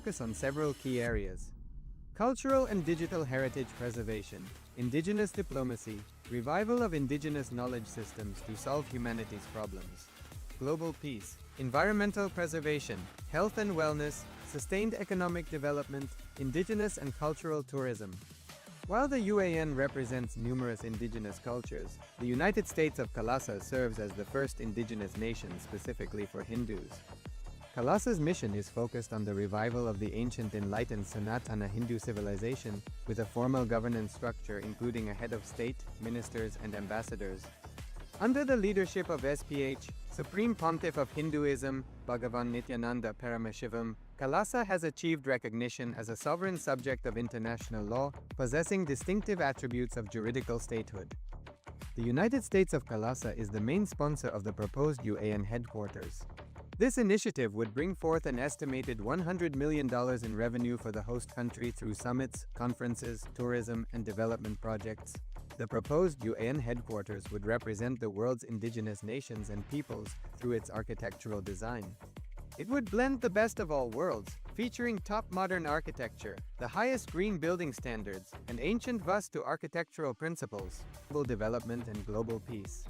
focus on several key areas: cultural and digital heritage preservation, indigenous diplomacy, revival of indigenous knowledge systems to solve humanity's problems, global peace, environmental preservation, health and wellness, sustained economic development, indigenous and cultural tourism. While the UAN represents numerous indigenous cultures, the United States of Kailasa serves as the first indigenous nation specifically for Hindus. Kailasa's mission is focused on the revival of the ancient enlightened Sanatana Hindu civilization with a formal governance structure including a head of state, ministers, and ambassadors. Under the leadership of SPH, Supreme Pontiff of Hinduism, Bhagavan Nithyananda Paramashivoham, Kailasa has achieved recognition as a sovereign subject of international law, possessing distinctive attributes of juridical statehood. The United States of Kailasa is the main sponsor of the proposed UAN headquarters. This initiative would bring forth an estimated $100 million in revenue for the host country through summits, conferences, tourism, and development projects. The proposed UAN headquarters would represent the world's indigenous nations and peoples through its architectural design. It would blend the best of all worlds, featuring top modern architecture, the highest green building standards, and ancient Vastu architectural principles, global development and global peace.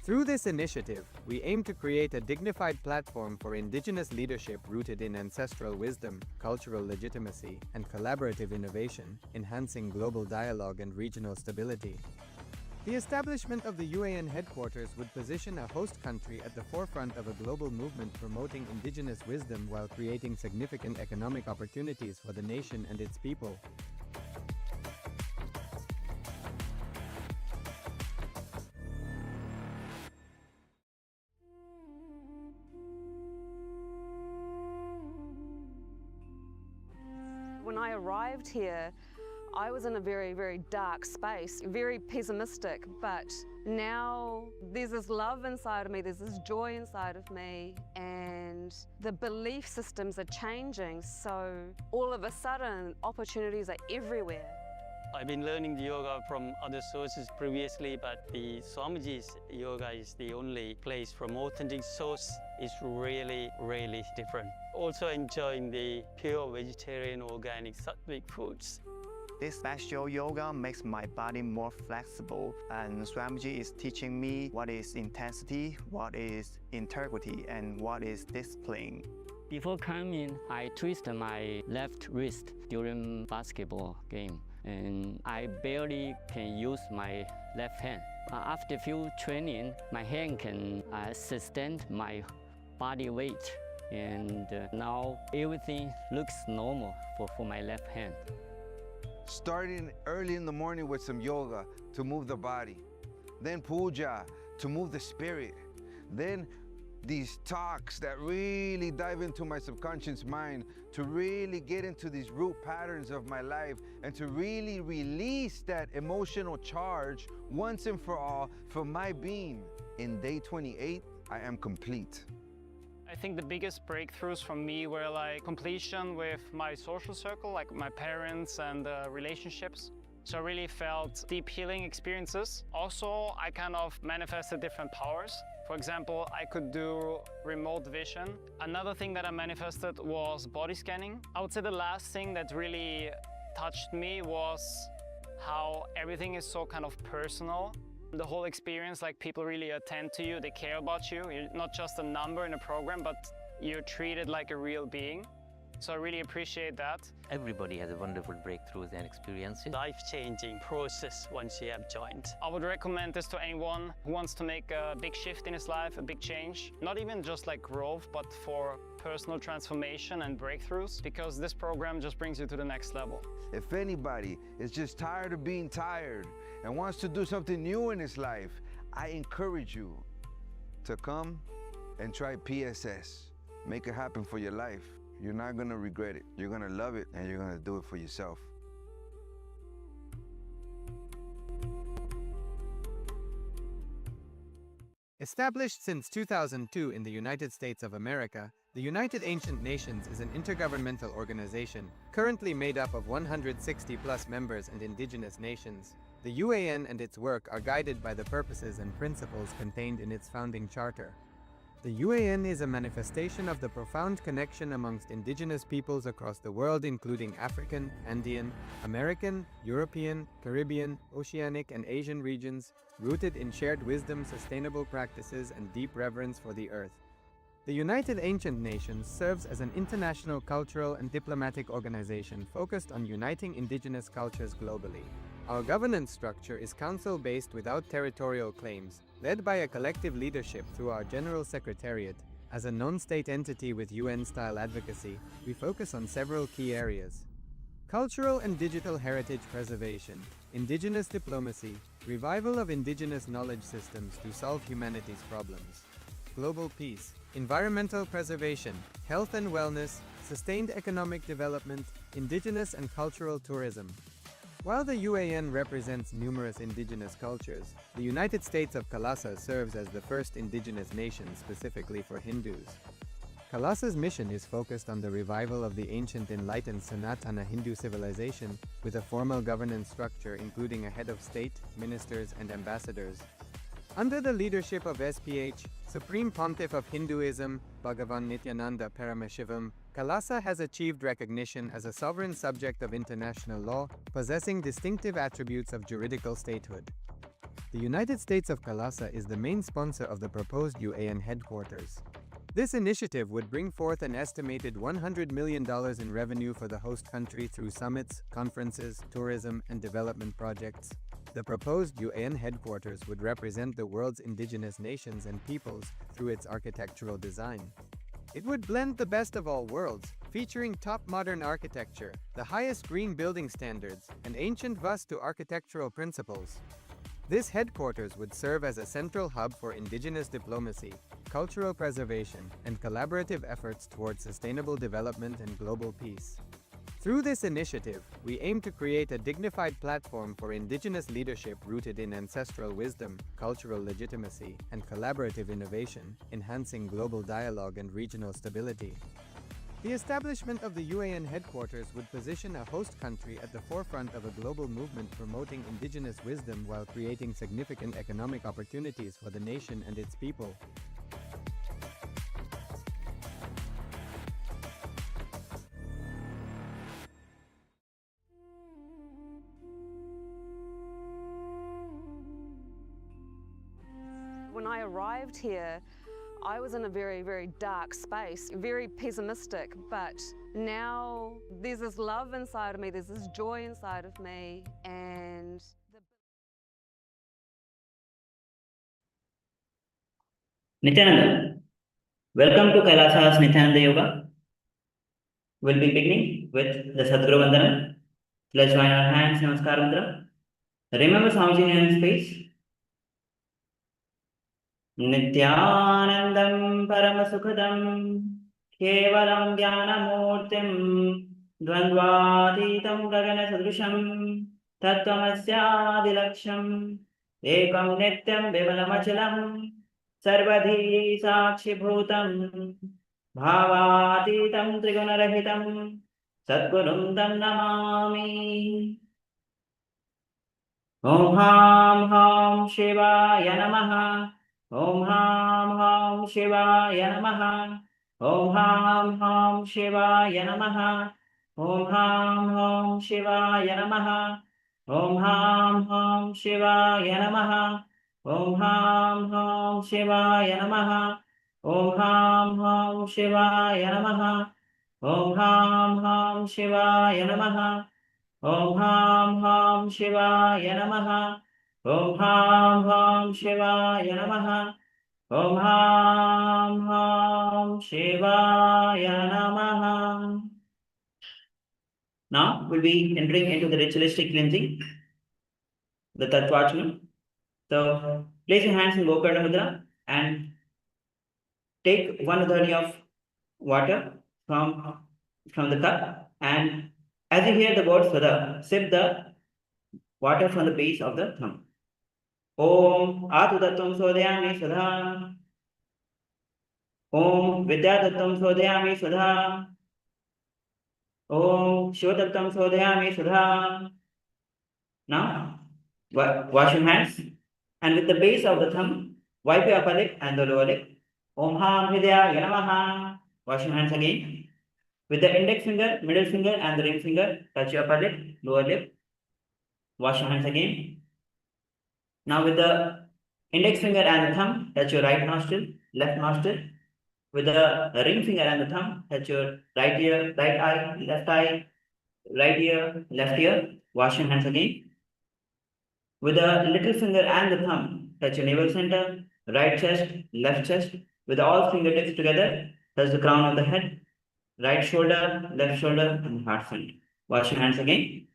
Through this initiative, we aim to create a dignified platform for indigenous leadership rooted in ancestral wisdom, cultural legitimacy, and collaborative innovation, enhancing global dialogue and regional stability. The establishment of the UAN headquarters would position a host country at the forefront of a global movement promoting indigenous wisdom while creating significant economic opportunities for the nation and its people. When I arrived here, I was in a very, very dark space, very pessimistic, but now there's this love inside of me, there's this joy inside of me, and the belief systems are changing, so all of a sudden, opportunities are everywhere. I've been learning the yoga from other sources previously, but the Swamiji's yoga is the only place from authentic source. It's really, really different. Also enjoying the pure vegetarian, organic, sattvic foods. This special yoga makes my body more flexible, and Swamiji is teaching me what is intensity, what is integrity, and what is discipline. Before coming, I twisted my left wrist during basketball game, and I barely can use my left hand. After few training, my hand can sustain my body weight, and now everything looks normal for my left hand. Starting early in the morning with some yoga to move the body, then puja to move the spirit, then these talks that really dive into my subconscious mind to really get into these root patterns of my life and to really release that emotional charge once and for all for my being. In day 28, I am complete. I think the biggest breakthroughs for me were like completion with my social circle, like my parents and relationships. So I really felt deep healing experiences. Also, I kind of manifested different powers. For example, I could do remote vision. Another thing that I manifested was body scanning. I would say the last thing that really touched me was how everything is so kind of personal. The whole experience, like people really attend to you, they care about you. You're not just a number in a program, but you're treated like a real being. So I really appreciate that. Everybody has a wonderful breakthroughs and experiences. Life-changing process once you have joined. I would recommend this to anyone who wants to make a big shift in his life, a big change. Not even just like growth, but for personal transformation and breakthroughs, because this program just brings you to the next level. If anybody is just tired of being tired and wants to do something new in his life, I encourage you to come and try PSS. Make it happen for your life. You're not gonna regret it. You're gonna love it, and you're gonna do it for yourself. Established since 2002 in the United States of America, the United Ancient Nations is an intergovernmental organization currently made up of 160+ members and indigenous nations. The UAN and its work are guided by the purposes and principles contained in its founding charter. The UAN is a manifestation of the profound connection amongst indigenous peoples across the world, including African, Andean, American, European, Caribbean, Oceanic, and Asian regions, rooted in shared wisdom, sustainable practices, and deep reverence for the earth. The United Ancient Nations serves as an international cultural and diplomatic organization focused on uniting indigenous cultures globally. Our governance structure is council-based without territorial claims, led by a collective leadership through our General Secretariat. As a non-state entity with UN-style advocacy, we focus on several key areas: cultural and digital heritage preservation, indigenous diplomacy, revival of indigenous knowledge systems to solve humanity's problems, global peace, environmental preservation, health and wellness, sustained economic development, indigenous and cultural tourism. While the UAN represents numerous indigenous cultures, the United States of Kailasa serves as the first indigenous nation specifically for Hindus. Kailasa's mission is focused on the revival of the ancient enlightened Sanatana Hindu civilization with a formal governance structure including a head of state, ministers, and ambassadors. Under the leadership of SPH, Supreme Pontiff of Hinduism, Bhagavan Nithyananda Paramashivoham, Kailasa has achieved recognition as a sovereign subject of international law, possessing distinctive attributes of juridical statehood. The United States of Kailasa is the main sponsor of the proposed UAN headquarters. This initiative would bring forth an estimated $100 million in revenue for the host country through summits, conferences, tourism, and development projects. The proposed UAN headquarters would represent the world's indigenous nations and peoples through its architectural design. It would blend the best of all worlds, featuring top modern architecture, the highest green building standards, and ancient Vastu architectural principles. This headquarters would serve as a central hub for indigenous diplomacy, cultural preservation, and collaborative efforts towards sustainable development and global peace. Through this initiative, we aim to create a dignified platform for indigenous leadership rooted in ancestral wisdom, cultural legitimacy, and collaborative innovation, enhancing global dialogue and regional stability. The establishment of the UAN headquarters would position a host country at the forefront of a global movement promoting indigenous wisdom while creating significant economic opportunities for the nation and its people. When I arrived here, I was in a very, very dark space, very pessimistic, but now there's this love inside of me, there's this joy inside of me, and Nithyananda, welcome to Kailasa's Nithyananda Yoga. We'll be beginning with the Sadguru Vandana. Let's join our hands, Namaskar Mudra. Remember Swamiji in space. Nithyanandam Paramasukhadam Kevalam Dhyanamurtim Dvandvatitam Gagana Sadrusham Tattvamasya Ekam Nityam Vimalamachalam Sarvadhi Sakshi Bhutam Bhavatitam Trigunarahitam Satgurum Tam Namami. Om Ham Ham Shivaya Namaha. Om Ham Ham Shivaya Namaha. Om Ham Ham Shivaya Namaha. Om Ham Ham Shivaya Namaha. Om Ham Ham Shivaya Namaha. Om Ham Ham Shivaya Namaha. Om Ham Ham Shivaya Namaha. Om Ham Ham Shivaya Namaha. Om Ham Ham Shivaya Namaha. Om Ham Ham Shivaya Namaha. Om Ham Ham Shivaya Namaha. Now we'll be entering into the ritualistic cleansing, the Tattvachana. So place your hands in Gokarna Mudra and take 1 dhani of water from the cup, and as you hear the word Svada, sip the water from the base of the thumb. Om Atutatvam Sodayami Svadha. Om Vidyatatvam Sodayami Svadha. Om Shivatatvam Sodayami Svadha. Now, wash your hands, and with the base of the thumb, wipe your upper leg and the lower leg. Om Ham Hridaya Namaha. Wash your hands again. With the index finger, middle finger, and the ring finger, touch your upper lip, lower lip. Wash your hands again. Now with the index finger and the thumb, touch your right nostril, left nostril. With the ring finger and the thumb, touch your right ear, right eye, right ear, left ear. Wash your hands again. With the little finger and the thumb, touch your navel center, right chest, left chest. With all fingertips together, touch the crown of the head, right shoulder, left shoulder, and heart center. Wash your hands again.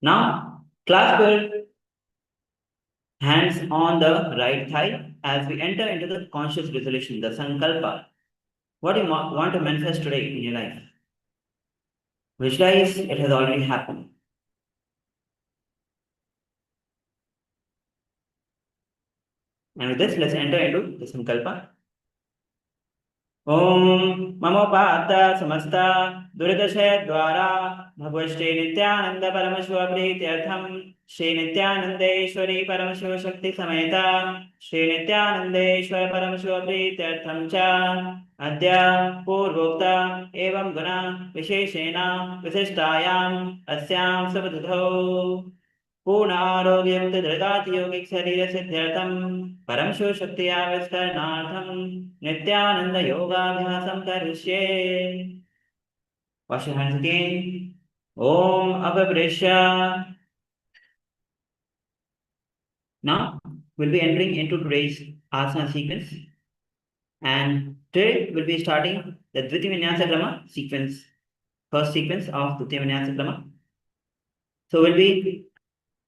Now, clasp your hands on the right thigh as we enter into the conscious resolution, the Sankalpa. What do you want to manifest today in your life? Visualize it has already happened. And with this, let's enter into the Sankalpa. Om Mamopata Samasta Duridashe Dwara Bhagavashte Nithyananda Paramashiva Prithyatham Shri Nithyanandeshwari Paramashiva Shakti Sameta Shri Nithyanandeshwara Paramashiva Prithyatham Cha Adya Purvokta Evam Guna Visheshena Visishtayam Asyam Sabadhau पूर्णारोग्ययुक्त दृढाति योगिक शरीर सिद्ध्यर्थम परमशिव शक्ति आविष्करणार्थम नित्यानंद योगाभ्यासम करिष्ये. Wash your hands again. Om Abhivrisya. Now we'll be entering into today's asana sequence, and today we'll be starting the Dviti Vinyasa Krama sequence, first sequence of Dviti Vinyasa Krama. So we'll be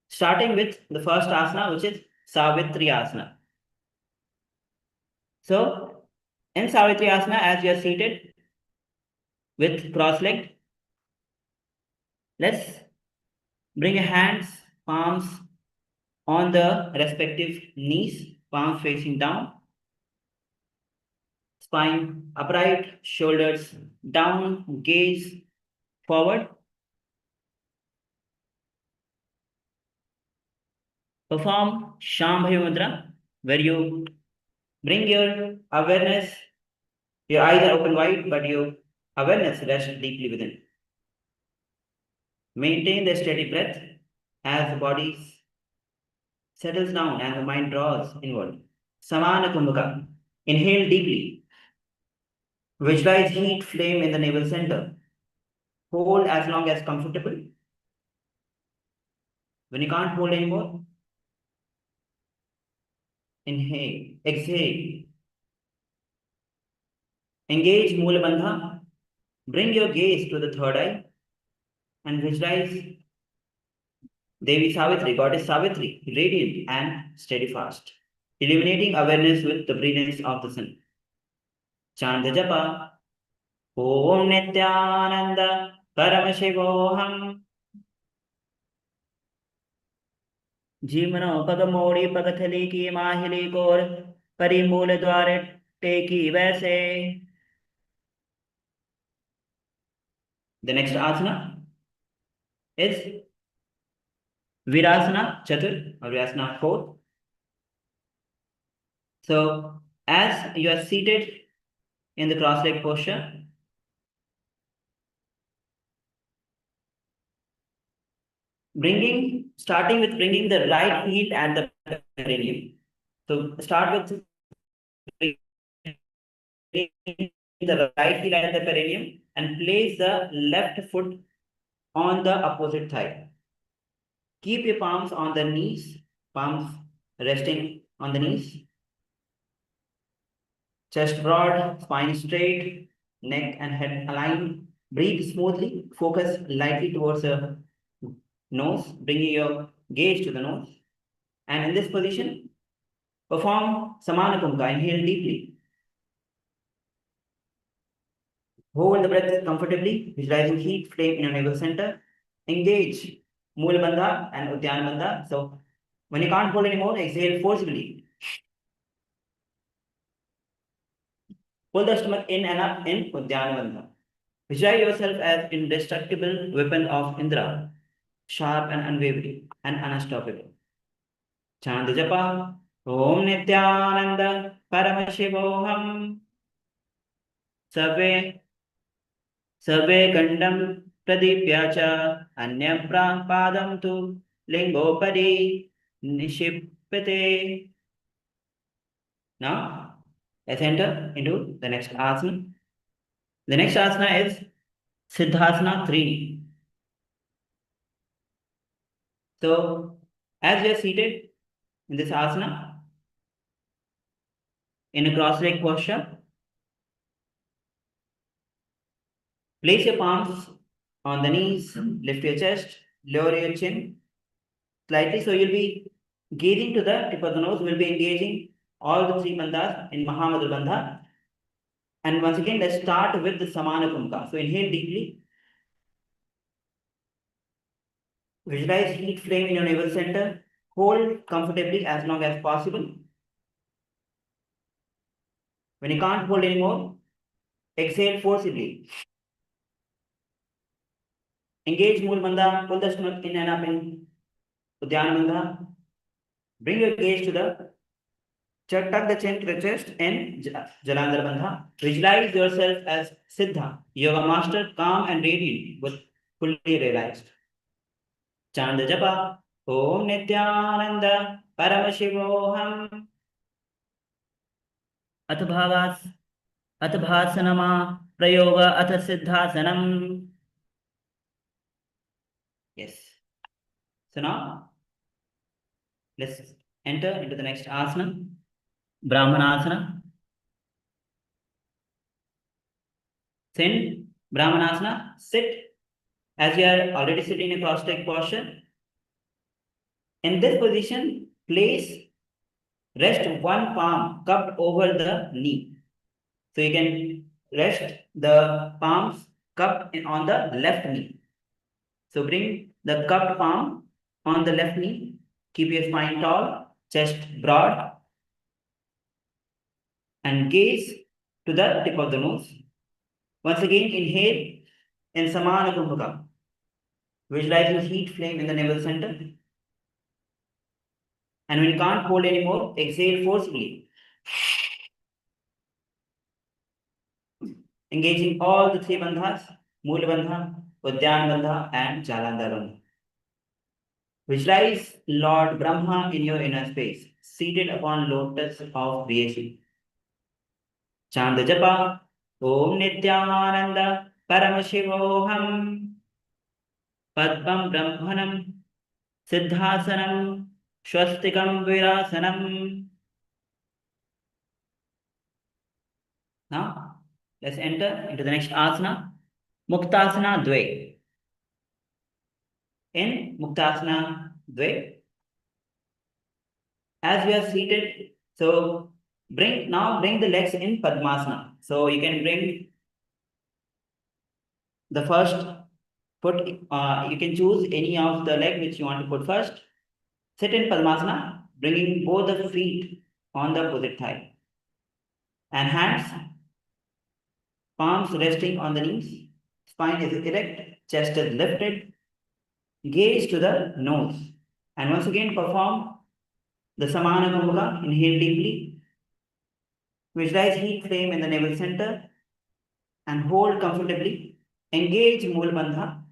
starting with the first asana, which is Savitri asana. So, in Savitri asana, as you are seated with cross-legged, let's bring your hands, palms on the respective knees, palms facing down, spine upright, shoulders down, gaze forward. Perform Shambhavi Mudra, where you bring your awareness, your eyes are open wide, but your awareness rests deeply within. Maintain the steady breath as the body settles down and the mind draws inward. Samana Kumbhaka. Inhale deeply. Visualize heat flame in the navel center. Hold as long as comfortable. When you can't hold anymore, inhale, exhale. Engage Moola Bandha. Bring your gaze to the third eye and visualize Devi Savitri, Goddess Savitri, radiant and steadfast, illuminating awareness with the brilliance of the sun. Chant the japa. Om Nithyananda Paramashivoham. जीवनो पगमोड़ी पगथली की माहिली core परिमूल द्वारे टेकी वैसे. The next asana is Virasana Chatur or Virasana 4. So, as you are seated in the cross-leg posture, starting with bringing the right heel at the perineum. So, start with the right heel at the perineum and place the left foot on the opposite thigh. Keep your palms on the knees, palms resting on the knees. Chest broad, spine straight, neck and head aligned. Breathe smoothly, focus lightly towards the nose, bringing your gaze to the nose. And in this position, perform Samana Kumbhaka. Inhale deeply. Hold the breath comfortably, visualizing heat flame in your navel center. Engage Moola Bandha and Dhyana Bandha. So, when you can't hold anymore, exhale forcibly. Pull the stomach in and up in Dhyana Bandha. Visualize yourself as indestructible weapon of Indra, sharp and unwavering and unstoppable. Chant the japa. Om Nithyananda Paramashivoham Sarve Kandam Pradipya cha Padam tu Lingopadi Nishipate. Now, let's enter into the next asana. The next asana is Siddhasana 3. So, as we are seated in this asana, in a cross-leg posture, place your palms on the knees, lift your chest, lower your chin slightly. So, you'll be gazing to the tip of the nose, we'll be engaging all the three bandhas in Mahamudra Bandha. And once again, let's start with the Samana Kumka. So, inhale deeply. Visualize heat flame in your navel center. Hold comfortably as long as possible. When you can't hold anymore, exhale forcibly. Engage Mool Bandha, pull the stomach in and up in Dhyana Bandha. Bring your gaze to the tuck the chin to the chest in Jalandhar Bandha. Visualize yourself as Siddha, Yoga Master, calm and radiant, with fully realized. Chant the japa. Om Nithyananda Paramashivoham अथ भासनमा प्रयोग अथ सिद्धासनम. Yes. So now let's enter into the next asana, Brahmanasana. Then Brahmanasana, sit as you are already sitting in a cross-leg posture. In this position, rest one palm cupped over the knee. So you can rest the palms cupped on the left knee. So bring the cupped palm on the left knee. Keep your spine tall, chest broad, and gaze to the tip of the nose. Once again, inhale in Samana Kumbhaka. Visualize your heat flame in the navel center. And when you can't hold anymore, exhale forcibly. Engaging all the three bandhas, Moola Bandha, Uddiyana Bandha, and Jalandhar Bandha. Visualize Lord Brahma in your inner space, seated upon lotus of creation. Chant the japa. Om Nithyananda Paramashivoham Padmam Brahmanam Siddhasanam Swastikam Virasanam. Now, let's enter into the next asana, Muktasana Dve. In Muktasana Dve, as we are seated, so bring the legs in Padmasana. So you can bring the first foot, you can choose any of the leg which you want to put first. Sit in Padmasana, bringing both the feet on the opposite thigh. And hands, palms resting on the knees, spine is erect, chest is lifted, gaze to the nose. And once again, perform the Samana Kumbhaka. Inhale deeply. Visualize heat flame in the navel center and hold comfortably. Engage Moola Bandha.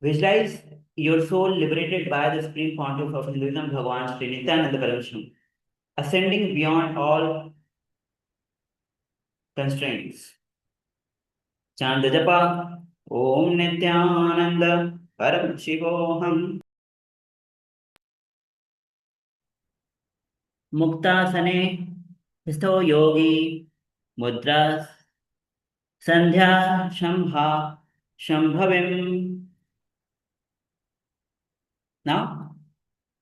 Visualize your soul liberated by the supreme pontiff of Hinduism, Bhagavan Sri Nithyananda Paramashivam, ascending beyond all constraints. Chant the japa. Om Nithyananda Paramashivoham Muktasane Stho Yogi Mudras Sandhya Shambha Shambhavim. Now,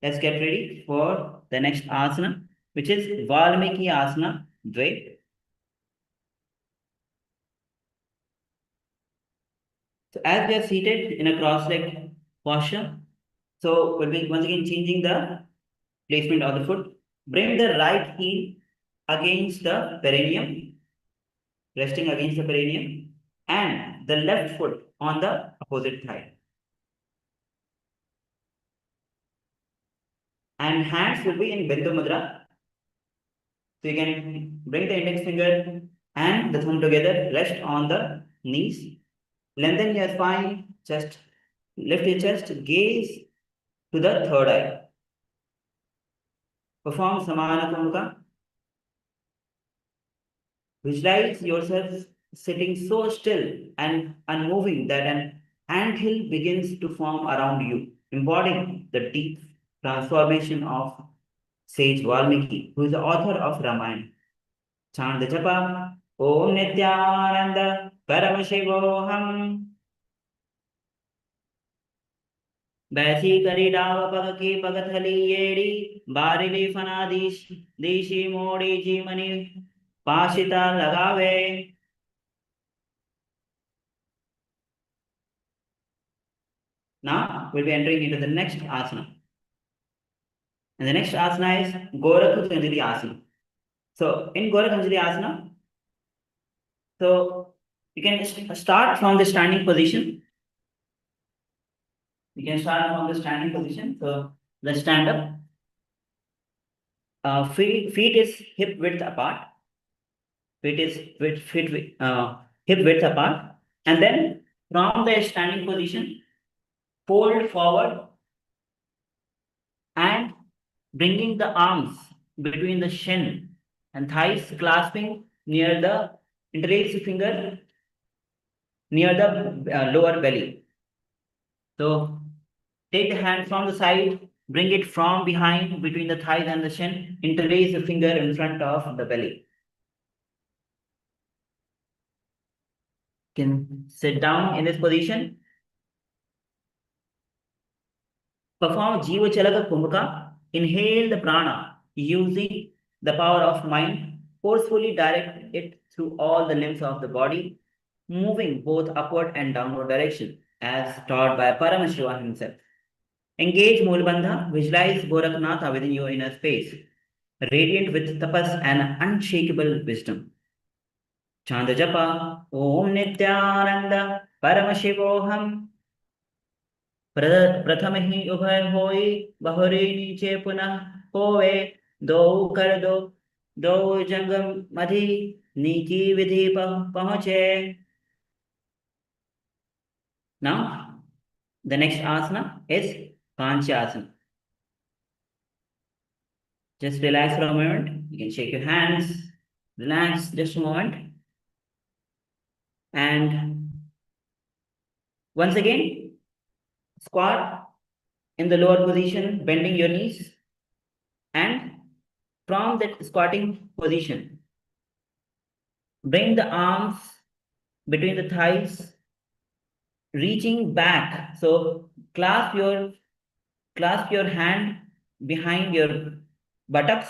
let's get ready for the next asana, which is Valmiki Asana Dve. So as we are seated in a cross-leg posture, so we'll be once again changing the placement of the foot. Bring the right heel against the perineum, resting against the perineum, and the left foot on the opposite thigh. and hands will be in Bindu Mudra. So you can bring the index finger and the thumb together, rest on the knees, lengthen your spine, just lift your chest, gaze to the third eye. Perform Samana Kumbuka. Visualize yourself sitting so still and unmoving that an anthill begins to form around you, embodying the deep transformation of sage Valmiki, who is the author of Ramayana. Chant the japa, Om Nithyananda, Paramashivoham. बैसी करी डाव पग की पगथली येड़ी बारिली फना दीशी मोड़ी जीमनी पाशिता लगावे. Now we'll be entering into the next asana. And the next asana is Gorakh-Anjali asana. So in Gorakh-Anjali asana, so you can start from the standing position. You can start from the standing position. So let's stand up. Feet is hip width apart. Hip width apart. And then from the standing position, fold forward and bringing the arms between the shin and thighs, clasping near the interlace finger near the lower belly. So take the hand from the side, bring it from behind between the thighs and the shin, interlace the finger in front of the belly. You can sit down in this position. Perform Jiva Chalaka Kumbhaka. Inhale the prana using the power of mind. Forcefully direct it through all the limbs of the body, moving both upward and downward direction, as taught by Paramashivam himself. Engage Mulbandha. Visualize Gorakhnatha within your inner space, radiant with tapas and unshakable wisdom. Chant the japa, Om Nithyananda, Paramashivoham. प्रथम ही उभय होई बहुरी नीचे पुनः होवे दो कर दो जंगम मधि नीकी विधि पहुंचे. Now the next asana is Panchasana. Just relax for a moment. You can shake your hands, relax just a moment, and once again squat in the lower position, bending your knees, and from that squatting position, bring the arms between the thighs, reaching back. So clasp your hand behind your buttocks,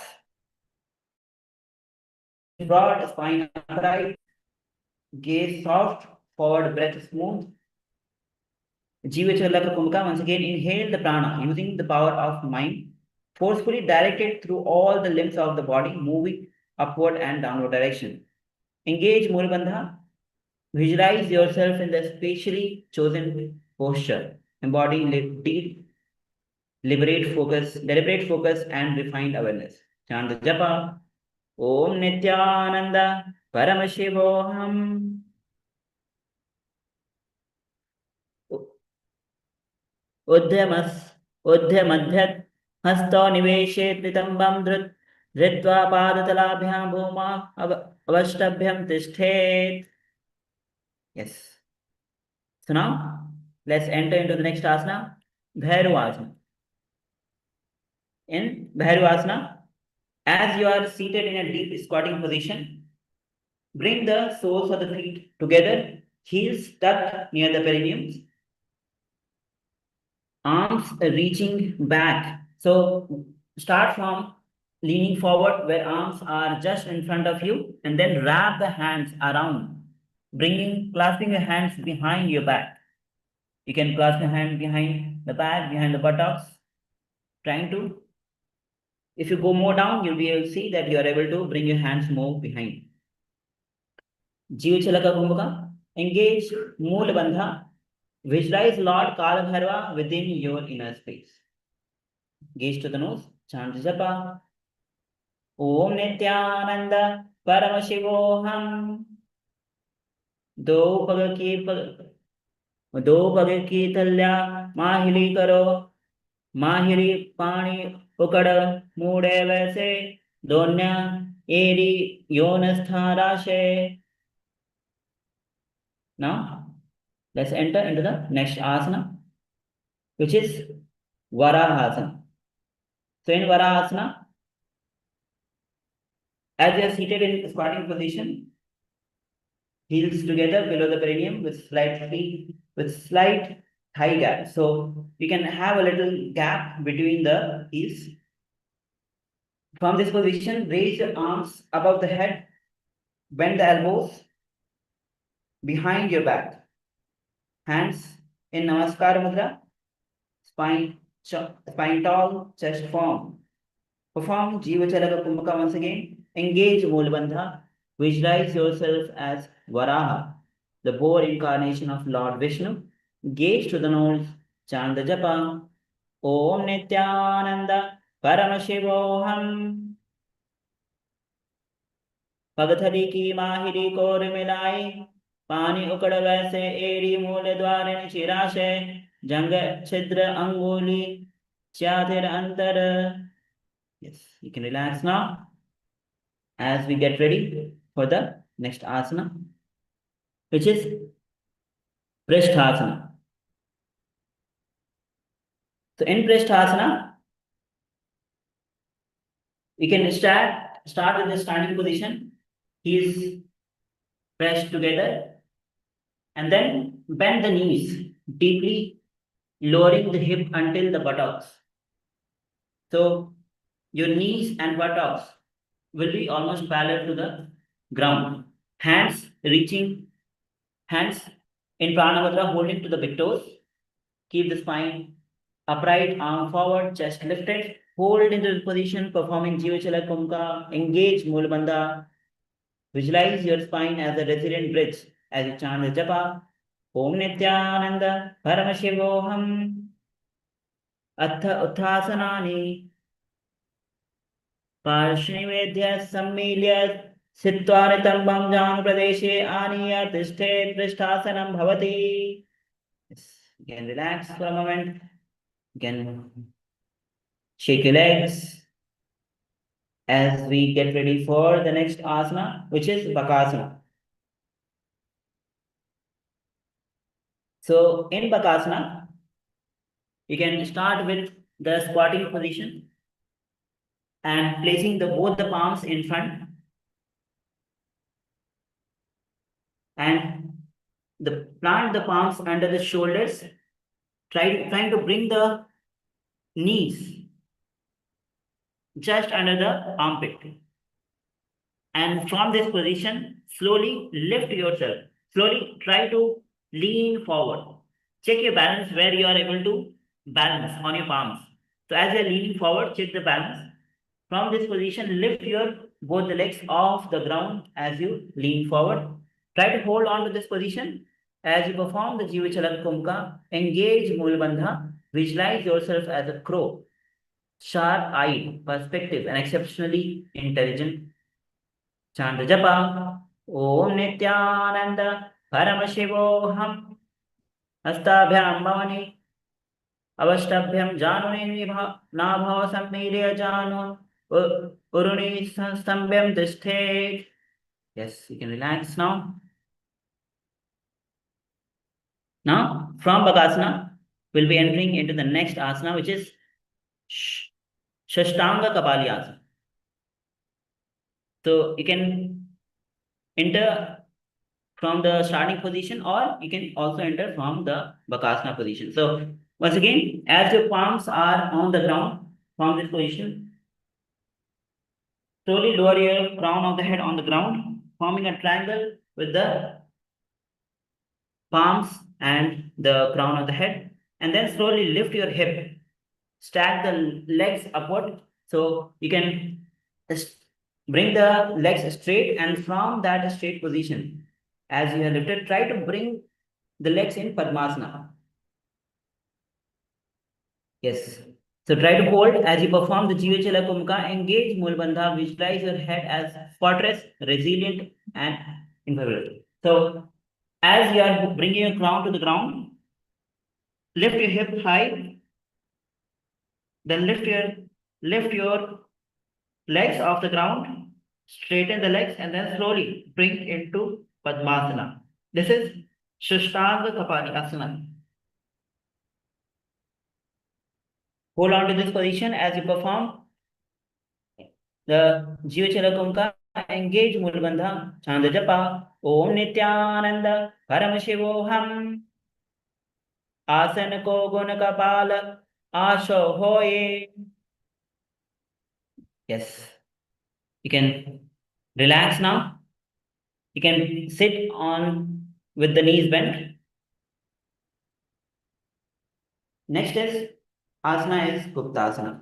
broad spine upright, gaze soft, forward breath smooth. Jiva Chalaka Kumbhaka. Once again, inhale the prana using the power of mind. Forcefully direct it through all the limbs of the body, moving upward and downward direction. Engage Mulabandha. Visualize yourself in the specially chosen posture. Embody deep, deliberate focus and refined awareness. Chant the japa. Om Nithyananda Paramashivoham. उद्यमध्यत् हस्तो निवेशेत् नितम्बं धृत्वा पादतलाभ्यां भूमा अवष्टभ्यं तिष्ठेत्. Yes. So now let's enter into the next asana, Bhairuvasana. In Bhairuvasana, as you are seated in a deep squatting position, bring the soles of the feet together, heels tucked near the perineums, arms reaching back. So start from leaning forward where arms are just in front of you, and then wrap the hands around, clasping your hands behind your back. You can clasp your hand behind the back, behind the buttocks, if you go more down, you'll be able to see that you are able to bring your hands more behind. Jiva Chalaka Kumbhaka. Engage Moola Bandha. Visualize Lord Kalabhairava within your inner space. Gaze to the nose, Chant japa. Om Nithyananda Paramashivoham. दो पग की तल्या माहिली करो माहिरी पानी उकड़ मूड़े वैसे दोन्या एरी योनस्थाराशे. Now let's enter into the next asana, which is Varahasana. So in Varahasana, as you are seated in squatting position, heels together below the perineum with slight thigh gap. So you can have a little gap between the heels. From this position, raise your arms above the head, bend the elbows behind your back. Hands in Namaskar Mudra, spine tall, chest firm. Perform Jiva Chalaka Kumbhaka once again. Engage Mulabandha. Visualize yourself as Varaha, the boar incarnation of Lord Vishnu. Gaze to the nose. Chant the japa. Om Nithyananda Paramashivoham. पगथरी की माहिरी core मिलाई पानी उकड़ वैसे एड़ी मूल द्वार चिराशे जंग छिद्र अंगुली चातिर अंतर. Yes, you can relax now as we get ready for the next asana, which is Prishthasana. So in Prishthasana, we can start with the standing position. Heels pressed together and then bend the knees deeply, lowering the hip until the buttocks. So your knees and buttocks will be almost parallel to the ground. Hands in Pranamudra, holding to the big toes. Keep the spine upright, arm forward, chest lifted. Hold into the position, performing Jivachala Kumbhaka. Engage Mulabandha. Visualize your spine as a resilient bridge as you chant the japa. Om Nithyananda Paramashivoham. Atha Uthasanani. Parshnivedya Sammilya Sitvaritambam Jan Pradeshe Aniya Tishte Prishtasanam Bhavati. Yes. You can relax for a moment. You can shake your legs as we get ready for the next asana, which is Bakasana. So in Bakasana, you can start with the squatting position and placing both the palms in front and plant the palms under the shoulders, trying to bring the knees just under the armpit. And from this position, slowly lift yourself. Slowly try to lean forward. Check your balance where you are able to balance on your palms. So as you are leaning forward, check the balance. From this position, lift both the legs off the ground as you lean forward. Try to hold on to this position as you perform the Jivachala Kumbhaka. Engage Mulabandha. Visualize yourself as a crow, sharp-eyed, perspective, and exceptionally intelligent. Chant the japa. Om Nithyananda Paramashivoham. Hastabhyam Bhavani. Avashtabhyam Januni Nabhava Sammilya Janu. Uruni Sambhyam Tishthet. Yes, you can relax now. Now, from Bakasana, we'll be entering into the next asana, which is Shashtanga Kapalyasana. So you can enter from the starting position, or you can also enter from the Bakasana position. So once again, as your palms are on the ground from this position, slowly lower your crown of the head on the ground, forming a triangle with the palms and the crown of the head, and then slowly lift your hip. Stack the legs upward, so you can bring the legs straight, and from that straight position, as you have lifted, try to bring the legs in Padmasana. Yes. So try to hold as you perform the Jiva Chala Kumbhaka. Engage Mulbandha. Visualize your head as fortress, resilient, and inviolable. So as you are bringing your crown to the ground, lift your hip high. Then lift your legs off the ground. Straighten the legs and then slowly bring into Padmasana. This is Shashtanga Kapali Asana. Hold on to this position as you perform the Jiva Chala Kumbhaka. Engage Mulbandha. Chanda Japa. Om Nithyananda. Paramashivoham. Asana ko guna kapala. Asho hoye. Yes. You can relax now. You can sit on with the knees bent. Next is asana is Guptasana.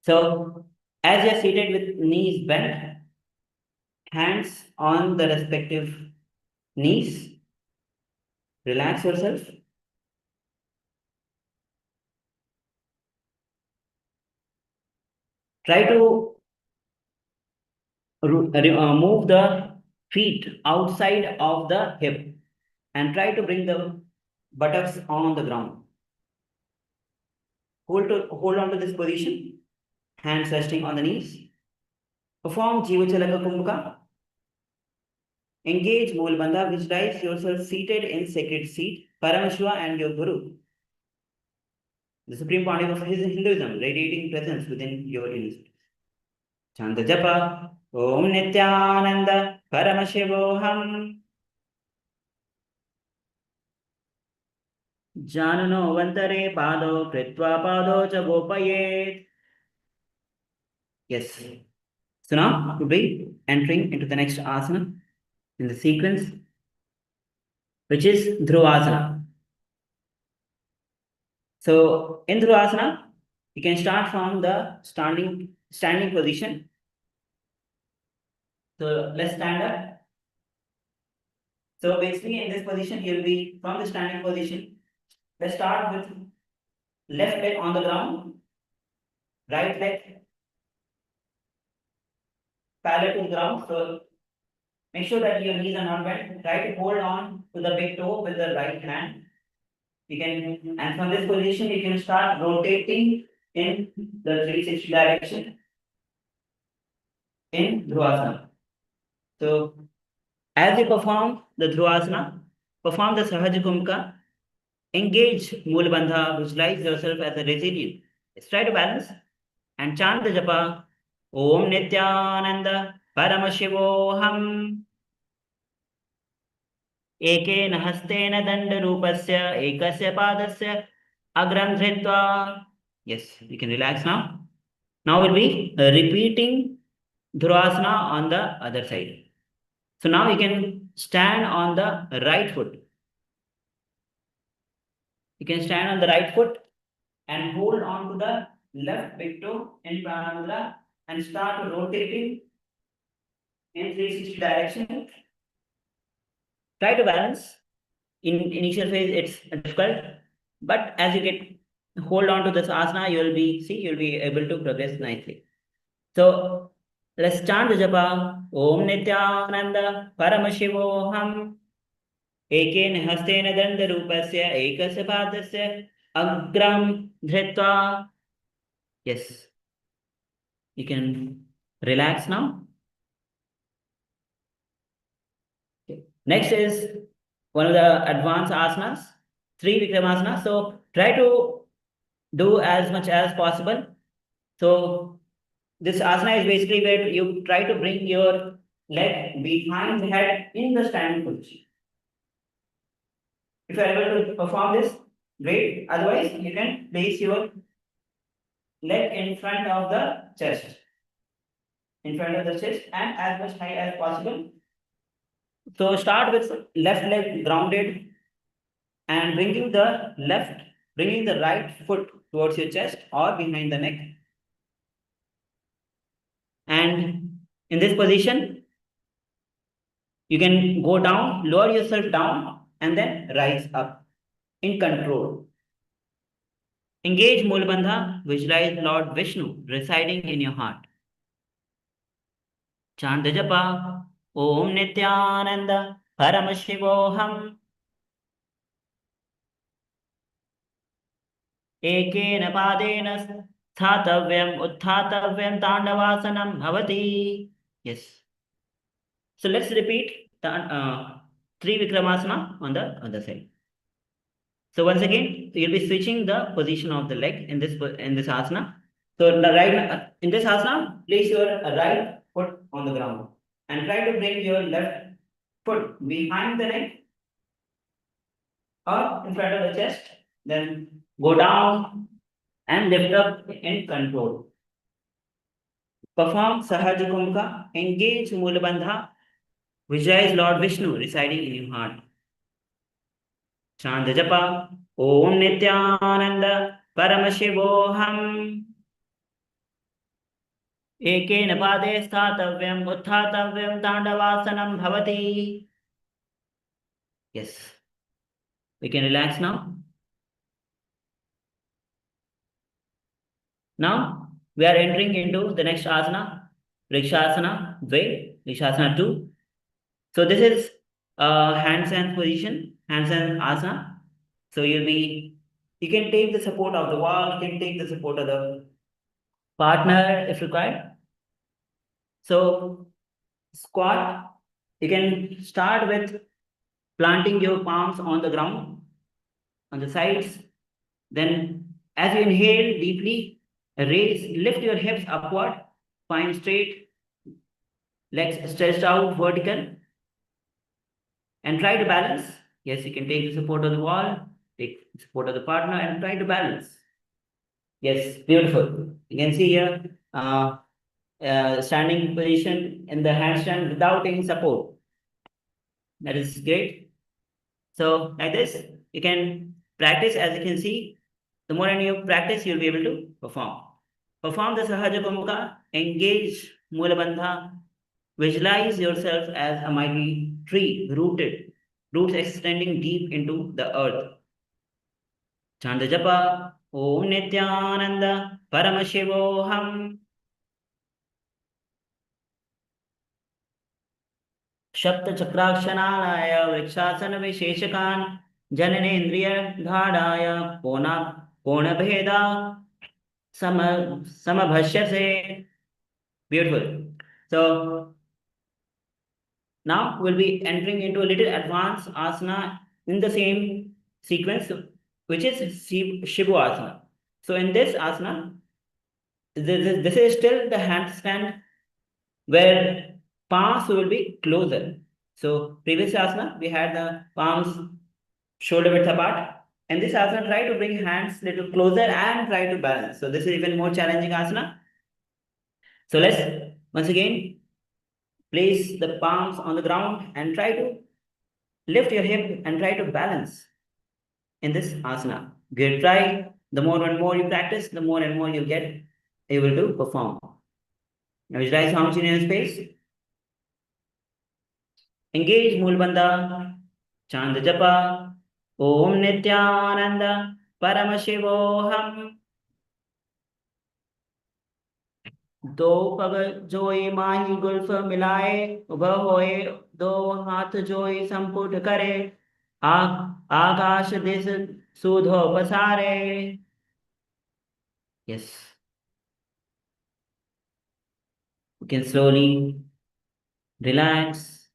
So as you are seated with knees bent, hands on the respective knees, relax yourself. Try to move the feet outside of the hip and try to bring the buttocks on the ground. Hold on to this position, hands resting on the knees. Perform Jiva Chala Kumbhaka. Engage Mulbandha. Visualize yourself seated in sacred seat, Paramashiva and your Guru, the supreme body of Hinduism, radiating presence within your innocence. Chanda Japa. Om Nithyananda. Paramashivoham. Januno Vantare Pado Kritva Pado Cha Gopayet. Yes. So now we'll be entering into the next asana in the sequence, which is Dhruvasana. So in Dhruvasana, you can start from the standing position. So let's stand up. So basically in this position, you'll be from the standing position. Let's start with left leg on the ground, right leg parallel to the ground. So make sure that your knees are not bent. Try to hold on to the big toe with the right hand. You can, and from this position, you can start rotating in the 360 direction in Dhruvasana. So as you perform the Dhruvasana, perform the Sahaja Kumbhaka, engage Mulbandha, visualize yourself as a resilient. Let's try to balance and chant the japa. Om Nithyananda Paramashivoham. Ekeన हस्तेन दंडरूपस्य एकस्य पादस्य अग्रं धृत्वा. Yes, you can relax now. Now we'll be repeating Dhruvasana on the other side. So now you can stand on the right foot. You can stand on the right foot and hold on to the left big toe in Pranamudra and start rotating in 360 direction. Try to balance. In initial phase, it's difficult, but as you get hold on to this asana, you'll be able to progress nicely. So let's chant the japa. Om Nithyananda Paramashivoham. Ekeన हस्तेन दंडरूपस्य एकस्य पादस्य अग्रं धृत्वा. Yes, you can relax now. Okay. Next is one of the advanced asanas, Trivikramasana. So try to do as much as possible. So this asana is basically where you try to bring your leg behind the head in the standing position. If you are able to perform this, great. Otherwise, you can place your leg in front of the chest. In front of the chest and as much high as possible. So start with left leg grounded and bringing the right foot towards your chest or behind the neck. And in this position, you can go down, lower yourself down, and then rise up in control. Engage Mulabandha, visualize Lord Vishnu residing in your heart. Chant the japa, Om Nithyananda, Paramashivoham. Ekena padena sthatavyam uttatavyam tandavasanam bhavati. Yes. So let's repeat the three Vikramasana on the other side. So once again, you'll be switching the position of the leg in this asana. So the right in this asana, place your right foot on the ground and try to bring your left foot behind the neck or in front of the chest. Then go down and lift up in control. Perform Sahaja Kumbhaka, engage Mulabandha, visualize Lord Vishnu residing in your heart. Chant the japa, Om Nithyananda, Paramashivoham. Ekena pade sthatavyam uttatavyam tandavasanam bhavati. Yes. We can relax now. Now we are entering into the next asana, Rikshasana Dve, Rikshasana 2. So this is handstand position, handstand asana. So you can take the support of the wall, you can take the support of the partner if required. So squat, you can start with planting your palms on the ground, on the sides. Then as you inhale deeply, lift your hips upward, spine straight, legs stretched out vertical, and try to balance. Yes, you can take the support of the wall, take the support of the partner, and try to balance. Yes, beautiful. You can see here, standing position in the handstand without any support. That is great. So like this, you can practice. As you can see, the more you practice, you'll be able to perform. Perform the Sahaja Kumbhaka, engage Mulabandha, visualize yourself as a mighty tree, roots extending deep into the earth. Chant the japa, Om Nithyananda, Paramashivoham. Shapta Chakrakshanalaya, Vrikshasana Visheshakan, Jananendriya Dhadaya, Pona Bheda, Samabhashyase. Beautiful. So now we'll be entering into a little advanced asana in the same sequence, which is Shivu asana. So in this asana, this is still the handstand where palms will be closer. So previous asana, we had the palms shoulder width apart. And this asana, try to bring hands little closer and try to balance. So this is even more challenging asana. So let's once again place the palms on the ground and try to lift your hip and try to balance in this asana. Good try. The more and more you practice, the more and more you'll get able to perform. Now visualize how much in your space. Engage Mulbandha. Chant the japa. Om Nithyananda Paramashivoham. दो पग जोई माही Gulf मिलाए उभ होए दो हाथ जोई संपुट करे आकाश दिस सुधो पसारे. Yes, you can slowly relax.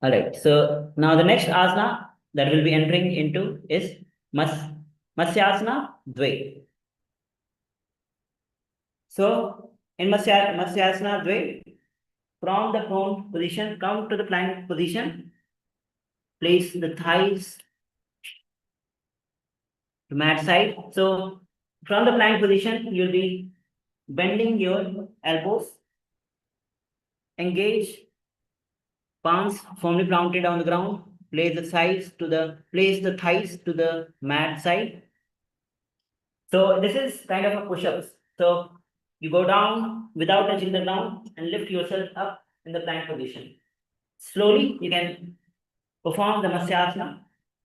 All right, so now the next asana that we'll be entering into is Matsyasana Dve. So in Matsyasana Dve, from the prone position, come to the plank position. Place the thighs to mat side. So from the plank position, you'll be bending your elbows. Engage palms firmly planted on the ground. Place the thighs to the mat side. So this is kind of a push-ups. So you go down without touching the ground and lift yourself up in the plank position. Slowly you can perform the Matsyasana.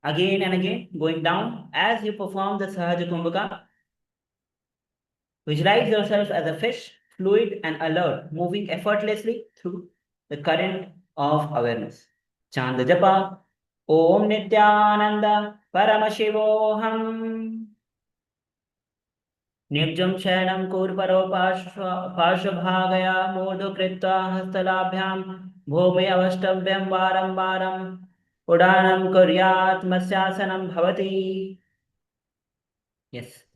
again and again, going down. As you perform the Sahaja Kumbhaka, visualize yourself as a fish, fluid and alert, moving effortlessly through the current of awareness. Chant the japa, Om Nithyananda Paramashivoham. Nirjam Shayanam Kurparo Parshvabhagaya Modu Kritva Hastalabhyam Bhome Avashtavyam Varam Varam Udanam Kuryat Masyasanam Bhavati. Yes.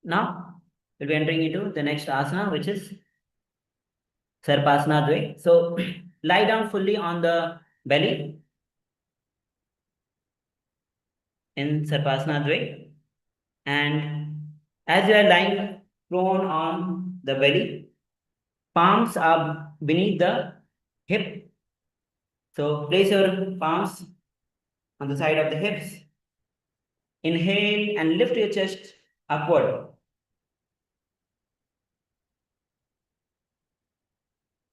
Now we'll be entering into the next asana, which is Sarpasana Dve. So lie down fully on the belly in Sarpasana Dve, and as you are lying prone on the belly, palms are beneath the hip. So place your palms on the side of the hips. Inhale and lift your chest upward.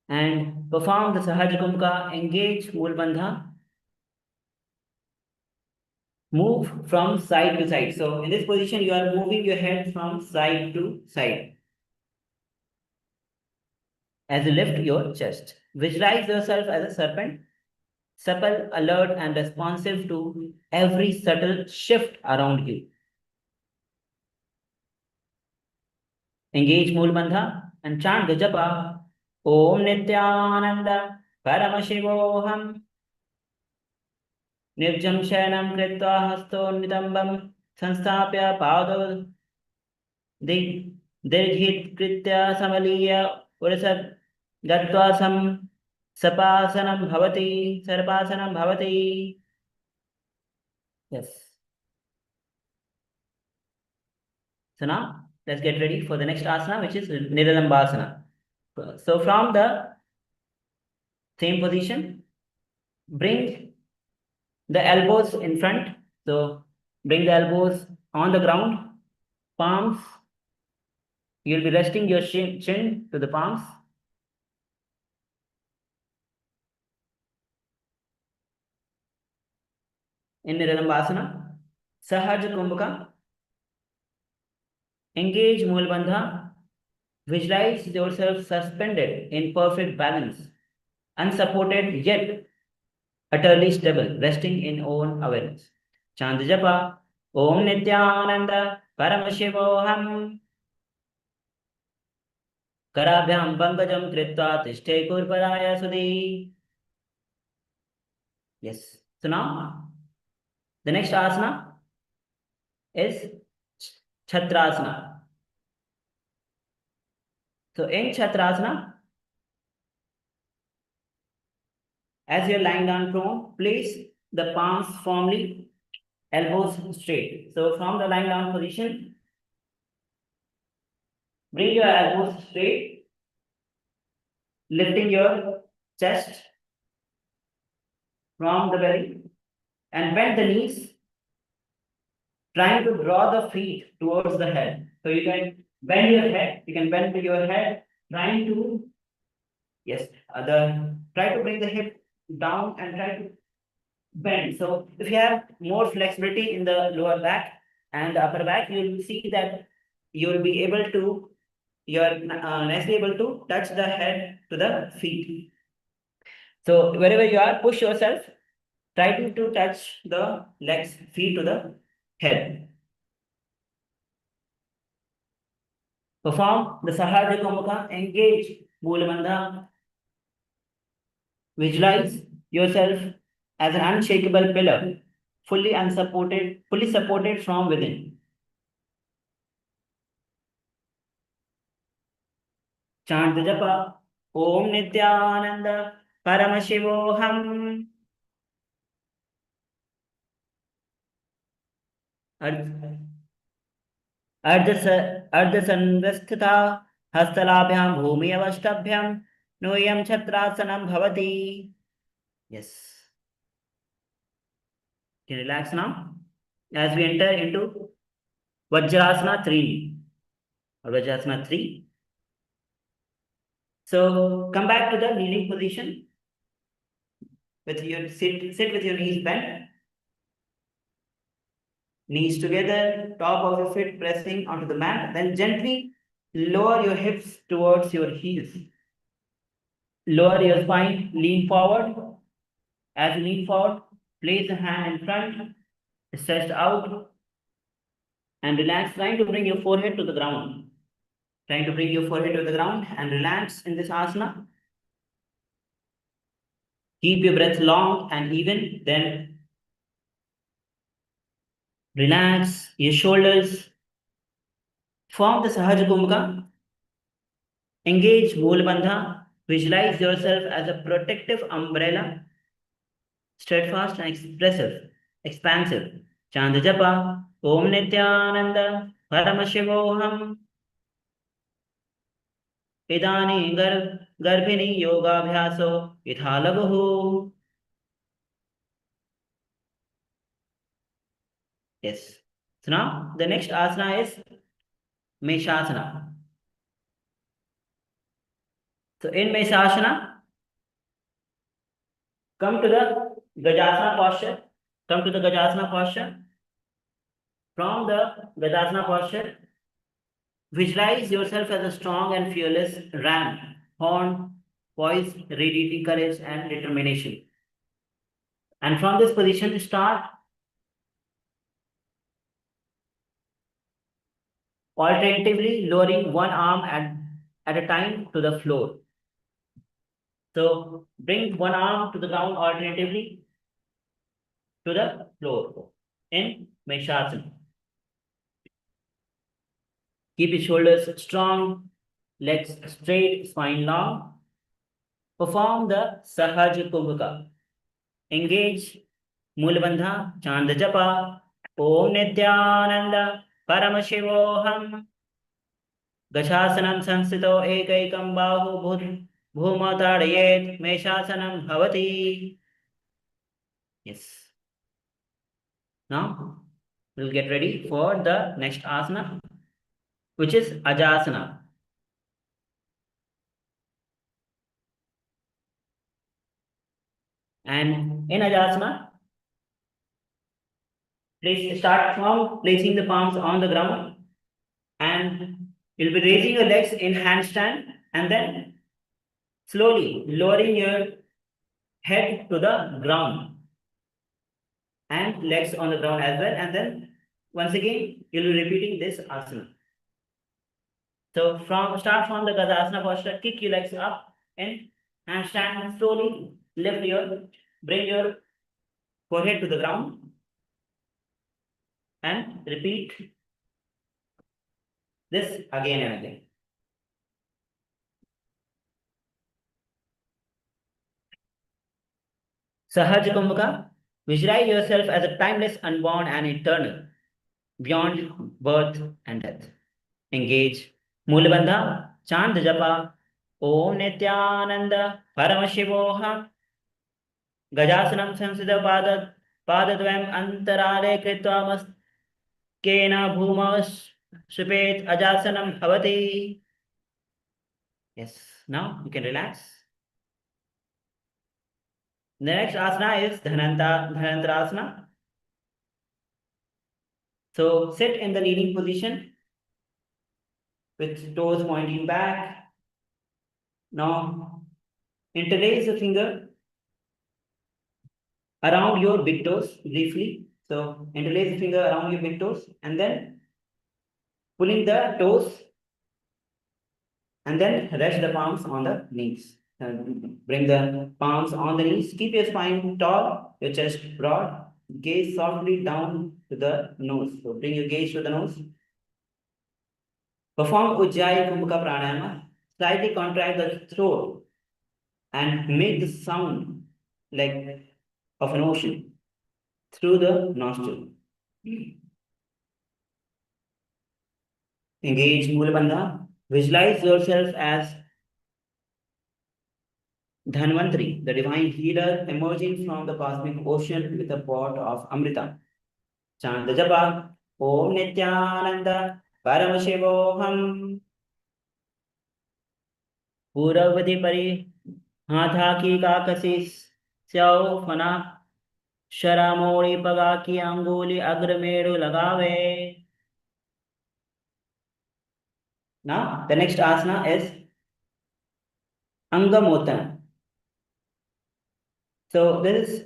And perform the Sahaja Kumbhaka, engage Mool Bandha. Move from side to side. So in this position, you are moving your head from side to side. As you lift your chest, visualize yourself as a serpent, supple, alert, and responsive to every subtle shift around you. Engage Mool Bandha and chant the japa, Om Nithyananda Paramashivoham. Nirjam Shayanam Kritva Hasto Nitambam Sanstapya Pado Dirghit Kritya Samaliya Urisat Gatva Sapasanam Bhavati Sarpasanam Bhavati. Yes. So now let's get ready for the next asana, which is Niralambasana. So from the same position, bring the elbows in front. So bring the elbows on the ground, palms. You'll be resting your chin to the palms. In Niralambasana, Sahaja Kumbhaka, engage Mool Bandha, visualize yourself suspended in perfect balance, unsupported yet utterly stable, resting in own awareness. Chant japa, Om Nithyananda Paramashivoham. Karabhyam Pankajam Kritva Tishte Kurparaya Sudhi. Yes. So now, the next asana is Chatrasana. So in Chatrasana, as you're lying down prone, place the palms firmly, elbows straight. So from the lying down position, bring your elbows straight, lifting your chest from the belly, and bend the knees, trying to draw the feet towards the head. So you can bend your head, trying to, yes, try to bring the hip down and try to bend. So if you have more flexibility in the lower back and the upper back, you will see that you will be able to, you're nicely able to touch the head to the feet. So wherever you are, push yourself, try to touch the legs, feet to the head. Perform the Sahaja Kumbhaka, engage Mool Bandha. Visualize yourself as an unshakable pillar, fully supported from within. Chant the japa, Om Nithyananda Paramashivoham. Ardhasanvasthita Hastalabhyam Bhumi Avashtabhyam Noyam Chatrasanam Bhavati. Yes. Can you relax now? As we enter into Vajrasana 3 or Vajrasana 3. So come back to the kneeling position. With your sit with your knees bent. knees together, top of your feet pressing onto the mat. Then gently lower your hips towards your heels. Lower your spine, lean forward. As you lean forward, place the hand in front, stretched out, and relax, trying to bring your forehead to the ground. Trying to bring your forehead to the ground and relax in this asana. Keep your breath long and even, then relax your shoulders. Form the Sahaja Kumbhaka. Engage Mool Bandha. Visualize yourself as a protective umbrella, steadfast and expansive. Chanda Japa, Om Nithyananda, Paramashivoham. Idani Garbhini Yoga Bhyaso, Ithalaguhu. Yes. So now the next asana is Meshasana. So in Meshasana, come to the Gajasana posture. Come to the Gajasana posture. From the Gajasana posture, visualize yourself as a strong and fearless ram, horn, poised, radiating courage and determination. And from this position, start alternatively lowering one arm at a time to the floor. So bring one arm to the ground alternatively to the floor in Meshasana. Keep your shoulders strong, legs straight, spine long. Perform the Sahaja Kumbhaka. Engage Mulabandha, Chanda Japa, Om Nithyananda, Paramashivoham. Gashasanam Sansito Ekaikam Bahu Bhumatadayet Meshasanam Bhavati. Yes. Now we'll get ready for the next asana, which is Ajasana. And in Ajasana, please start from placing the palms on the ground, and you'll be raising your legs in handstand and then slowly lowering your head to the ground and legs on the ground as well. And then once again, you'll be repeating this asana. So start from the Gajasana posture, kick your legs up in handstand and slowly bring your forehead to the ground and repeat this again and again. Sahaja Kumbhaka, visualize yourself as a timeless, unborn and eternal, beyond birth and death. Engage Mulabandha, Chant Japa, Om Nithyananda, Paramashivoham, Gajasanam Samsida Padadvayam Antarale Kritva Kena Bhumas Shupet Ajasanam Bhavati. Yes, now you can relax. The next asana is Dhanantarasana. So sit in the kneeling position with toes pointing back. Now interlace the finger around your big toes briefly. So interlace the finger around your big toes and then pulling the toes and then rest the palms on the knees. Bring the palms on the knees. Keep your spine tall, your chest broad. Gaze softly down to the nose. So bring your gaze to the nose. Perform Ujjayi Kumbhaka Pranayama. Slightly contract the throat and make the sound like of an ocean through the nostril. Engage Mulabandha. Visualize yourself as Dhanvantri, the divine healer emerging from the cosmic ocean with a pot of Amrita. Chant the Japa, Om Nithyananda, Paramashivoham. Puravati Pari, Hatha ki Kakasis, Syao Fana, शरामोड़ी पगा की अंगुली अग्रमेरु लगावे. Now the next asana is Angamotan. So this is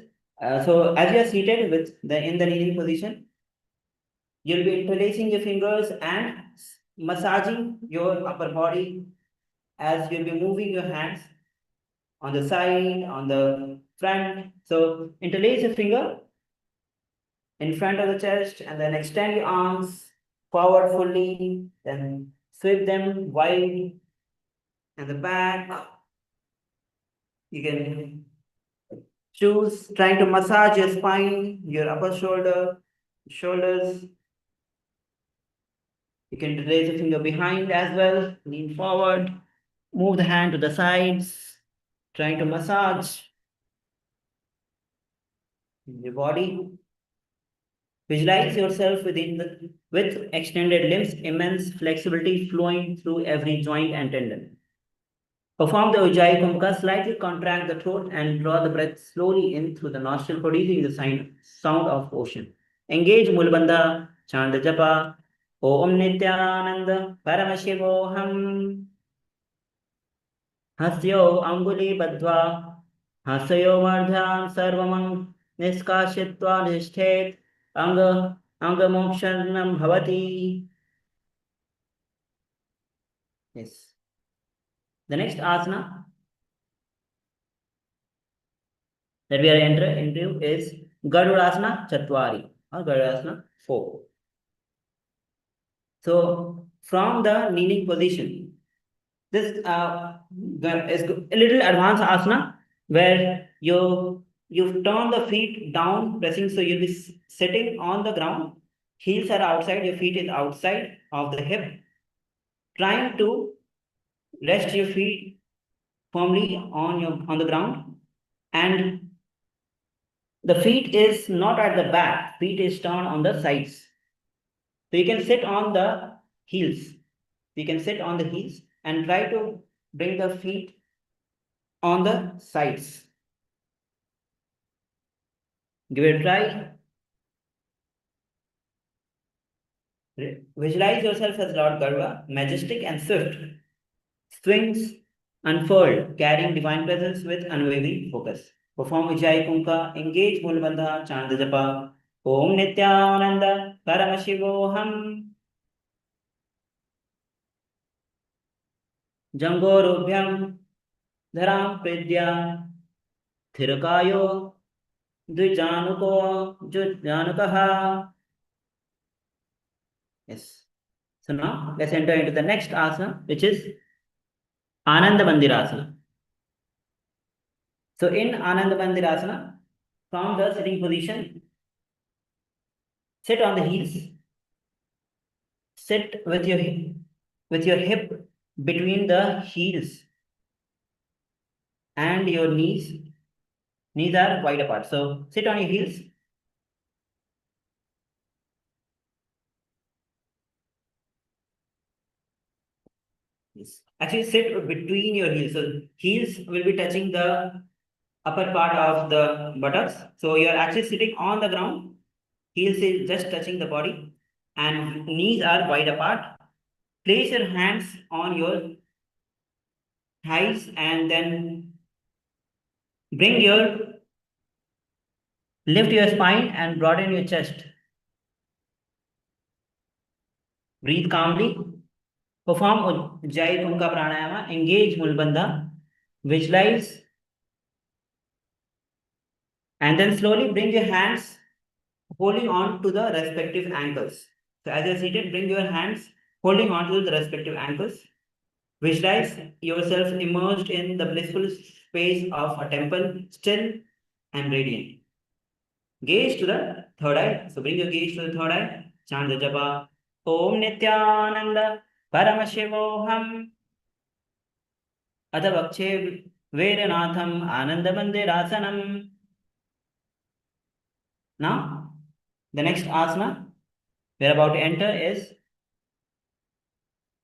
so as you are seated with in the kneeling position, you'll be interlacing your fingers and massaging your upper body as you'll be moving your hands on the side, on the front. So interlace your finger in front of the chest and then extend your arms forward fully, then sweep them wide and the back. You can choose trying to massage your spine, your upper shoulders. You can raise the finger behind as well, lean forward, move the hand to the sides, trying to massage your body. Visualize yourself with extended limbs, immense flexibility flowing through every joint and tendon. Perform the Ujjayi Kumbhaka, slightly contract the throat and draw the breath slowly in through the nostril, producing the sound of ocean. Engage Mulbandha, chant the japa, Om Nithyananda, Paramashivoham. Hasyo Anguli Badva, Hasayo Mardhan Sarvamang, Niskashitva Nishthet, Anga Mokshanam Bhavati. Yes. The next asana that we are entering into is Garudasana Chatwari or Garudasana 4. So from the kneeling position, this is a little advanced asana where you turn the feet down, pressing, so you'll be sitting on the ground. Heels are outside, your feet is outside of the hip. Trying to rest your feet firmly on the ground, and the feet is not at the back, feet is turned on the sides. So you can sit on the heels. You can sit on the heels and try to bring the feet on the sides. Give it a try. Visualize yourself as Lord Garuda, majestic and swift. Swings unfurled, carrying divine presence with unwavering focus. Perform Ujjayi Kumbhaka, engage Mulbandha, chant the japa. Om Nithyananda, Paramashivoham. Jangorubhyam, Dharam Pridya, Thirakayo, Dvijanukaha. Yes. So now let's enter into the next asana, which is Ananda Mandirasana. So in Ananda Mandirasana, from the sitting position, sit on the heels. Sit with your hip between the heels and your knees. Knees are wide apart. So sit on your heels. Yes. Actually, sit between your heels. So heels will be touching the upper part of the buttocks. So you are actually sitting on the ground. Heels is just touching the body, and knees are wide apart. Place your hands on your thighs and then lift your spine and broaden your chest. Breathe calmly. Perform Ujjayi Kumbhaka Pranayama. Engage Mulbandha. Visualize. And then slowly bring your hands holding on to the respective ankles. So as you're seated, bring your hands holding on to the respective ankles. Visualize yourself immersed in the blissful space of a temple, still and radiant. Gaze to the third eye. So bring your gaze to the third eye. Chant the japa. Om Nithyananda Paramashivoham. Adavakshe Vedanatham Ananda Mandirasanam. Now, the next asana we're about to enter is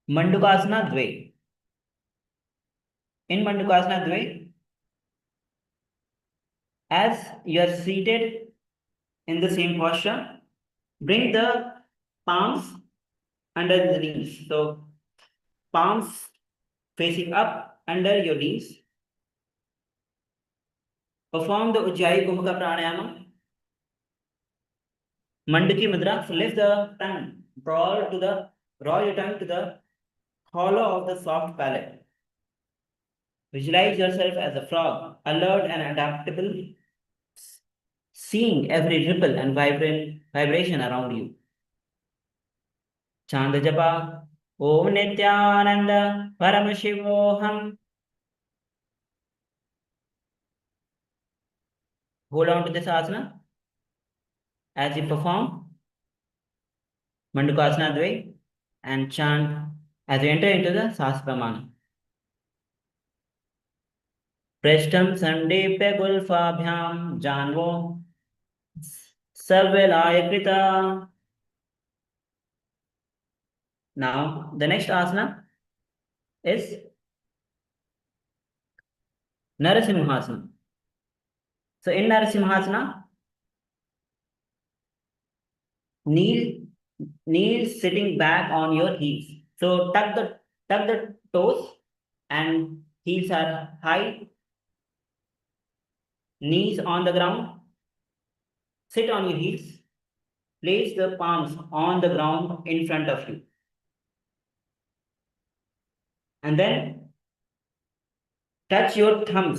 Mandukasana Dve. In Mandukasana Dve, as you are seated in the same posture. Bring the palms under the knees. So palms facing up under your knees. Perform the Ujjayi Kumbhaka Pranayama. Mandaki Mudra. So lift the tongue. Draw your tongue to the hollow of the soft palate. Visualize yourself as a frog, alert and adaptable, seeing every ripple and vibration around you. Chant the japa. Om Nithyananda Paramashivoham. Hold on to this asana as you perform Mandukasana Dvai and chant as you enter into the Sasapramana. Preshtam Sandipya Gulfabhyam Janvo Sarvelaya Krita. Now, the next asana is Narasimhasana. So, in Narasimhasana, kneel sitting back on your heels. So, tuck the toes and heels are high. Knees on the ground. Sit on your heels. Place the palms on the ground in front of you. And then touch your thumb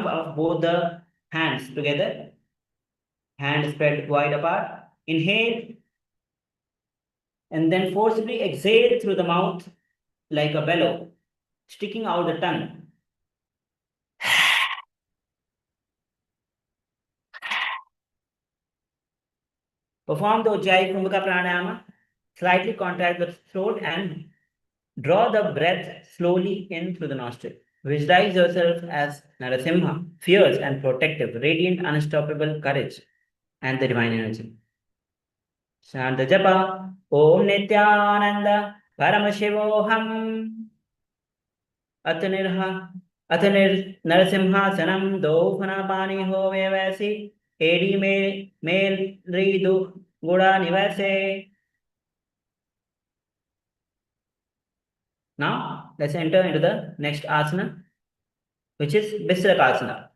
of both the hands together. Hands spread wide apart. Inhale. And then forcibly exhale through the mouth like a bellow, sticking out the tongue. Perform the Ujjayi Kumbhaka Pranayama. Slightly contract the throat and draw the breath slowly in through the nostril. Visualize yourself as Narasimha, fierce and protective, radiant, unstoppable courage and the divine energy. Shanta Japa. Om Nithyananda Paramashivoham. Athanir Narasimhasanam Do Phanapani Hove Vasi Edi Mel Ridu Guda Nivase. Now, let's enter into the next asana, which is Bisrakasana.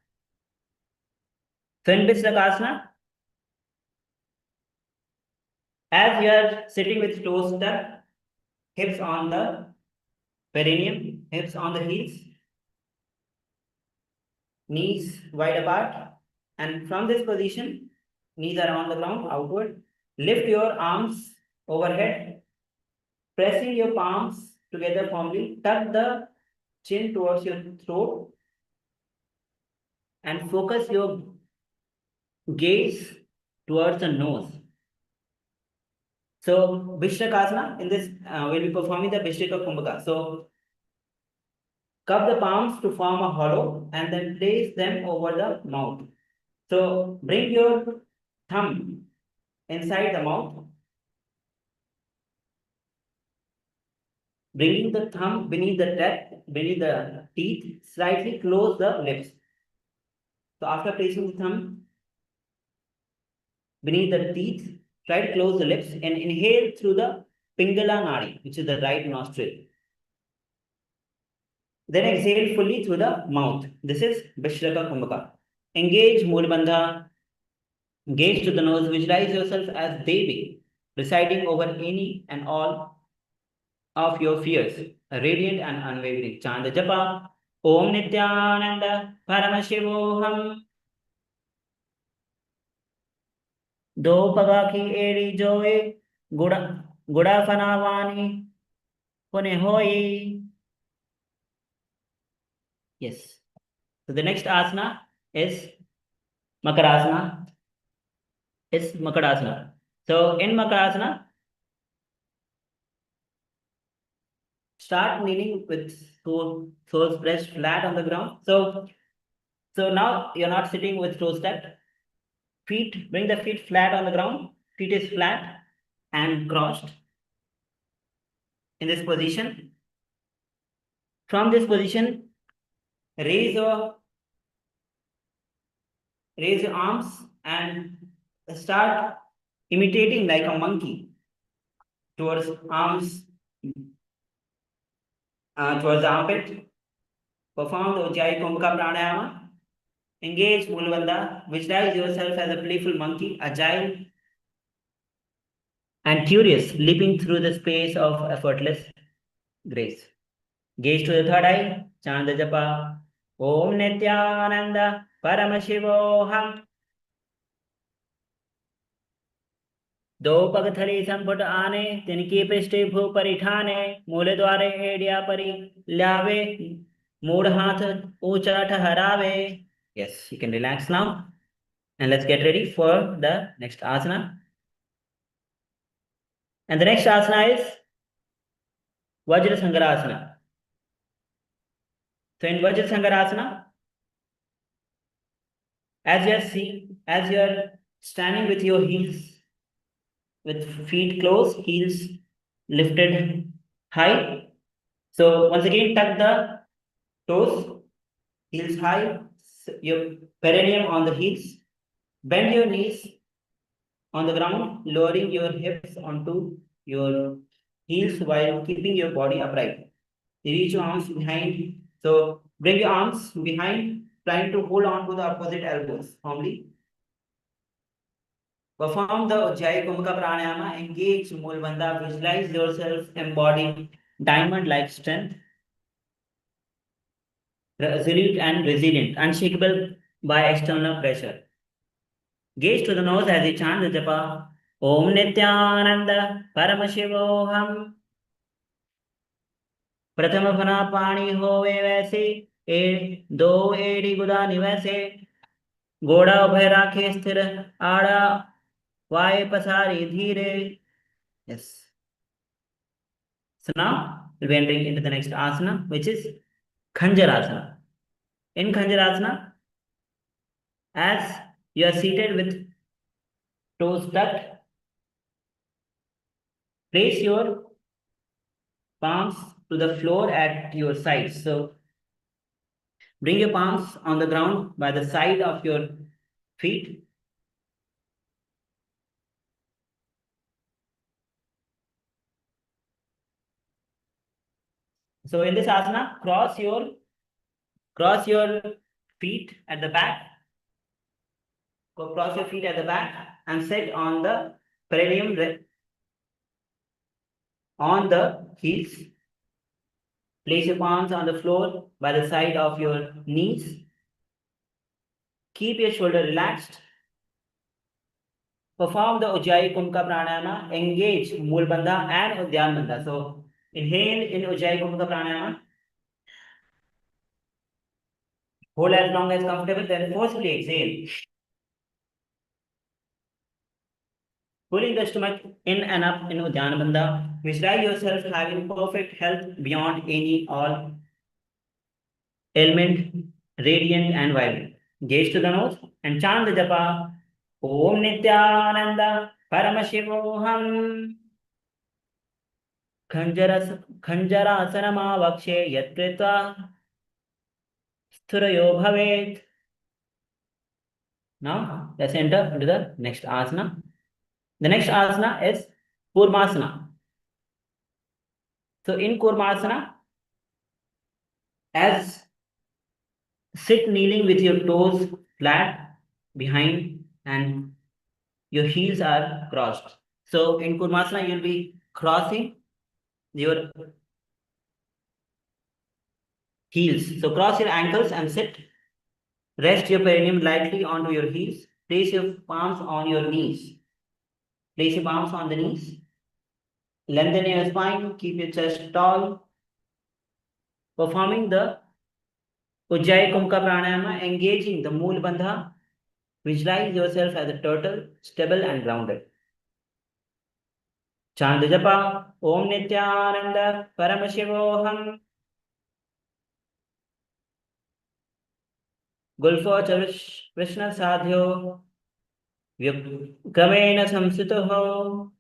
So, in Bisrakasana, as you are sitting with toes tucked, hips on the perineum, hips on the heels, knees wide apart, and from this position, knees are on the ground outward. Lift your arms overhead, pressing your palms together firmly. Tuck the chin towards your throat and focus your gaze towards the nose. So, Vishnakasana, in this, we'll be performing the Vishrika Kumbhaka. So, cup the palms to form a hollow and then place them over the mouth. So, bring your thumb inside the mouth, bringing the thumb beneath the teeth, slightly close the lips. So, after placing the thumb beneath the teeth, try to close the lips and inhale through the Pingala Nadi, which is the right nostril. Then exhale fully through the mouth. This is Vishraka Kumbhaka. Engage Mulabandha. Gaze to the nose. Visualize yourself as Devi, residing over any and all of your fears, radiant and unwavering. Chant the japa. Om Nithyananda Paramashivoham. Do pagaki eri joe guda fanavani pune hoi. Yes. So the next asana is Makarasana. So in Makarasana, start kneeling with toes pressed flat on the ground. So now you're not sitting with toes tucked. Bring the feet flat on the ground. Feet is flat and crossed. In this position. From this position, raise your arms and start imitating like a monkey towards arms, towards the armpit. Perform the Ujjayi Kumbhaka Pranayama. Engage Mulabandha. Visualize yourself as a playful monkey, agile and curious, leaping through the space of effortless grace. Gaze to the third eye. Chant the japa. Om Nithyananda Paramashivoham. दो पग थली संपुट आने तिनकी पृष्ठि भू परिठाने मूल द्वारे एडिया परि ल्यावे mood हाथ ऊंचा ठहरावे. Yes, you can relax now and let's get ready for the next asana. And the next asana is Vajra Sangarasana. So in Vajra Sangarasana, as you are standing with your heels, with feet closed, heels lifted high. So once again, tuck the toes, heels high, your perineum on the heels. Bend your knees on the ground, lowering your hips onto your heels while keeping your body upright. Reach your arms behind. So bring your arms behind, trying to hold on to the opposite elbows firmly. Perform the Ujjayi Kumbhaka Pranayama. Engage Mulabandha. Visualize yourself embodying diamond-like strength, resolute and resilient, unshakable by external pressure. Gaze to the nose as you chant the japa. Om Nithyananda Paramashivoham. प्रथम फना पानी होवे वैसे दो एड़ी गुदानी वैसे घोड़ा उभय राखे स्थिर आड़ा वाय पसारी धीरे. Yes. So now we'll be entering into the next asana, which is Khanjarasana. In Khanjarasana, as you are seated with toes tucked, place your palms to the floor at your sides. So bring your palms on the ground by the side of your feet. So in this asana, cross your feet at the back. Cross your feet at the back and sit on the perineum on the heels. Place your palms on the floor by the side of your knees. Keep your shoulder relaxed. Perform the Ujjayi Kumbhaka Pranayama. Engage Mulabandha and Uddiyana Bandha. So inhale in Ujjayi Kumbhaka Pranayama. Hold as long as comfortable, then forcefully exhale. Pulling the stomach in and up in Uddiyana Bandha. Visualize yourself having perfect health beyond any all ailment, radiant and vibrant. Gaze to the nose and chant the japa. Om Nithyananda Paramashivoham. Khanjarasanamavakshe yatkritva sthurayo bhavet. Now let's enter into the next asana. The next asana is Kurmasana. So in Kurmasana, as sit kneeling with your toes flat behind and your heels are crossed. So in Kurmasana, you'll be crossing your heels. So cross your ankles and sit. Rest your perineum lightly onto your heels. Place your palms on your knees. Place your palms on the knees. Lengthen your spine. Keep your chest tall. Performing the Ujjayi Kumbhaka Pranayama, engaging the Mool Bandha. Visualize yourself as a turtle, stable and grounded. Chant the japa. Om Nithyananda Paramashivoham. Gulfo Krishna Sadhyo Vyukramena Samsitoho.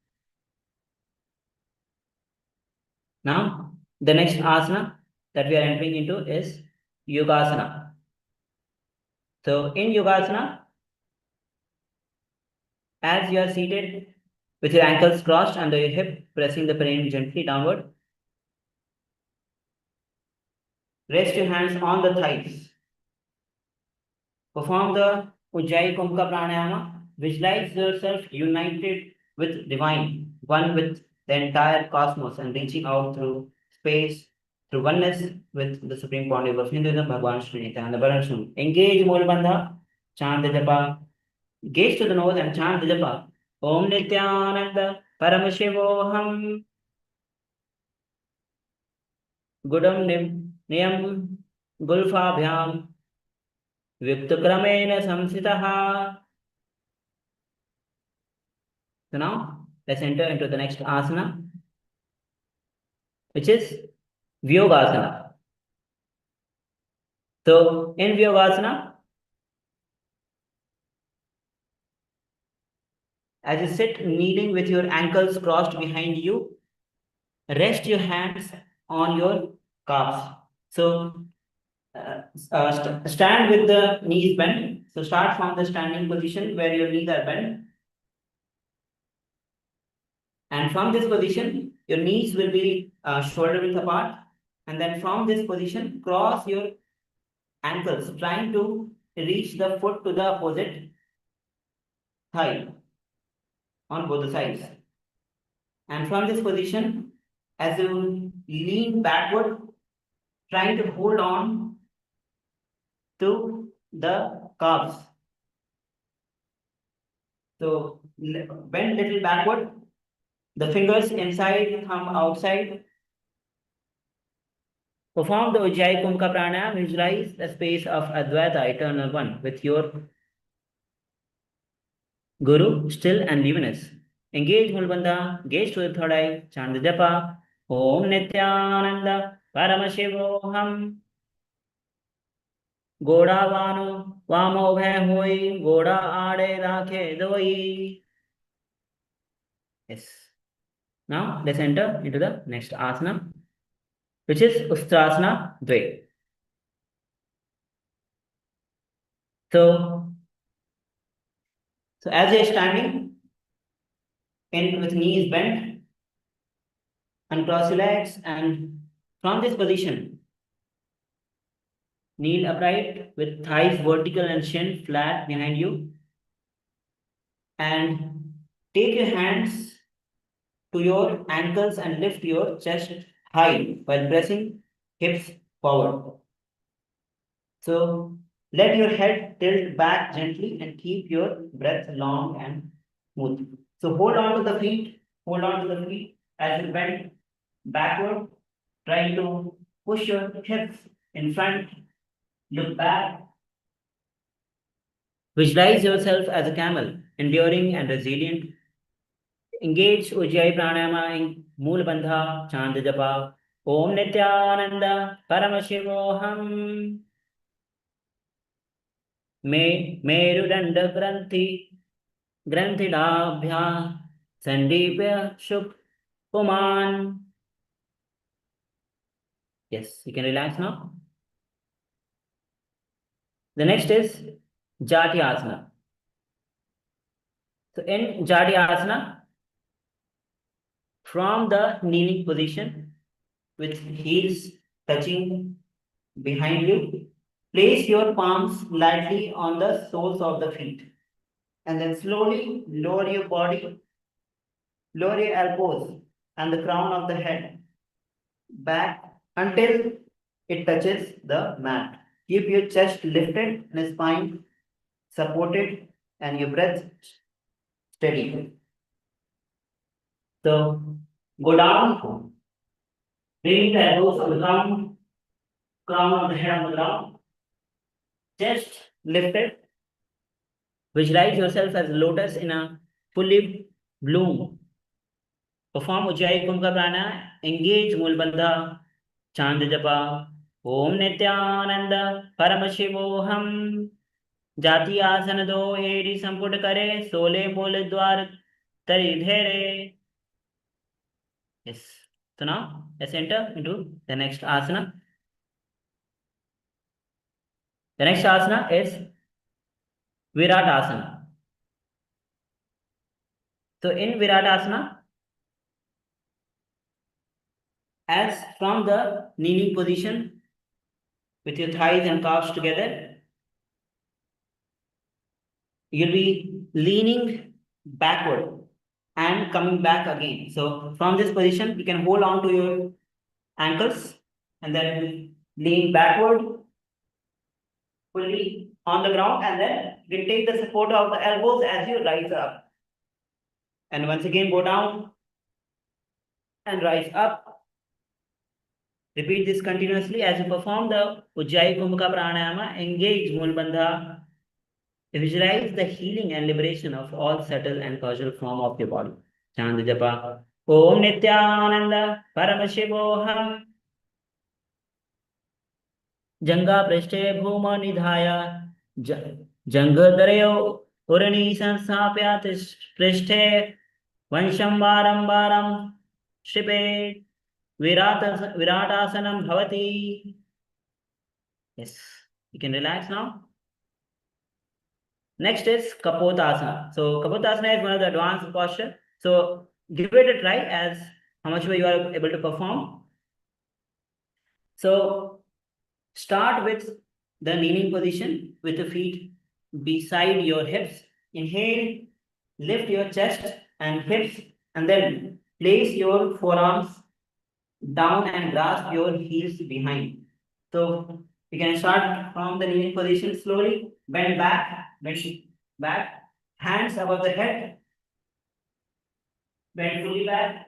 Now, the next asana that we are entering into is Yogasana. So, in Yogasana, As you are seated with your ankles crossed under your hip, pressing the perineum gently downward. Rest your hands on the thighs. Perform the Ujjayi Kumbhaka Pranayama. Visualize yourself united with divine, one with the entire cosmos, and reaching out through space, through oneness with the Supreme Pontiff of Hinduism, Bhagavan Sri Nithyananda Paramashivam. Engage Mulbandha, chant the japa. Gaze to the nose and chant the japa. Om Nithyananda Paramashivoham Gudam Niyam Gulfabhyam Vyuktakramen Samsitaha. So now let's enter into the next asana, which is Vyogasana. So in Vyogasana, as you sit kneeling with your ankles crossed behind you, rest your hands on your calves. So stand with the knees bent. So start from the standing position where your knees are bent. And from this position, your knees will be shoulder width apart. And then from this position, cross your ankles, trying to reach the foot to the opposite thigh on both the sides. And from this position, as you lean backward, trying to hold on to the calves. So bend little backward, the fingers inside, thumb outside. Perform the Ujjayi Kumbhaka Pranayama. Visualize the space of Advaita, eternal one, with your Guru, still and luminous. Engage Mulbandha, gaze to the third eye, chant the japa. Om Nithyananda Paramashivoham Godavanu Vamo Bhai Goda Ade Rakhe Doi. Yes. Now let's enter into the next asana, which is Ustrasana Dve. So as you're standing in with knees bent, uncross your legs, and from this position, kneel upright with thighs vertical and shin flat behind you. And take your hands to your ankles and lift your chest high while pressing hips forward. So let your head tilt back gently and keep your breath long and smooth. So hold on to the feet, as you bend backward, trying to push your hips in front, look back. Visualize yourself as a camel, enduring and resilient. Engage Ujjayi Pranayama in Mool Bandha, chant japa. Om Nithyananda Paramashivoham Merudanda Grantidabhya Sandipya Shuk Puman. Yes, you can relax now. The next is Jati Asana. So in Jati Asana, from the kneeling position with heels touching behind you, place your palms lightly on the soles of the feet, and then slowly lower your body, lower your elbows and the crown of the head back until it touches the mat. Keep your chest lifted and spine supported and your breath steady. So go down, bring the elbows on the ground, crown of the head on the ground, chest lifted. Visualize yourself as a lotus in a fully bloom. Perform Ujjayi Kumbhaka Pranayama. Engage Mulbandha, chant japa. Om Nithyananda Paramashivoham Jati Asana Do Eri Samput Kare Sole Mole Dwar Tari Dhere. Yes. So now let's enter into the next asana. The next asana is Virat Asana. So in Viratasana, as from the kneeling position with your thighs and calves together, you'll be leaning backward and coming back again. So from this position, you can hold on to your ankles and then lean backward fully on the ground, and then you can take the support of the elbows as you rise up. And once again, go down and rise up. Repeat this continuously as you perform the Ujjayi Kumbhaka Pranayama. Engage Mulbandha. Visualize the healing and liberation of all subtle and causal form of your body. Chand Japa. Om Nithyananda Paramashivoham Janga Prashte Bhuma Nidhaya Jangadarayo Urani Sansapyat Prashte Vansham Varam Varam Shipe Viratasanam Bhavati. Yes, you can relax now. Next is Kapotasana. So Kapotasana is one of the advanced posture. So give it a try as how much you are able to perform. So start with the kneeling position with the feet beside your hips. Inhale, lift your chest and hips, and then place your forearms down and grasp your heels behind. So you can start from the kneeling position slowly, bend back, hands above the head, bend fully back.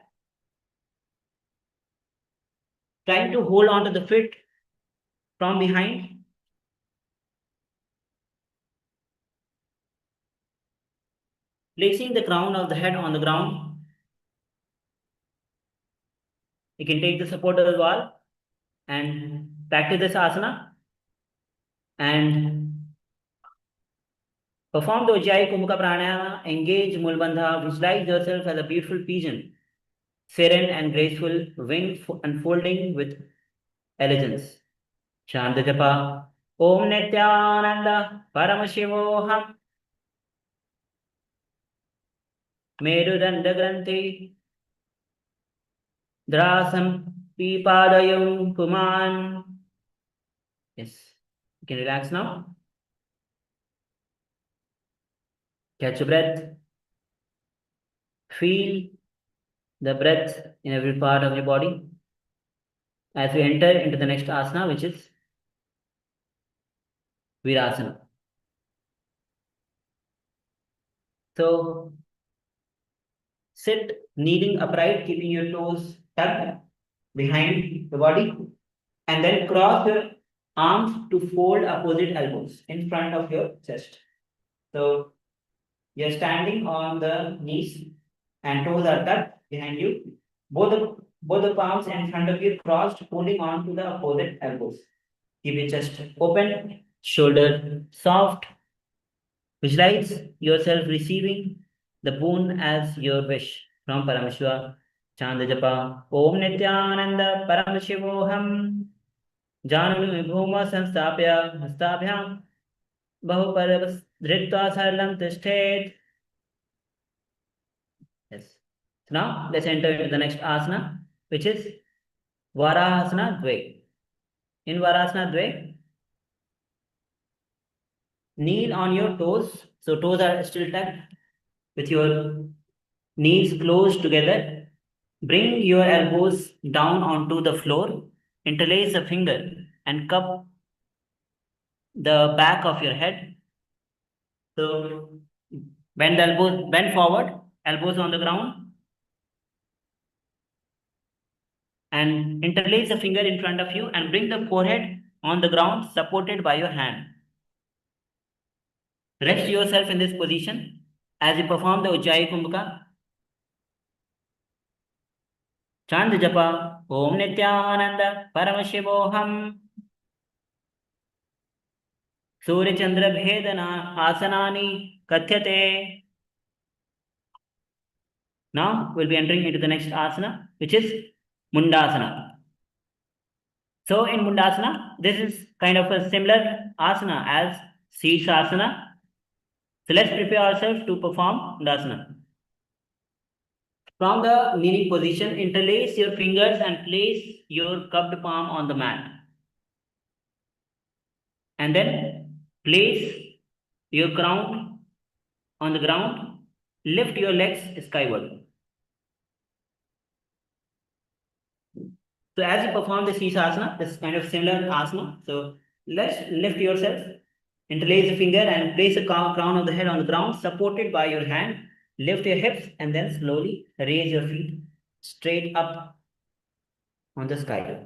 Trying to hold on to the feet from behind. Placing the crown of the head on the ground. You can take the support of the wall and practice this asana and perform the Ujjayi Kumbhaka Pranayama. Engage Mulbandha. Visualize yourself as a beautiful pigeon, serene and graceful, wing unfolding with elegance. Chant Japa. Om Nithyananda Paramashivoham Meduranda Granthi Drasam Pipadayum Puman. Yes, you can relax now. Catch your breath. Feel the breath in every part of your body as we enter into the next asana, which is Virasana. So sit kneeling upright, keeping your toes tucked behind the body, and then cross your arms to fold opposite elbows in front of your chest. So you're standing on the knees and toes are tucked behind you. Both the palms in front of you crossed, holding on to the opposite elbows. Keep your chest open, shoulder soft. Visualize yourself receiving the boon as your wish from Paramashiva. Chanda Japa. Om Nithyananda Paramashivoham Jananu Bhuma Sanstapya Hastabhyam Bahuparvas Dhritva Sarlam Tishtet. Yes. So now let's enter into the next asana, which is Varahasana Dve. In Varahasana Dve, kneel on your toes. So toes are still tucked with your knees closed together. Bring your elbows down onto the floor. Interlace the finger and cup the back of your head. So bend the elbows, bend forward, elbows on the ground. And interlace the finger in front of you and bring the forehead on the ground supported by your hand. Rest yourself in this position as you perform the Ujjayi Kumbhaka. Chant Japa. Om Nithyananda Paramashivoham Surya Chandra Bhedana Asanani Kathyate. Now we'll be entering into the next asana, which is Mundasana. So in Mundasana, this is kind of a similar asana as Sirsasana. So let's prepare ourselves to perform Mundasana. From the kneeling position, interlace your fingers and place your cupped palm on the mat. And then place your crown on the ground. Lift your legs skyward. So as you perform the Sisasana, this is kind of similar asana. So let's lift yourself, interlace the finger and place the crown of the head on the ground, supported by your hand. Lift your hips and then slowly raise your feet straight up on the sky.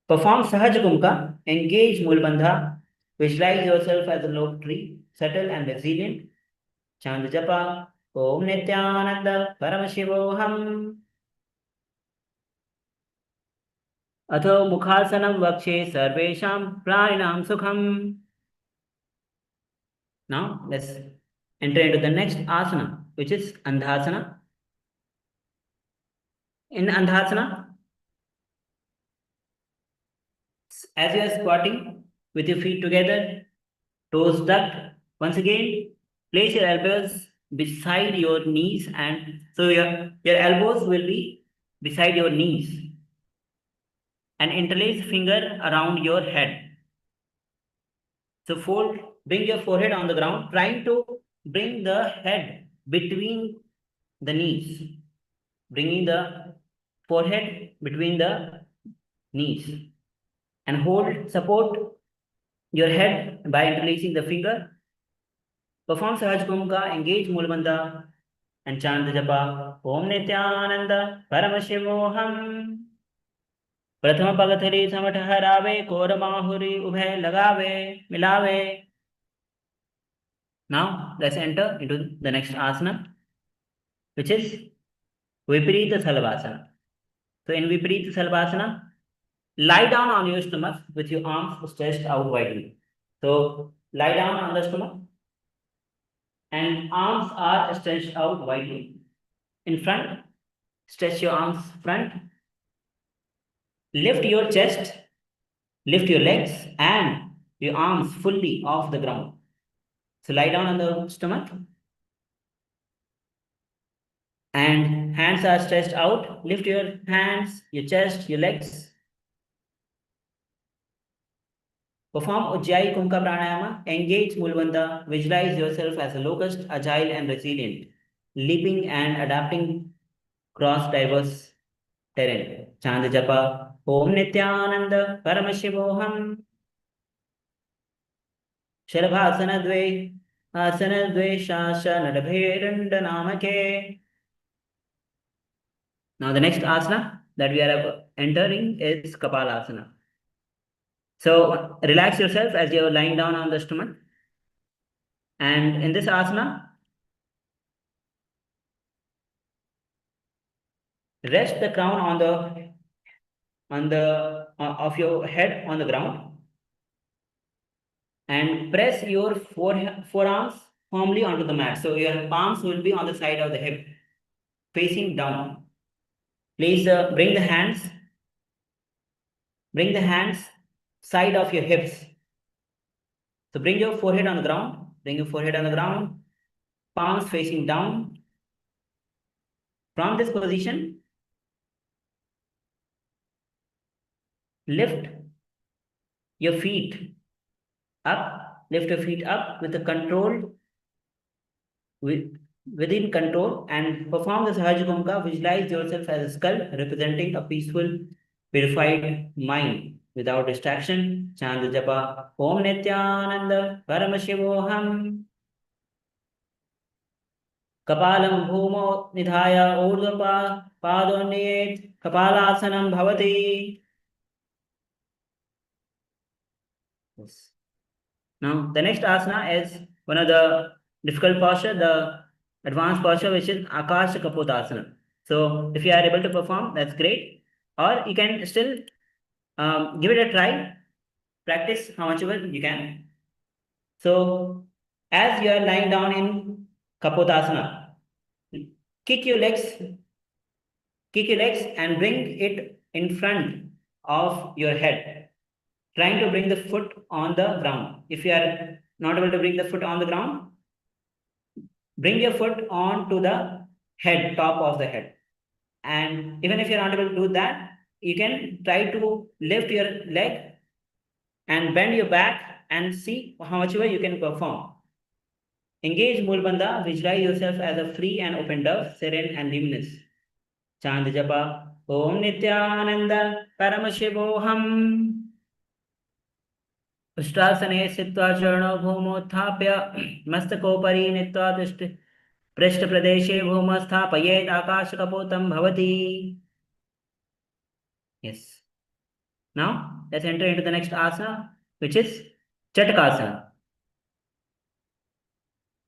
Perform Sahaj Kumka, engage Mulbandha, visualize yourself as a log tree, subtle and resilient. Chant Japa, Om Nithyananda, Paramashivoham. Atho Mukhasanam Vakshe Sarvesham Praninam Sukham. Now let's enter into the next asana, which is Andhasana. In Andhasana, as you are squatting with your feet together, toes tucked, once again, place your elbows beside your knees, and so your elbows will be beside your knees, and interlace finger around your head. So bring your forehead on the ground, trying to bring the head between the knees, bringing the forehead between the knees, and support your head by interlacing the finger. Perform Sahaj Kumka, engage Mulbandha, and chant the japa Om Nithyananda Paramashivoham. Prathama Pagathari Samatharave Koramahuri Ubhe Lagave Milave. Now let's enter into the next asana, which is Viparita Salabhasana. So in Viparita Salabhasana, lie down on your stomach with your arms stretched out widely. So lie down on the stomach and arms are stretched out widely. In front, stretch your arms front. Lift your chest, lift your legs and your arms fully off the ground. So lie down on the stomach and hands are stretched out. Lift your hands, your chest, your legs. Perform Ujjayi Kumka Pranayama, engage Mulbandha, visualize yourself as a locust, agile and resilient, leaping and adapting cross diverse terrain. Chant Japa, Om Nithyananda, Paramashivoham. Shalabhasana Dve, Asana Dve Shasana Dabheranda Namake. Now the next asana that we are entering is Kapalasana. So relax yourself as you are lying down on the stomach. And in this asana, rest the crown of your head on the ground and press your forearms firmly onto the mat. So your palms will be on the side of the hip, facing down. Please bring the hands side of your hips. So bring your forehead on the ground, palms facing down. From this position, lift your feet up with the control, within control, and perform the Sahaj Kumka. Visualize yourself as a skull representing a peaceful, purified mind without distraction. Chant the japa Om Nithyananda Paramashivoham. Kapalam bhumo nidhaya urdhva padonyet kapalasanam bhavati. Yes. Now the next asana is one of the difficult posture, the advanced posture, which is Akasha Kapotasana. So if you are able to perform, that's great. Or you can still give it a try. Practice how much ever you can. So as you are lying down in Kapotasana, kick your legs and bring it in front of your head, trying to bring the foot on the ground. If you are not able to bring the foot on the ground, bring your foot on to the head, top of the head. And even if you're not able to do that, you can try to lift your leg and bend your back and see how much way you can perform. Engage Mulbandha, visualize yourself as a free and open dove, serene and luminous. Chand Japa, Om Nithyananda, Paramashivoham. उष्ट्रासने स्थित्वा चरणौ भूमोत्थाप्य मस्तकोपरि नीत्वा पृष्ठप्रदेशे भूमौ स्थापयेत् आकाशकपोतं भवति. Yes. Now let's enter into the next asana, which is Chatakasana.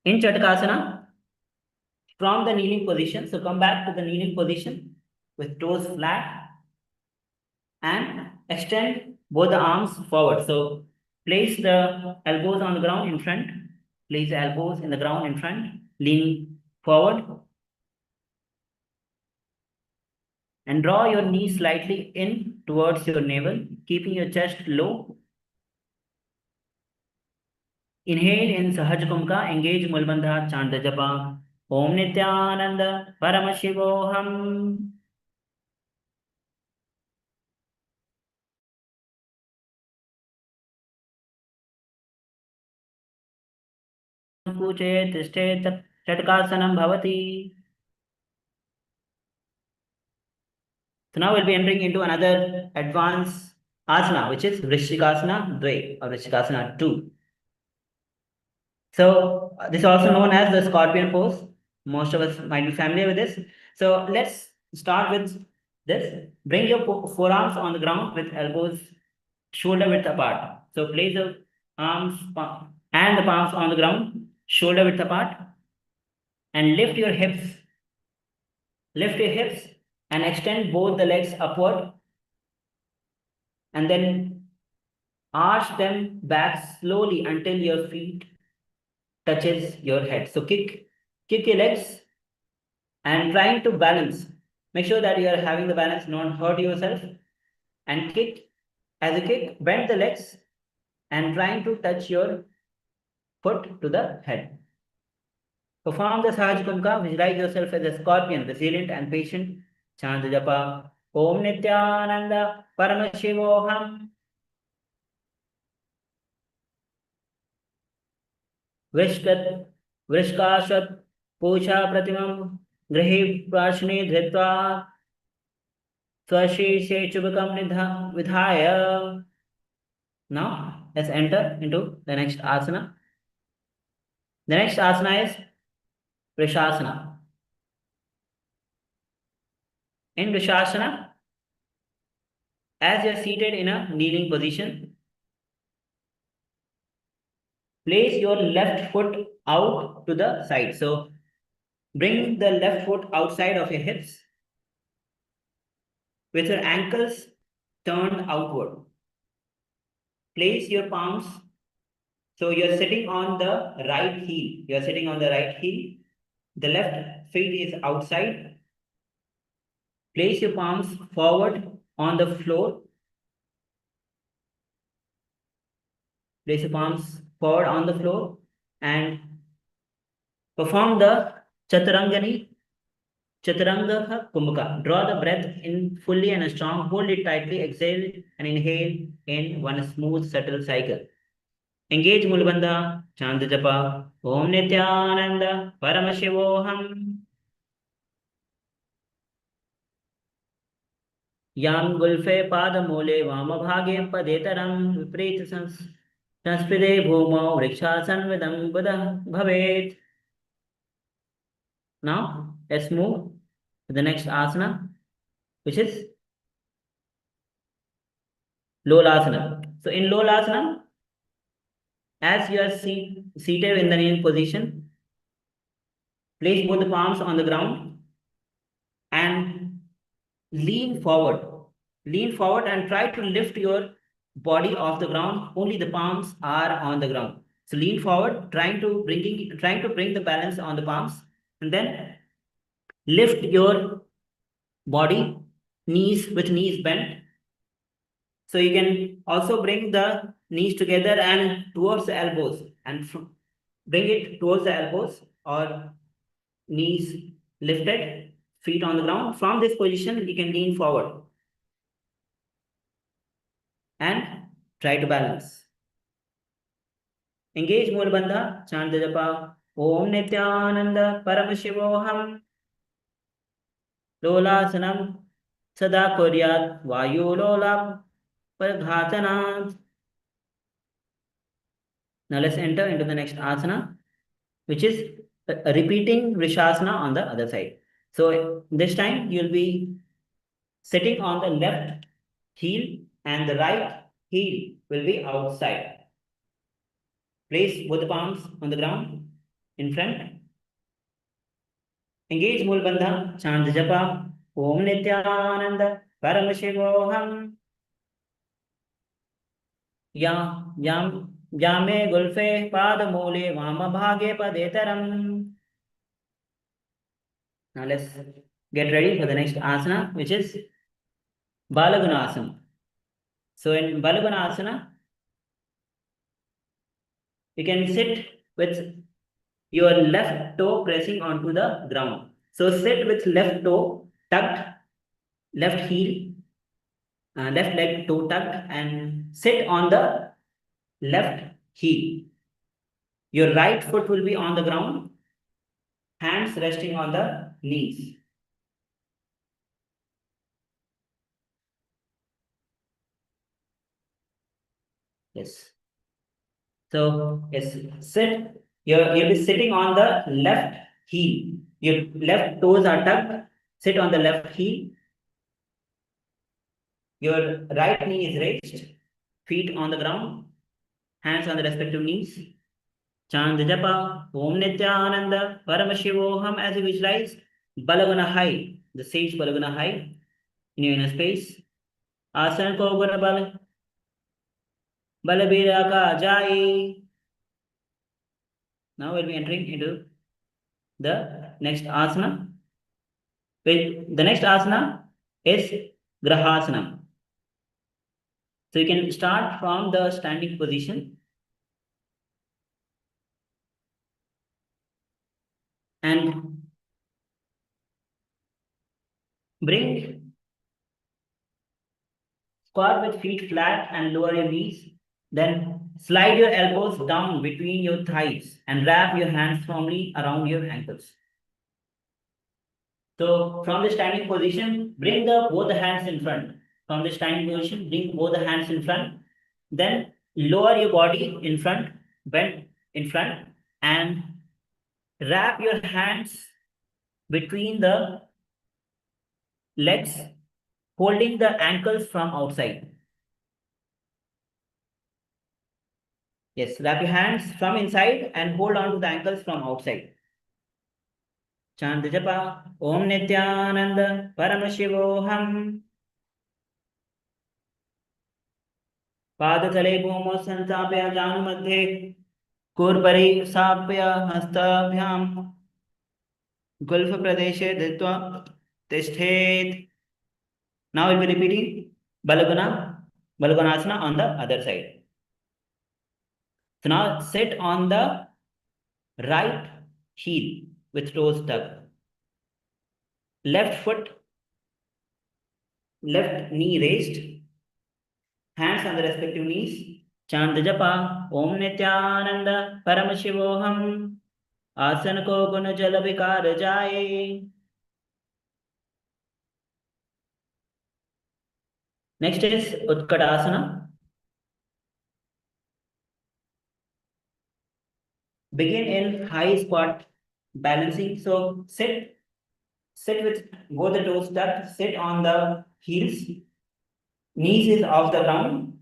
In Chatakasana, from the kneeling position, so come back to the kneeling position with toes flat and extend both the arms forward. So place the elbows on the ground in front. Place the elbows in the ground in front. Lean forward. And draw your knees slightly in towards your navel, keeping your chest low. Inhale in Sahaj Kumka, engage Mulbandha, chant the japa. Om Nithyananda, Paramashivoham. Puchet, Stet, Chatkasanam Bhavati. So now we'll be entering into another advanced asana, which is Vrishikasana Dve or Vrishikasana 2. So this is also known as the scorpion pose. Most of us might be familiar with this. So let's start with this. Bring your forearms on the ground with elbows shoulder width apart. So place the arms and the palms on the ground, shoulder width apart, and lift your hips. Lift your hips and extend both the legs upward, and then arch them back slowly until your feet touches your head. So kick your legs and trying to balance. Make sure that you are having the balance, not hurt yourself. And kick. As you kick, bend the legs and trying to touch your foot to the head. Perform the Sahaj Kumka. Visualize yourself as a scorpion, resilient and patient. Chant japa. Om Nithyananda, Paramashivoham. Vrishkat, Vrishkashat, Pucha Pratimam, Grahi Prashni Dhritva, Swashishe Chubakam Vidhaya. Now, let's enter into the next asana. The next asana is Vrishasana. In Vrishasana, as you are seated in a kneeling position, place your left foot out to the side. So bring the left foot outside of your hips with your ankles turned outward. Place your palms. So you're sitting on the right heel. You're sitting on the right heel. The left feet is outside. Place your palms forward on the floor. Place your palms forward on the floor and perform the Chaturanga Kumbhaka. Draw the breath in fully and strong. Hold it tightly. Exhale and inhale in one smooth, subtle cycle. Engage Mulbandha. Chant japa. Om Nithyananda, Paramashivoham. Yam gulfe padamole vamabhage padetaram viprita sanspide bhumau vrikshasan vidam buddha bhavet. Now, let's move to the next asana, which is Lolasana. So in Lolasana, as you are seated in the kneeling position, place both the palms on the ground and lean forward. Lean forward and try to lift your body off the ground. Only the palms are on the ground. So lean forward, trying to bring the balance on the palms, and then lift your body, knees bent. So you can also bring the knees together and towards the elbows, and bring it towards the elbows or knees lifted. feet on the ground. From this position, you can lean forward and try to balance. Engage Mulabandha, chant the japa. Om Nithyananda Paramashivoham Lolasanam Sada Kuryat Vayu Lola Parghatanat. Now let's enter into the next asana, which is repeating Vrishasana on the other side. So this time you'll be sitting on the left heel and the right heel will be outside. Place both the palms on the ground in front. Engage Mulbandha, chant the japa. Om Nithyananda Paramashivoham Yame Gulfe Padamole Vama Bhage Padetaram. Now let's get ready for the next asana, which is Balagunasana. So in Balagunasana, you can sit with your left toe pressing onto the ground. So sit with left toe tucked, left heel, left leg toe tucked, and sit on the left heel. Your right foot will be on the ground, hands resting on the knees. Yes. So yes, sit. You'll be sitting on the left heel. Your left toes are tucked. Sit on the left heel. Your right knee is raised. Feet on the ground. Hands on the respective knees. Chant the japa. Om Nithyananda Paramashivoham, as you visualize. Balaguna high. The sage Balaguna high. In your inner space. Asana ko guna bal. Balabira ka jai. Now we'll be entering into the next asana. The next asana is Grahasana. So you can start from the standing position and bring squat with feet flat and lower your knees. Then slide your elbows down between your thighs and wrap your hands firmly around your ankles. So from the standing position, bring both the hands in front. From the standing position, bring both the hands in front. Then lower your body in front, bend in front, and wrap your hands between the legs, holding the ankles from outside. Yes, wrap your hands from inside and hold on to the ankles from outside. Chant the japa. Om Nithyananda Paramashivoham. Padatale Bhomo Santapya Janu Madhe Kurpari Sapya Hastabhyam Gulfa Pradeshe Dhitva Tishthet. Now we'll be repeating Balagunasana on the other side. So now sit on the right heel with toes tucked. Left foot, left knee raised. Hands on the respective knees. Chant the japa. Om Nithyananda Paramashivoham. Asana ko guna jala vikar jaye. Next is Utkadasana. Begin in high squat balancing. So sit with both the toes tucked. Sit on the heels. Knees is off the ground.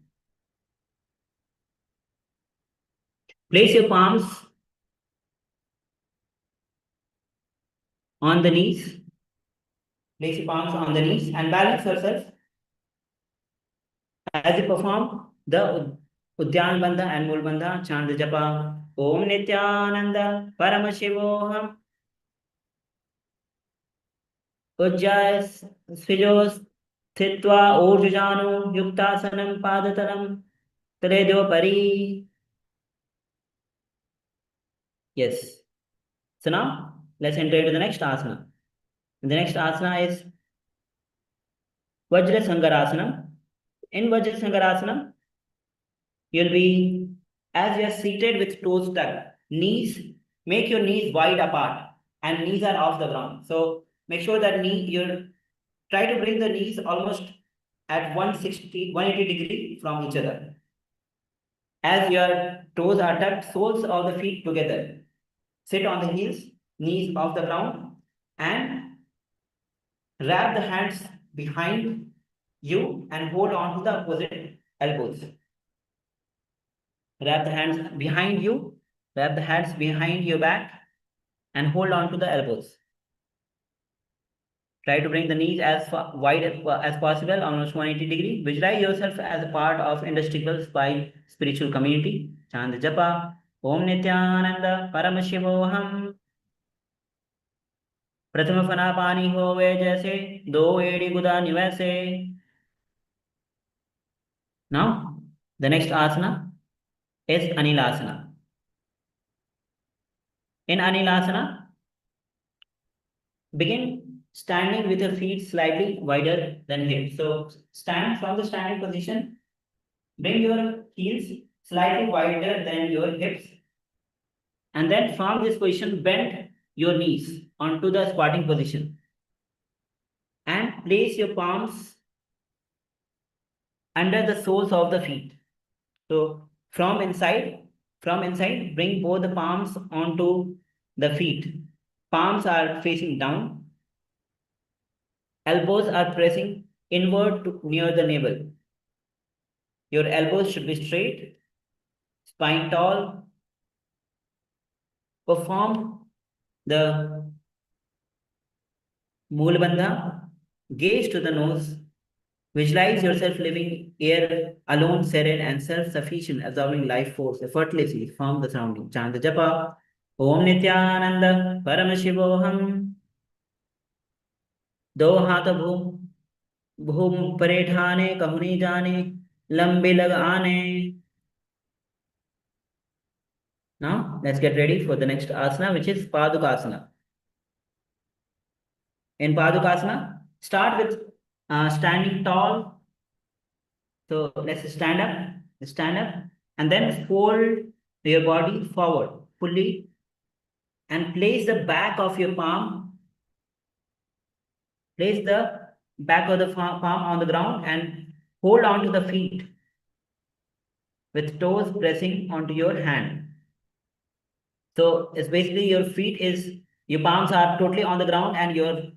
Place your palms on the knees. Place your palms on the knees and balance yourself as you perform the Udyan Bandha and Mul Bandha. Chant the japa. Om Nithyananda Paramashivoham. Ujjaya Svijos Thitva Urjano Yuktasanam Padataram Tredyo Pari. Yes. So now let's enter into the next asana. The next asana is Vajra Sangarasana. In Vajra Sangarasana, you'll be, as you are seated with toes tucked, knees, make your knees wide apart and knees are off the ground. So make sure that try to bring the knees almost at 180 degree from each other. As your toes are tucked, soles of the feet together. Sit on the heels, knees off the ground, and wrap the hands behind you and hold on to the opposite elbows. Wrap the hands behind you, wrap the hands behind your back, and hold on to the elbows. Try to bring the knees as wide as possible, almost 180 degree. Visualize yourself as a part of indestructible spine spiritual community. Chant japa, Om Nithyananda, Paramashivoham. प्रथम फना पानी होवे जैसे, दो एड़ी गुदा निवैसे. Now, the next asana is Anilasana. In Anilasana, begin standing with your feet slightly wider than hips. So stand from the standing position, bring your heels slightly wider than your hips, and then from this position, bend your knees onto the squatting position and place your palms under the soles of the feet. So from inside, bring both the palms onto the feet. Palms are facing down. Elbows are pressing inward near the navel. Your elbows should be straight, spine tall. Perform the Moola Bandha. Gaze to the nose. Visualize yourself living here alone, serene and self-sufficient, absorbing life force effortlessly from the surrounding. Chant the japa. Om Nithyananda, Paramashivoham. दो हाथ भूम परे ठाने, कहुनी जाने, लंबे लग आने. Now, let's get ready for the next asana, which is Padukasana. In Padukasana, start with standing tall. So let's stand up, and then fold your body forward fully and place the back of your palm. Place the back of the palm on the ground and hold on to the feet with toes pressing onto your hand. So it's basically your palms are totally on the ground and your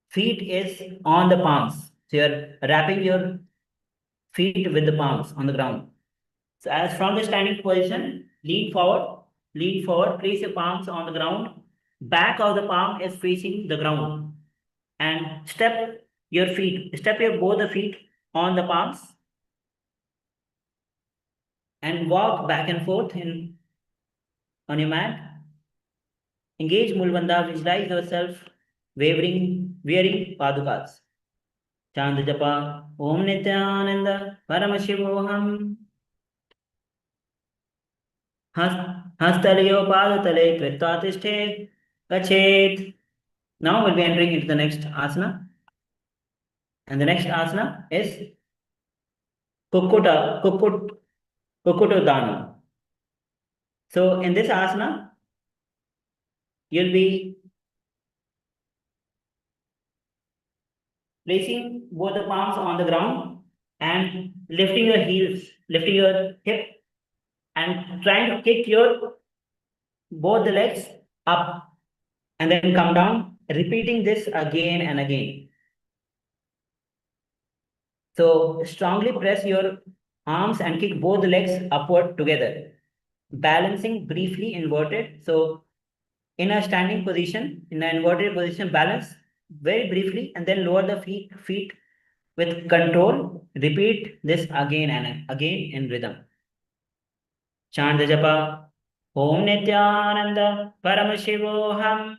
feet is on the palms. So you're wrapping your feet with the palms on the ground. So as from the standing position, lean forward, place your palms on the ground. Back of the palm is facing the ground. And step your both the feet on the palms. And walk back and forth on your mat. Engage Moola Bandha, visualize yourself wearing padukas. Chant japa, Om Nithyananda, Paramashivoham. Hastalayo padatale kritatishte gachet. Now we'll be entering into the next asana. And the next asana is Kukutodana. So in this asana, you'll be placing both the palms on the ground and lifting your hip, and trying to kick both the legs up and then come down, repeating this again and again. So strongly press your arms and kick both the legs upward together, balancing briefly inverted. So in a standing position, in an inverted position, balance very briefly and then lower the feet with control. Repeat this again and again in rhythm. Chant the japa, Om Nithyananda, Paramashivoham.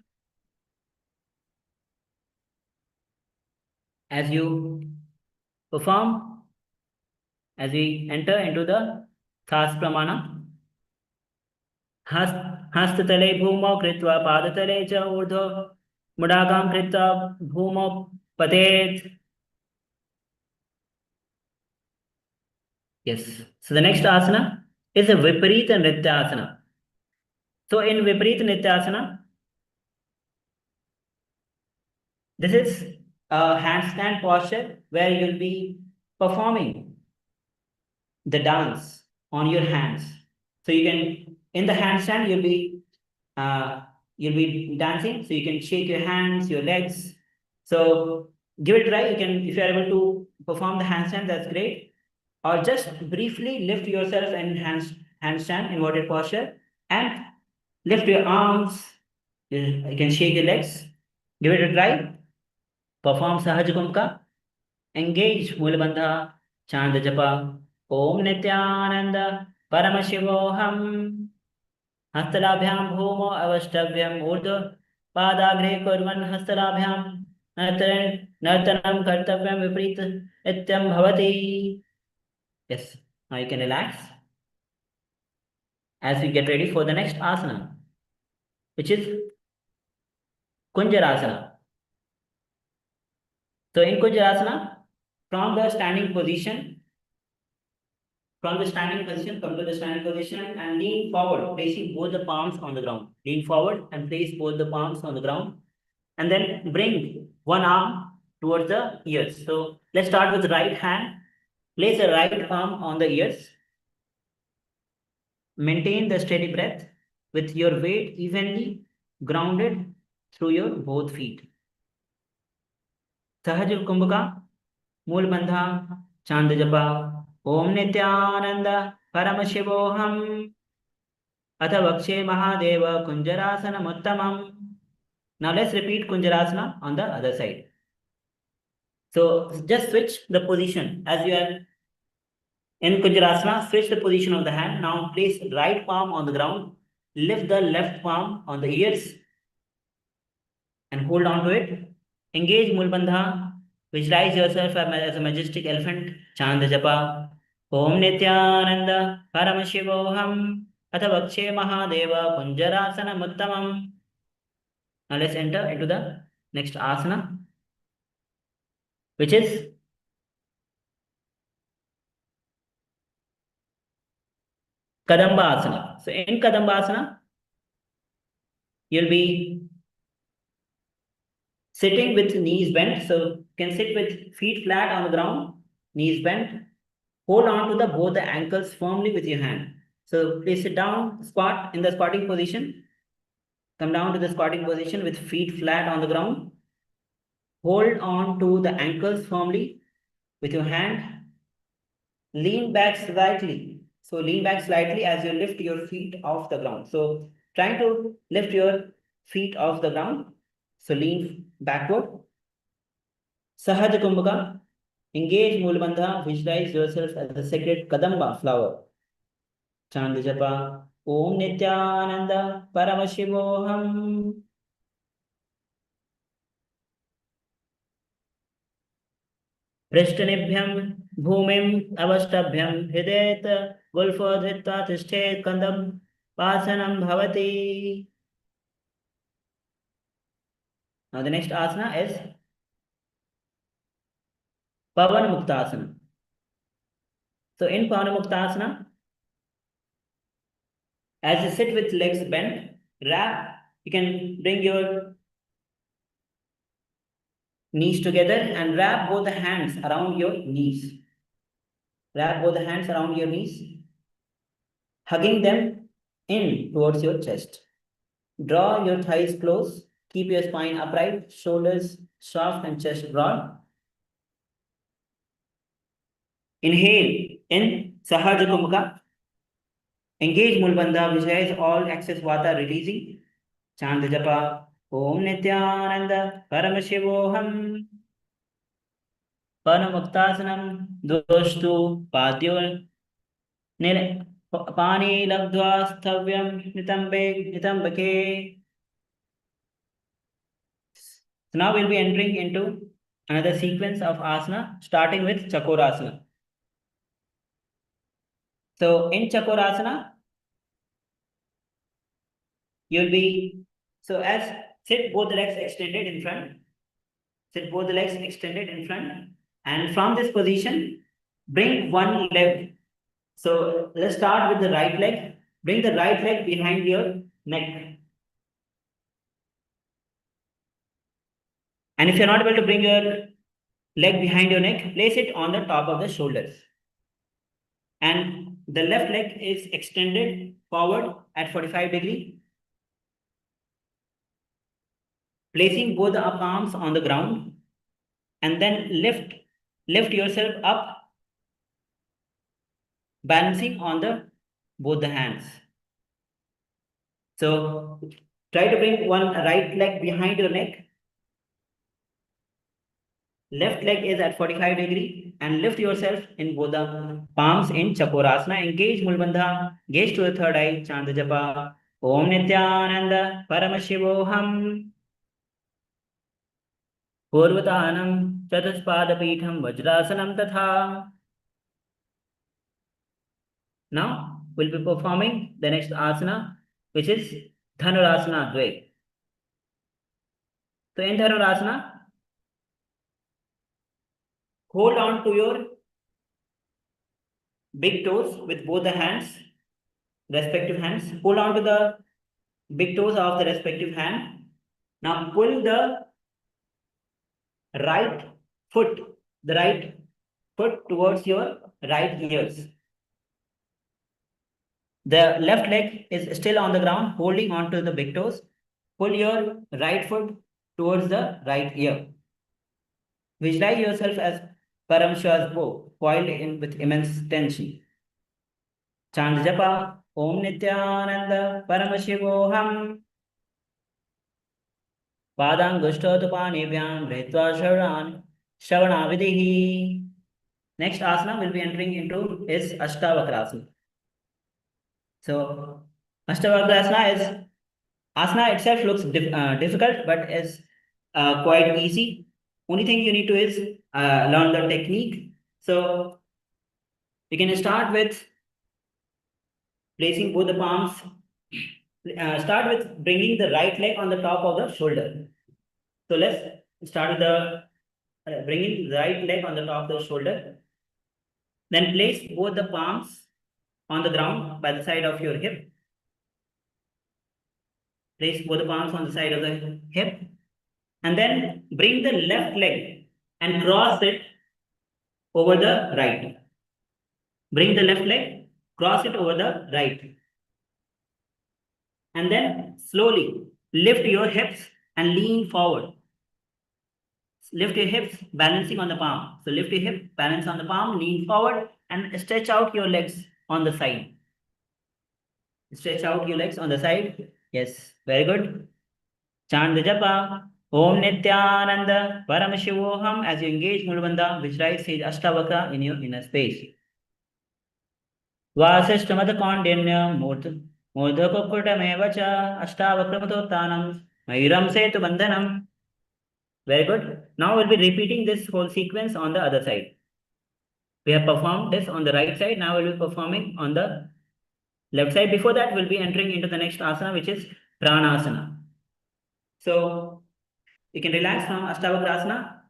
As you perform, as we enter into the Thas Pramana, Hastatale bhumo kritva padatale cha urdho मुडागां कृत्वा भूमौ पतेत्. Yes. So the next asana is a Viparita Nityasana. So in Viparita Nityasana, this is a handstand posture where you'll be performing the dance on your hands. So you can, in the handstand, you'll be dancing. So you can shake your hands, your legs. So give it a try. You can, if you are able to perform the handstand, that's great. Or just briefly lift yourself in handstand inverted posture and lift your arms. You can shake your legs. Give it a try. Perform Sahaj Kumbhaka. Engage Mulabandha, Chand Japa. Om Nithyananda Paramashivoham. Hastalabhyam Bhumo Avashtavyam Urdhva Padagre Kurvan Hastalabhyam Nartanam Kartavyam Viprita Ityam Bhavati. Yes, now you can relax as we get ready for the next asana, which is Kunjarasana. So in Kunjarasana, from the standing position, come to the standing position and lean forward, placing both the palms on the ground. Lean forward and place both the palms on the ground. And then bring one arm towards the ears. So let's start with the right hand. Place the right palm on the ears. Maintain the steady breath with your weight evenly grounded through your both feet. Sahaj Kumbhaka, Mool Bandha, Chand Japa, Om Nithyananda Paramashivoham, Atha Vakshe Mahadeva Kunjarasana Muttamam. Now let's repeat Kunjarasana on the other side. So just switch the position as you are in Kunjarasana. Switch the position of the hand. Now place right palm on the ground. Lift the left palm on the ears and hold on to it. Engage Mulbandha. Visualize yourself as a majestic elephant. Chand Japa. Om Nithyananda Paramashivoham. Atha Vakshe Mahadeva Kunjarasana Muttamam. Now let's enter into the next asana, which is Kadamba Asana. So in Kadamba Asana, you'll be sitting with knees bent. So you can sit with feet flat on the ground, knees bent. Hold on to both the ankles firmly with your hand. So please sit down, squat in the squatting position. Come down to the squatting position with feet flat on the ground. Hold on to the ankles firmly with your hand. Lean back slightly. So lean back slightly as you lift your feet off the ground. So trying to lift your feet off the ground. So lean backward. Sahaj Kumbhaka. Engage Mulbandha. Visualize yourself as a sacred Kadamba flower. Chand Japa. Om Nithyananda Paramashivoham. Prishtanibhyam Bhumim Avastabhyam Hidayat Gulfo Dhritva Tishtet Kandam Pasanam Bhavati. Now the next asana is Pavan Muktasana. So in Pavan Muktasana, as you sit with legs bent, wrap, you can bring your knees together and wrap both the hands around your knees. Wrap both the hands around your knees, hugging them in towards your chest. Draw your thighs close. Keep your spine upright, shoulders soft and chest broad. Inhale in Sahaj Kumbhaka. Engage Mulbandha. Visualize all excess vata releasing. Chant Japa. Om Nithyananda Paramashivoham. Paramuktasanam Doshtu Padyo Pani Labdva Sthavyam Nitambake. So now we'll be entering into another sequence of asana, starting with Chakorasana. So in Chakorasana, you'll be, so as sit both the legs extended in front. Sit both the legs extended in front. And from this position, bring one leg. So let's start with the right leg. Bring the right leg behind your neck. And if you're not able to bring your leg behind your neck, place it on the top of the shoulders. And the left leg is extended forward at 45 degrees. Placing both the palms on the ground, and then lift yourself up, balancing on both the hands. So try to bring one right leg behind your neck. Left leg is at 45 degrees, and lift yourself in both the palms in Chakorasana. Engage Mulbandha, gaze to the third eye, chant the japa. Om Nithyananda Paramashivoham Purvatanam Chatuspadapitham Vajrasanam Tatha. Now we'll be performing the next asana, which is Dhanurasana Dvai. So in Dhanurasana, hold on to your big toes with both the hands, respective hands. Hold on to the big toes of the respective hand. Now pull the right foot towards your right ears. The left leg is still on the ground, holding on to the big toes. Pull your right foot towards the right ear. Visualize yourself as Paramashiva's bow, coiled in with immense tension. Chant japa, Om Nithyananda Paramashivoham. Padangushtotupanibhyam Bhritva Shravana Next asana will be entering into is Ashtavakrasana. So Ashtavakrasana is asana itself looks difficult, but is quite easy. Only thing you need to is learn the technique. So we can start with placing both the palms. Start with bringing the right leg on the top of the shoulder. So let's start with the bringing the right leg on the top of the shoulder. Then place both the palms on the ground by the side of your hip. Place both the palms on the side of the hip. And then bring the left leg and cross it over the right. Bring the left leg, cross it over the right. And then slowly lift your hips and lean forward. Lift your hips, balancing on the palm. So lift your hip, balance on the palm, lean forward, and stretch out your legs on the side. Stretch out your legs on the side. Yes, very good. Chant the japa. Om Nithyananda Paramashivoham. As you engage Mulbandha, visualize Sage Ashtavakra in your inner space. Vasishtamata Kondenya Murdhakukutameva Ashtavakramatortanam Mayuram Setu Bandhanam. Very good. Now we'll be repeating this whole sequence on the other side. We have performed this on the right side. Now we'll be performing on the left side. Before that, we'll be entering into the next asana, which is Pranasana. So you can relax from Ashtavakrasana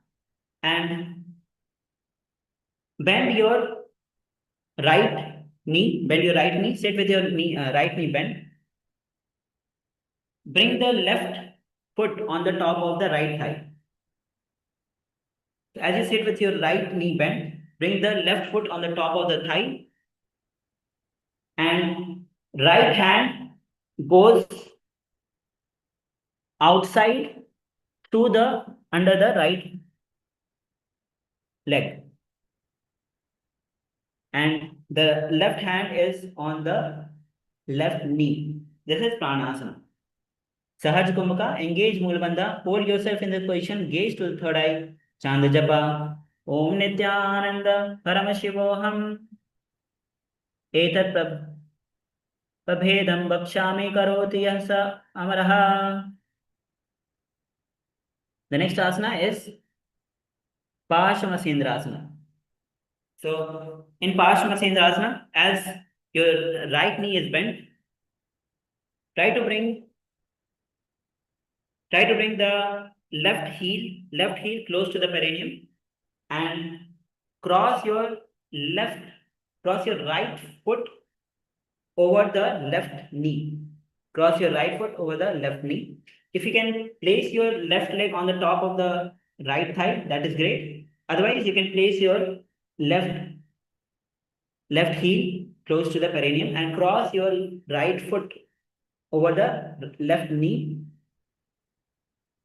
and bend your right knee. Bend your right knee. Sit with your right knee bent. Bring the left foot on the top of the right thigh. As you sit with your right knee bent, bring the left foot on the top of the thigh, and right hand goes outside to the under the right leg, and the left hand is on the left knee. This is Pranasana. Sahaj Kumbhaka, engage Mulbandha, hold yourself in this position, gaze to the third eye, chant the japa. Om Nithyananda Paramashivoham Etat Prabhedam Bhakshami Karoti Yasa Amaraha. The next asana is Parshvamasendrasana. So in Parshvamasendrasana, as your right knee is bent, try to bring Try to bring the left heel close to the perineum and cross your right foot over the left knee. Cross your right foot over the left knee. If you can place your left leg on the top of the right thigh, that is great. Otherwise, you can place your left heel close to the perineum and cross your right foot over the left knee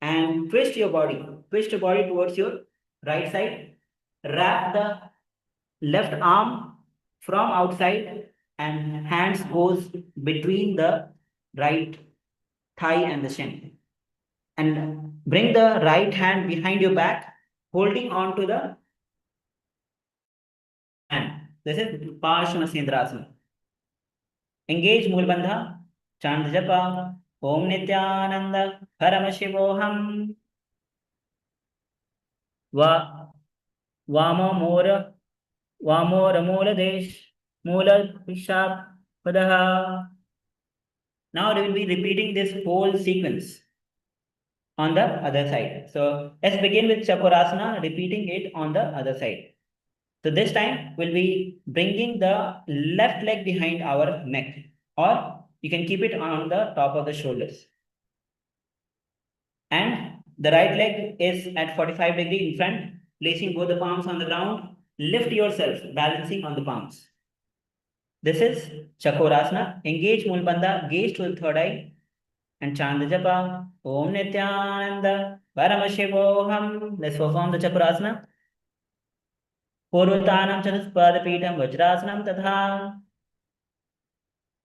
and twist your body. Twist your body towards your right side. Wrap the left arm from outside and hands goes between the right thigh and the shin. And bring the right hand behind your back, holding on to the hand. This is Paramashivoham. Engage Mulbandha, chant japa, Om Nithyananda, Paramashivoham. Vamo Mora, Vamora Mola Desh, Mola Pishap Padaha. Now we will be repeating this whole sequence on the other side. So let's begin with Chakrasana, repeating it on the other side. So this time we'll be bringing the left leg behind our neck, or you can keep it on the top of the shoulders. And the right leg is at 45 degrees in front, placing both the palms on the ground. Lift yourself, balancing on the palms. This is Chakrasana. Engage Mulbandha, gaze to the third eye, and chant the japa. Om Nithyananda, Paramashivoham. Let's perform the Chakrasana. Purvatanam Chatuspadapitham Vajrasanam Tatha.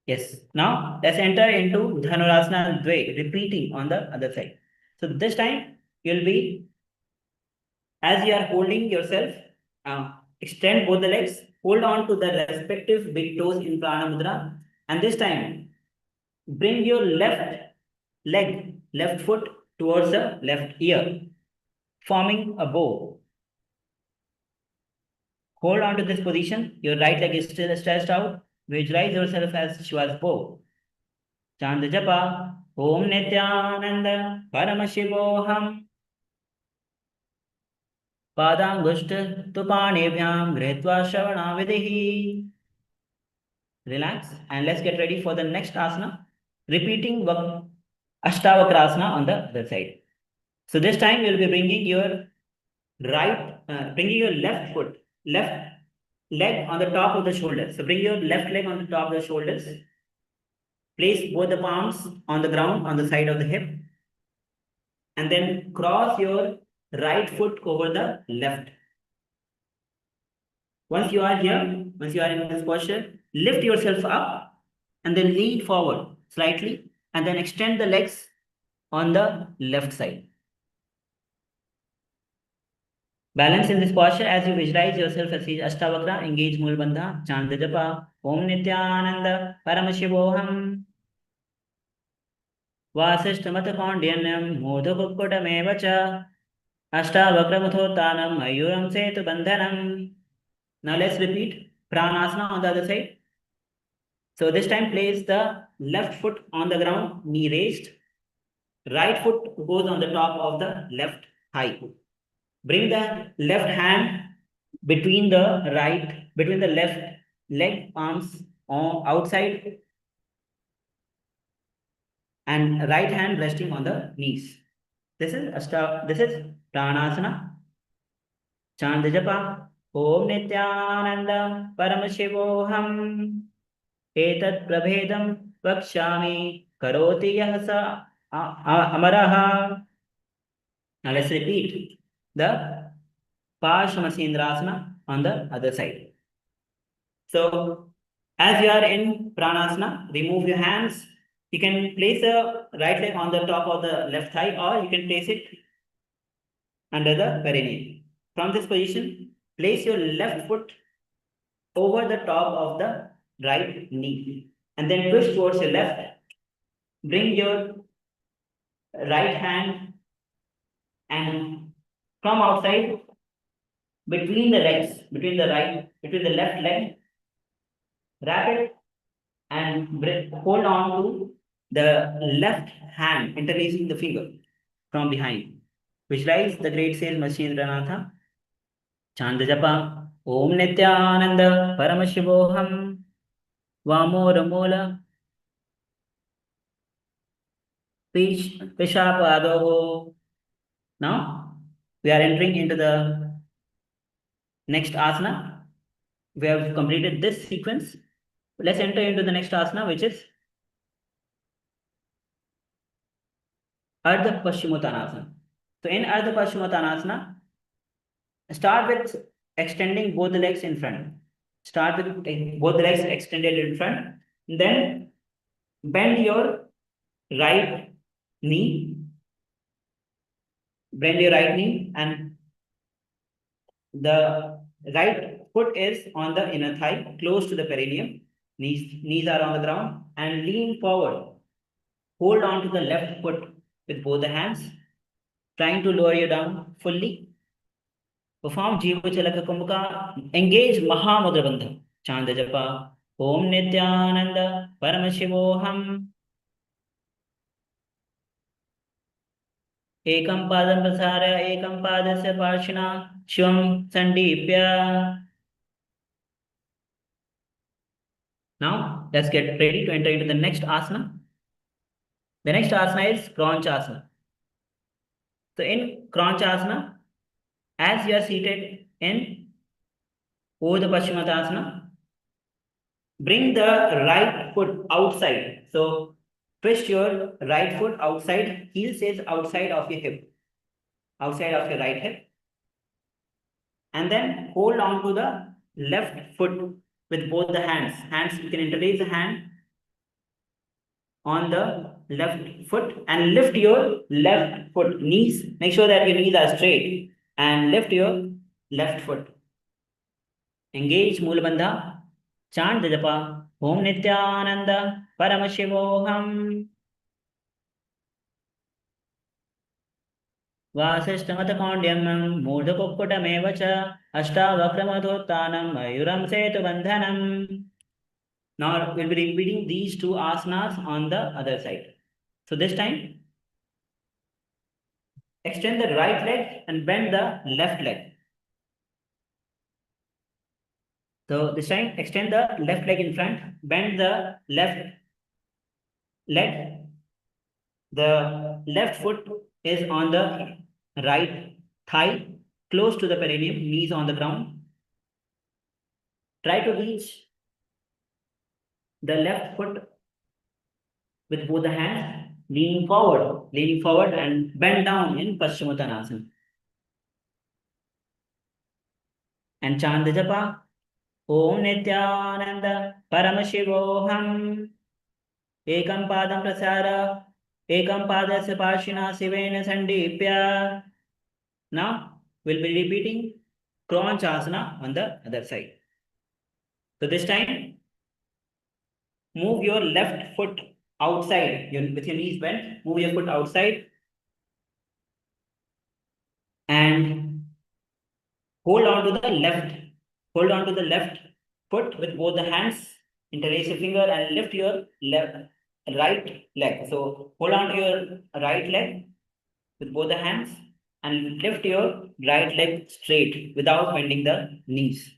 Yes. Now let's enter into Dhanurasana Dve, repeating on the other side. So this time you'll be, as you are holding yourself, extend both the legs, hold on to the respective big toes in Prana Mudra, and this time bring your left leg, left foot towards the left ear, forming a bow. Hold on to this position. Your right leg is still stretched out. Visualize yourself as Shiva's bow. Chant the japa. Om Nithyananda Paramashivoham. Padangushta Tupanebhyam Gretva Shavana Videhi. Relax and let's get ready for the next asana. Repeating Ashtavakrasana on the other side. So this time you'll be bringing your left leg on the top of the shoulders. So bring your left leg on the top of the shoulders. Place both the palms on the ground on the side of the hip. And then cross your right foot over the left. Once you are here, once you are in this posture, lift yourself up and then lean forward slightly and then extend the legs on the left side. Balance in this posture as you visualize yourself as Ashtavakra, engage Mulbandha, chant the japa, Om Nithyananda, Paramashivoham. Vasishtamatakondyanyam, Modhukukkudamevacha, Ashtavakramuthotanam, Mayuram Setu Bandhanam. Now let's repeat Pranasana on the other side. So this time place the left foot on the ground, knee raised. Right foot goes on the top of the left thigh. Bring the left hand between the left leg arms on outside and right hand resting on the knees. This is Pranasana. Chant the japa. Om Nithyananda Paramashivoham. Etat prabhedam vakshami karoti yahasa amaraha. Now let's repeat the Paramashivoham on the other side. So as you are in Pranasana, remove your hands. You can place the right leg on the top of the left thigh, or you can place it under the perineum. From this position, place your left foot over the top of the right knee and then twist towards your left. Bring your right hand and from outside between the legs, between the left leg, wrap it and hold on to the left hand, interlacing the finger. from behind. Visualize the great sage machine Ranatha. Chant japa. Om Nithyananda Paramashivoham Vamoramola Pishapadoho. Now we are entering into the next asana. We have completed this sequence. Let's enter into the next asana, which is Ardha Paschimottanasana. So in Ardha Paschimottanasana, start with extending both the legs in front. Start with both the legs extended in front. Then bend your right knee. Bend your right knee, and the right foot is on the inner thigh, close to the perineum. Knees are on the ground, and lean forward. Hold on to the left foot with both the hands, trying to lower you down fully. Perform Jiva Chalaka Kumbhaka. Engage Mahamudra Bandha. Chant japa. Om Nithyananda Paramashivoham. Ekam padam prasara ekam padasya parshina shivam sandipya. Now let's get ready to enter into the next asana. The next asana is Kranchasana. So in Kranchasana, as you are seated in Urdhva Paschimottanasana, bring the right foot outside. So twist your right foot outside. Heel says outside of your hip. Outside of your right hip. And then hold on to the left foot with both the hands. You can interlace the hand on the left foot and lift your left foot. Knees, make sure that your knees are straight and lift your left foot. Engage Mulabandha. Chant the japa. Om Nithyananda Paramashivoham. Vasishtamatakondyam Murdhakukkutameva Ashtavakramodhottanam Mayuram Setu Bandhanam. Now we'll be repeating these two asanas on the other side. So this time, extend the right leg and bend the left leg. So this time, extend the left leg in front, bend the left leg. The left foot is on the right thigh, close to the perineum, knees on the ground. Try to reach the left foot with both the hands, leaning forward and bend down in Paschimottanasana. And chant the japa. Om Nithyananda Paramashivoham. Ekam padam prasara ekam padasya parshina sivena sandipya. Now we'll be repeating Kranchasana on the other side. So this time, move your left foot outside with your knees bent. Move your foot outside and hold on to the left foot with both the hands. Interlace your finger and lift your right leg. So hold on to your right leg with both the hands and lift your right leg straight without bending the knees.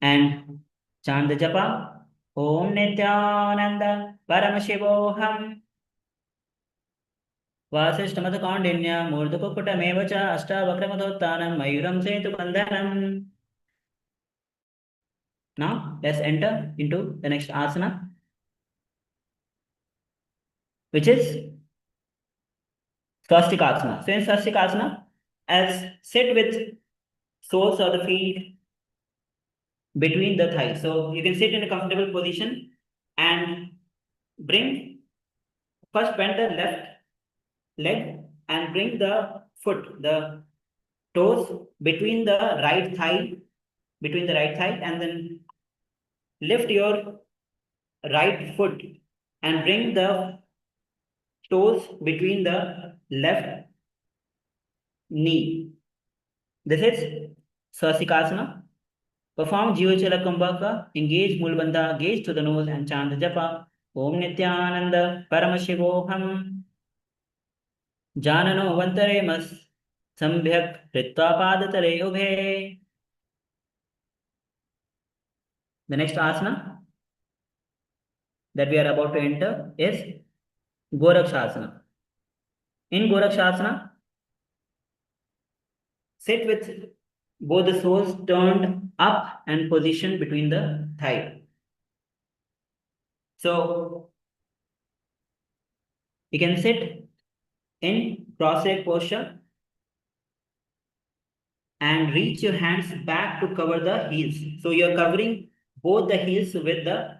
And chant the japa. Om Nithyananda Paramashivoham. Vasishtamatakondinya Murdhakukkutameva Ashtavakramodhottanam Mayuram Setu Bandhanam. Now let's enter into the next asana, which is Swastikasana. So in Swastikasana, as sit with soles of the feet between the thighs. So you can sit in a comfortable position and first bend the left leg and bring the toes between the right thigh, and then lift your right foot and bring the toes between the left knee. This is Swastikasana. Perform Jiva Chala Kumbhaka. Engage Mulabandha, gaze to the nose and chant the japa. Om Nithyananda Paramashivoham Janano Vantaremas Sambhyak Ritva Padatare Ubhe. The next asana that we are about to enter is Gorakshasana. In Gorakshasana, sit with both the soles turned up and positioned between the thigh. So you can sit in cross-legged posture and reach your hands back to cover the heels. So you're covering both the heels with the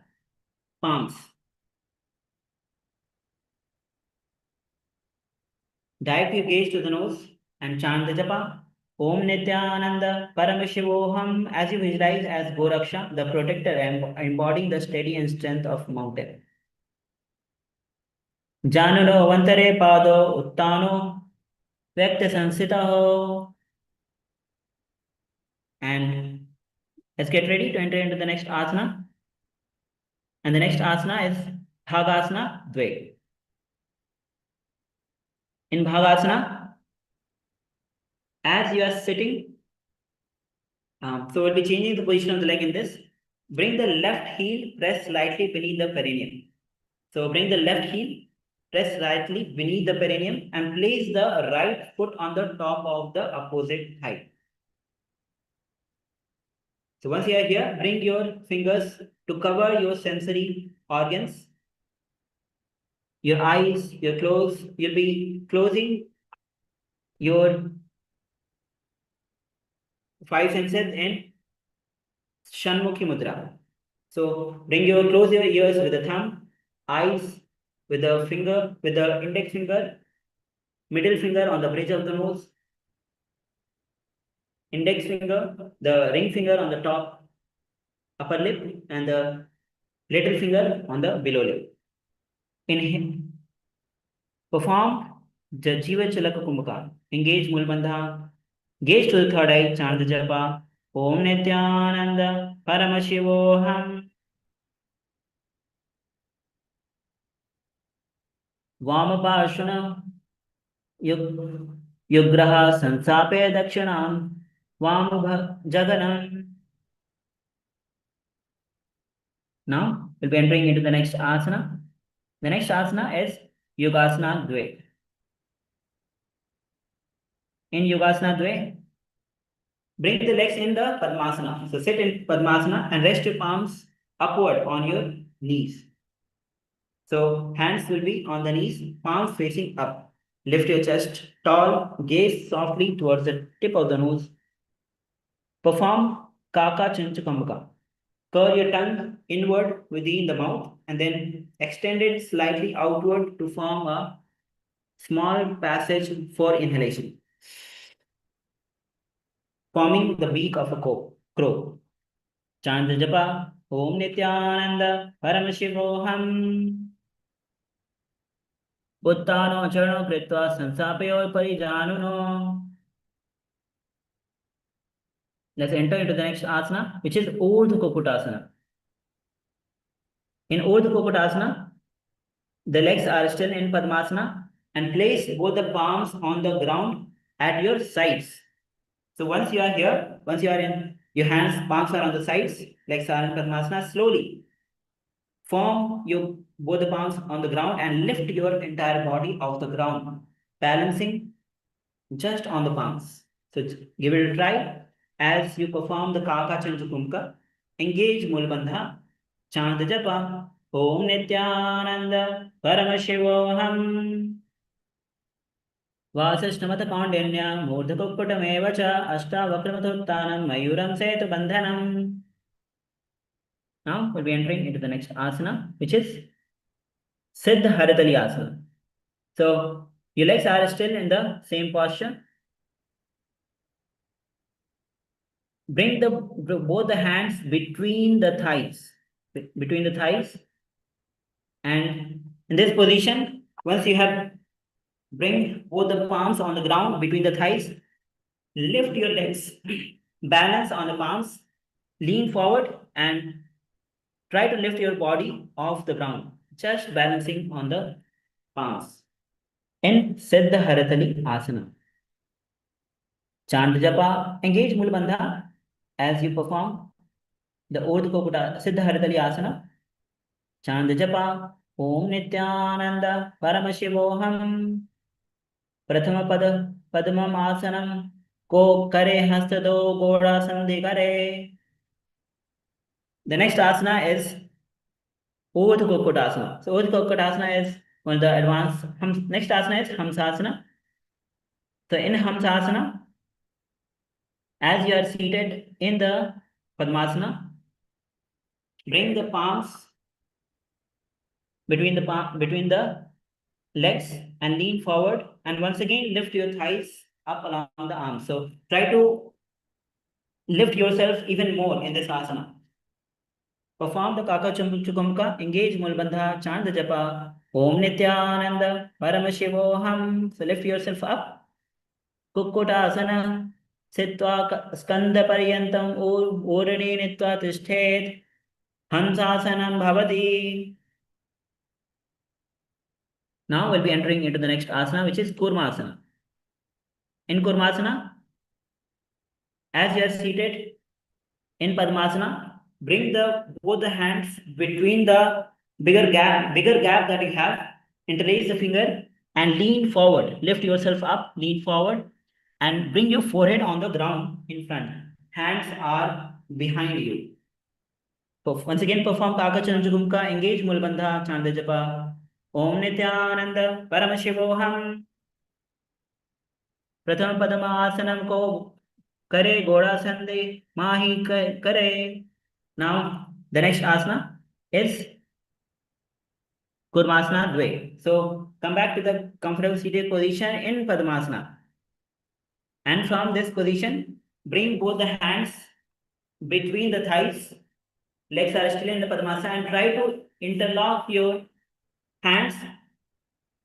palms. Direct your gaze to the nose and chant the japa. Om Nithyananda Paramashivoham, as you visualize as Goraksha, the protector, embodying the steady and strength of mountain. Janano Vantare Pado Uttano Vyakta Sansitaho. And let's get ready to enter into the next asana. And the next asana is Bhagasana Dve. In Bhagasana, as you are sitting, so we'll be changing the position of the leg in this. Bring the left heel, press slightly beneath the perineum. So bring the left heel, press slightly beneath the perineum and place the right foot on the top of the opposite thigh. So once you are here, bring your fingers to cover your sensory organs. Your eyes, you'll be closing your 5 senses in Shanmukhi Mudra. So close your ears with the thumb, eyes with the finger, with the index finger, middle finger on the bridge of the nose, index finger, the ring finger on the top upper lip, and the little finger on the below lip. Inhale. Perform Jajiva Chalaka Kumbhaka. Engage Mulbandha. Gaze to the third eye, chant the japa. Om Nithyananda Paramashivoham. Vamapashana Yugraha Sansape Dakshanam Vamabha Jaganam. Now we'll be entering into the next asana. The next asana is Yogasana Dve. In Yogasana Dve, bring the legs in the Padmasana. So sit in Padmasana and rest your palms upward on your knees. So hands will be on the knees, palms facing up. Lift your chest tall, gaze softly towards the tip of the nose. Perform Kaka Chanchakambaka. Curl your tongue inward within the mouth and then extend it slightly outward to form a small passage for inhalation, forming the beak of a crow. Chant the japa. Om Nithyananda Paramashivoham. Uttano Charno Kritva Sansapayo Parijanuno. Let's enter into the next asana, which is Urdhva Kukutasana. In Urdhva Kukutasana, the legs are still in Padmasana and place both the palms on the ground at your sides. So once you are here, once you are in, your hands, palms are on the sides, legs are in Padmasana, slowly form both the palms on the ground and lift your entire body off the ground, balancing just on the palms. So give it a try. As you perform the Kaka Chanchakumka, engage Mulbandha, chant the japa. Om Nithyananda Paramashivoham. Vasishnamata Kaundinya Murdhakukutameva cha Ashtavakramatutanam Mayuram Setu Bandhanam. Now we'll be entering into the next asana, which is Siddha Haritali Asana. So your legs are still in the same posture. Bring both the hands between the thighs, and in this position, once you have bring both the palms on the ground between the thighs, lift your legs, balance on the palms, lean forward and try to lift your body off the ground just balancing on the palms. In Siddha Haratali Asana. Chant Japa, engage Mulbandha as you perform the Urdhva Kokuta Siddha Haratali Asana. Chant Japa, Om Nithyananda Paramashivoham Prathama Pada Padmam Asanam Ko Kare Hastado Goda Sandhi Kare. The next asana is Urdhva Kokutasana. So Urdhva Kokutasana is one of the advanced. Next asana is Hamsasana. So in Hamsasana, as you are seated in the Padmasana, bring the palms between the legs and lean forward, and once again lift your thighs up along the arms. So try to lift yourself even more in this asana. Perform the Kaka Chukumka, engage Mulbandha, chant the japa, Om Nithyananda, Paramashivoham. So lift yourself up. Kukkutasana, Sitva Skanda Paryantam, Urani Nitva Tishthet, Hansasanam Bhavati. Now we'll be entering into the next asana, which is Kurmasana. In Kurmasana, as you are seated in Padmasana, bring both the hands between the bigger gap that you have, interlace the finger and lean forward. Lift yourself up, lean forward, and bring your forehead on the ground in front. Hands are behind you. Once again, perform Kakachanjugumka, engage Mulbandha, chant the japa. Om Nithyananda Paramashivoham Pratham Padamasanam Ko Kare Goda Sande Mahi Kare. Now the next asana is Kurmasana Dve. So come back to the comfortable seated position in Padmasana. And from this position, bring both the hands between the thighs. Legs are still in the Padmasana, and try to interlock your hands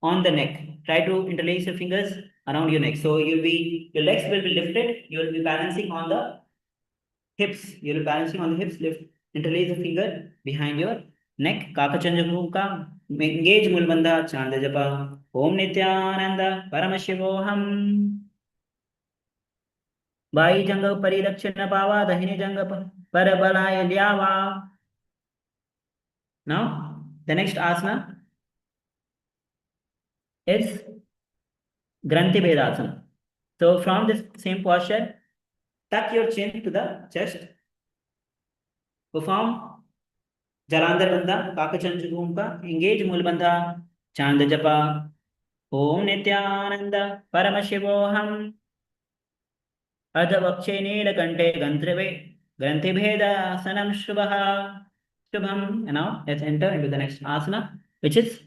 on the neck. Try to interlace your fingers around your neck. So your legs will be lifted. You will be balancing on the hips. You will be balancing on the hips. Lift, interlace the finger behind your neck. Kakachanjamukha. Engage Mulbandha. Chant japa. Om Nithyananda Paramashivoham. Vai Janga Paridakshina Pava. Dahini Janga Parabalaya Lyava. Now, the next asana is Granthi Bhedasana. So from this same posture, tuck your chin to the chest. Perform Jalandhar Bandha, Kakachanjugumka, engage Mulbandha, chant the japa, Om Nithyananda Paramashivoham, Adhavakshe Neelakante Granthi Bhedasanam Shubha. Shubham. And now let's enter into the next asana, which is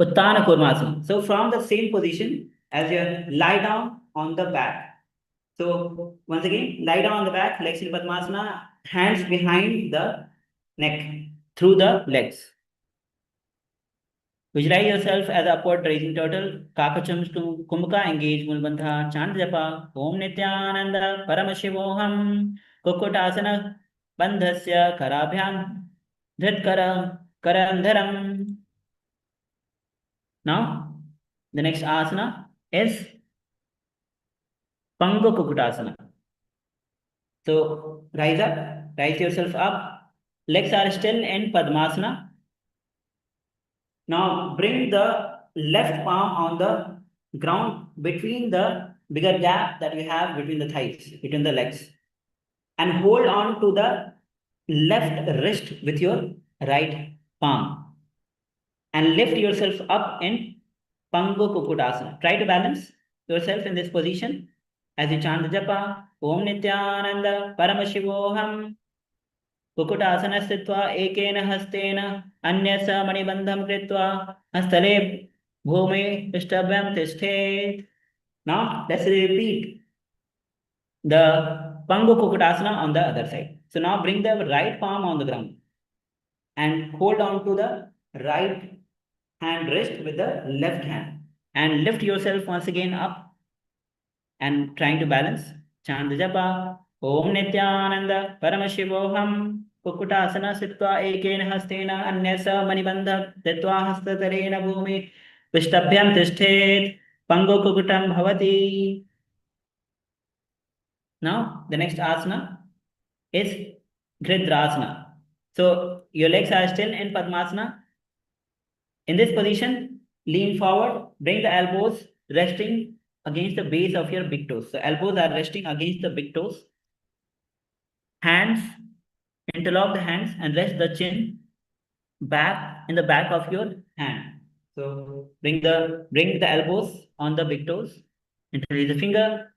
Uttana Kurmasana. So from the same position, as you lie down on the back. So once again, lie down on the back, legs in Padmasana, hands behind the neck, through the legs. Visualize yourself as upward raising turtle. Kakacham Kumbhaka, engage Mulbandha, chant japa, Om Nithyananda Paramashivoham, Kukkutasana, Bandhasya Karabhyam, Dhritkara Karandharam. Now, the next asana is Pango Kukkutasana. So, rise up, rise yourself up. Legs are still in Padmasana. Now, bring the left palm on the ground between the bigger gap that you have between the thighs, between the legs. And hold on to the left wrist with your right palm. And lift yourself up in Pango Kukkutasana. Try to balance yourself in this position as you chant the japa, Om Nithyananda Paramashivoham, Kukkutasana Sthitva Ekena Hastena, Anyasa Manibandham Kritva, Hastale Bhume Ishtabhyam Tishthet. Now let's repeat the Pango Kukkutasana on the other side. So now bring the right palm on the ground and hold on to the right hand wrist with the left hand and lift yourself once again up and trying to balance. Chant the japa, Om Nithyananda Paramashivoham, कुक्कुटासना स्थित्वा एकेन हस्तेन अन्यस मणिबन्ध दत्वा हस्ततरेण भूमि पृष्ठभ्यां तिष्ठेत् पंगुकुक्कुटं भवति. Now the next asana is Gridrasana. So your legs are still in Padmasana. In this position, lean forward, bring the elbows resting against the base of your big toes. So elbows are resting against the big toes. Hands, interlock the hands and rest the chin back in the back of your hand. So bring the elbows on the big toes. Interlace the finger.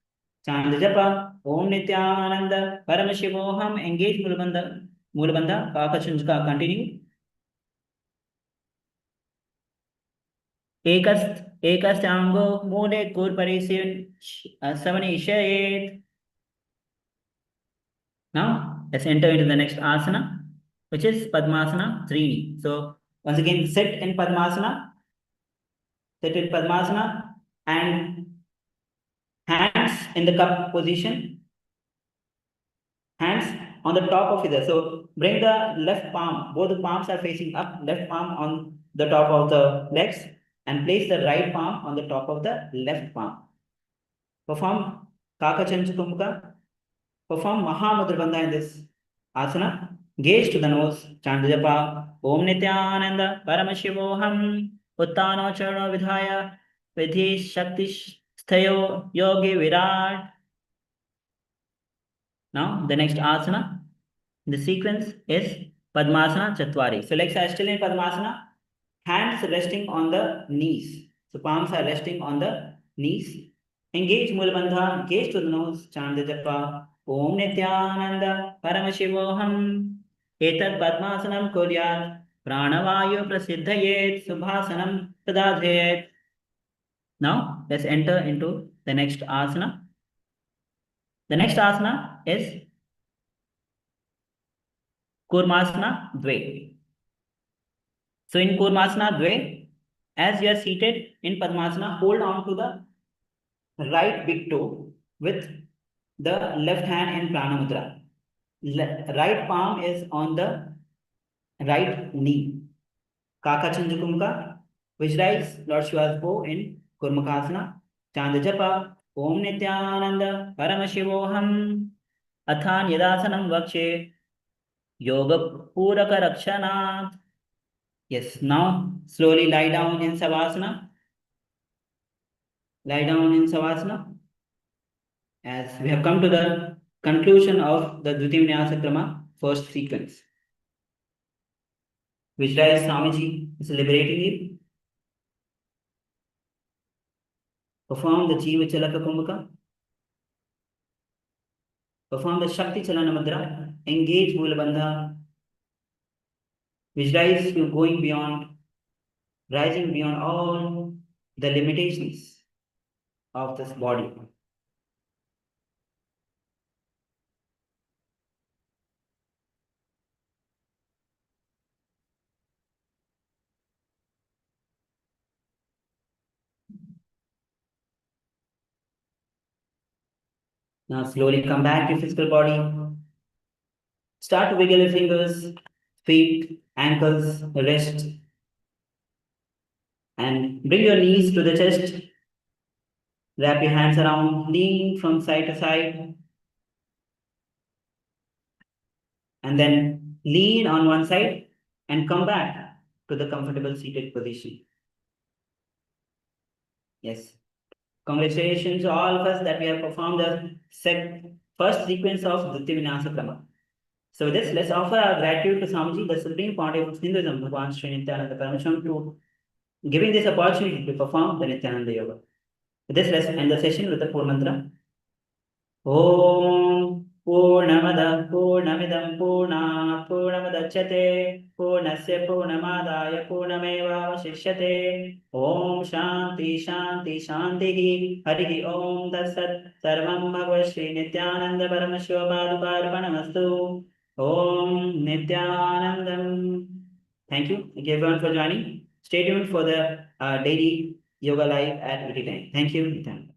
Chant the japa. Om Nithyananda. Paramashivoham. Engage Mulabandha. Mulabandha. Kakachanjaka. Continue. एकस्त्यांगो मूले समनिशयेत्. Now let's enter into the next asana, which is Padmasana Trini. So once again, sit in Padmasana. Sit in Padmasana and hands in the cup position. Hands on the top of either. So bring the left palm. Both the palms are facing up. Left palm on the top of the legs and place the right palm on the top of the left palm. Perform Kakachanchukumka. Perform Mahamudra Bandha in this asana. Gaze to the nose. Chant japa. Om Nithyananda. Paramashivoham. Uttano Charno Vidhaya. Vidhi Shakti Sthayo Yogi Virat. Now the next asana. The sequence is Padmasana Chatwari. So legs are still in Padmasana. Hands resting on the knees. So palms are resting on the knees. Engage Mulabandha. Gaze to the nose. Chant the japa. Om Nithyananda. Paramashivoham. Etat Padmasanam Kuryat. Pranavayu Prasiddhayet. Subhasanam Tadadhyet. Now let's enter into the next asana. The next asana is Kurmasana Dve. So in Kurmasana Dve, as you are seated in Padmasana, hold on to the right big toe with the left hand in Prana Mudra. Right palm is on the right knee. Kakachanjakumka. Visualize Lord Shiva's bow in Kurmakasana. Chant japa. Om Nithyananda. Paramashivoham. Athan Yadasanam Vakshe. Yoga Puraka Rakshanat. Yes, now slowly lie down in Savasana. Lie down in Savasana. As we have come to the conclusion of the Dviti Vinyasa Krama first sequence. Visualize Swamiji is liberating you. Perform the Jiva Chalaka Kumbhaka. Perform the Shakti Chalana Mudra. Engage Mulabandha. Visualize you going beyond, rising beyond all the limitations of this body. Now slowly come back to your physical body. Start to wiggle your fingers, feet, ankles, wrist. And bring your knees to the chest. Wrap your hands around, lean from side to side. And then lean on one side and come back to the comfortable seated position. Yes. Congratulations to all of us that we have performed the first sequence of Dhyana Vinyasa Krama. So with this, let's offer our gratitude to Swamiji, the Supreme Pontiff of Hinduism, Bhagavan Sri Nithyananda Paramashivam, to giving this opportunity to perform the Nithyananda Yoga. With this, let's end the session with the full mantra. Om Purnamada Purnamidam Purnat Purnamudachyate Purnasya Purnamadaya Purnameva Vashishyate Om Shanti Shanti Shanti Harihi Om Tatsat Sarvam Bhagavad Shri Nithyananda Paramashiva Padukarpanamastu Om Nithyanandam. Thank you everyone for joining. Stay tuned for the daily yoga live at every time. Thank you, Nithyananda.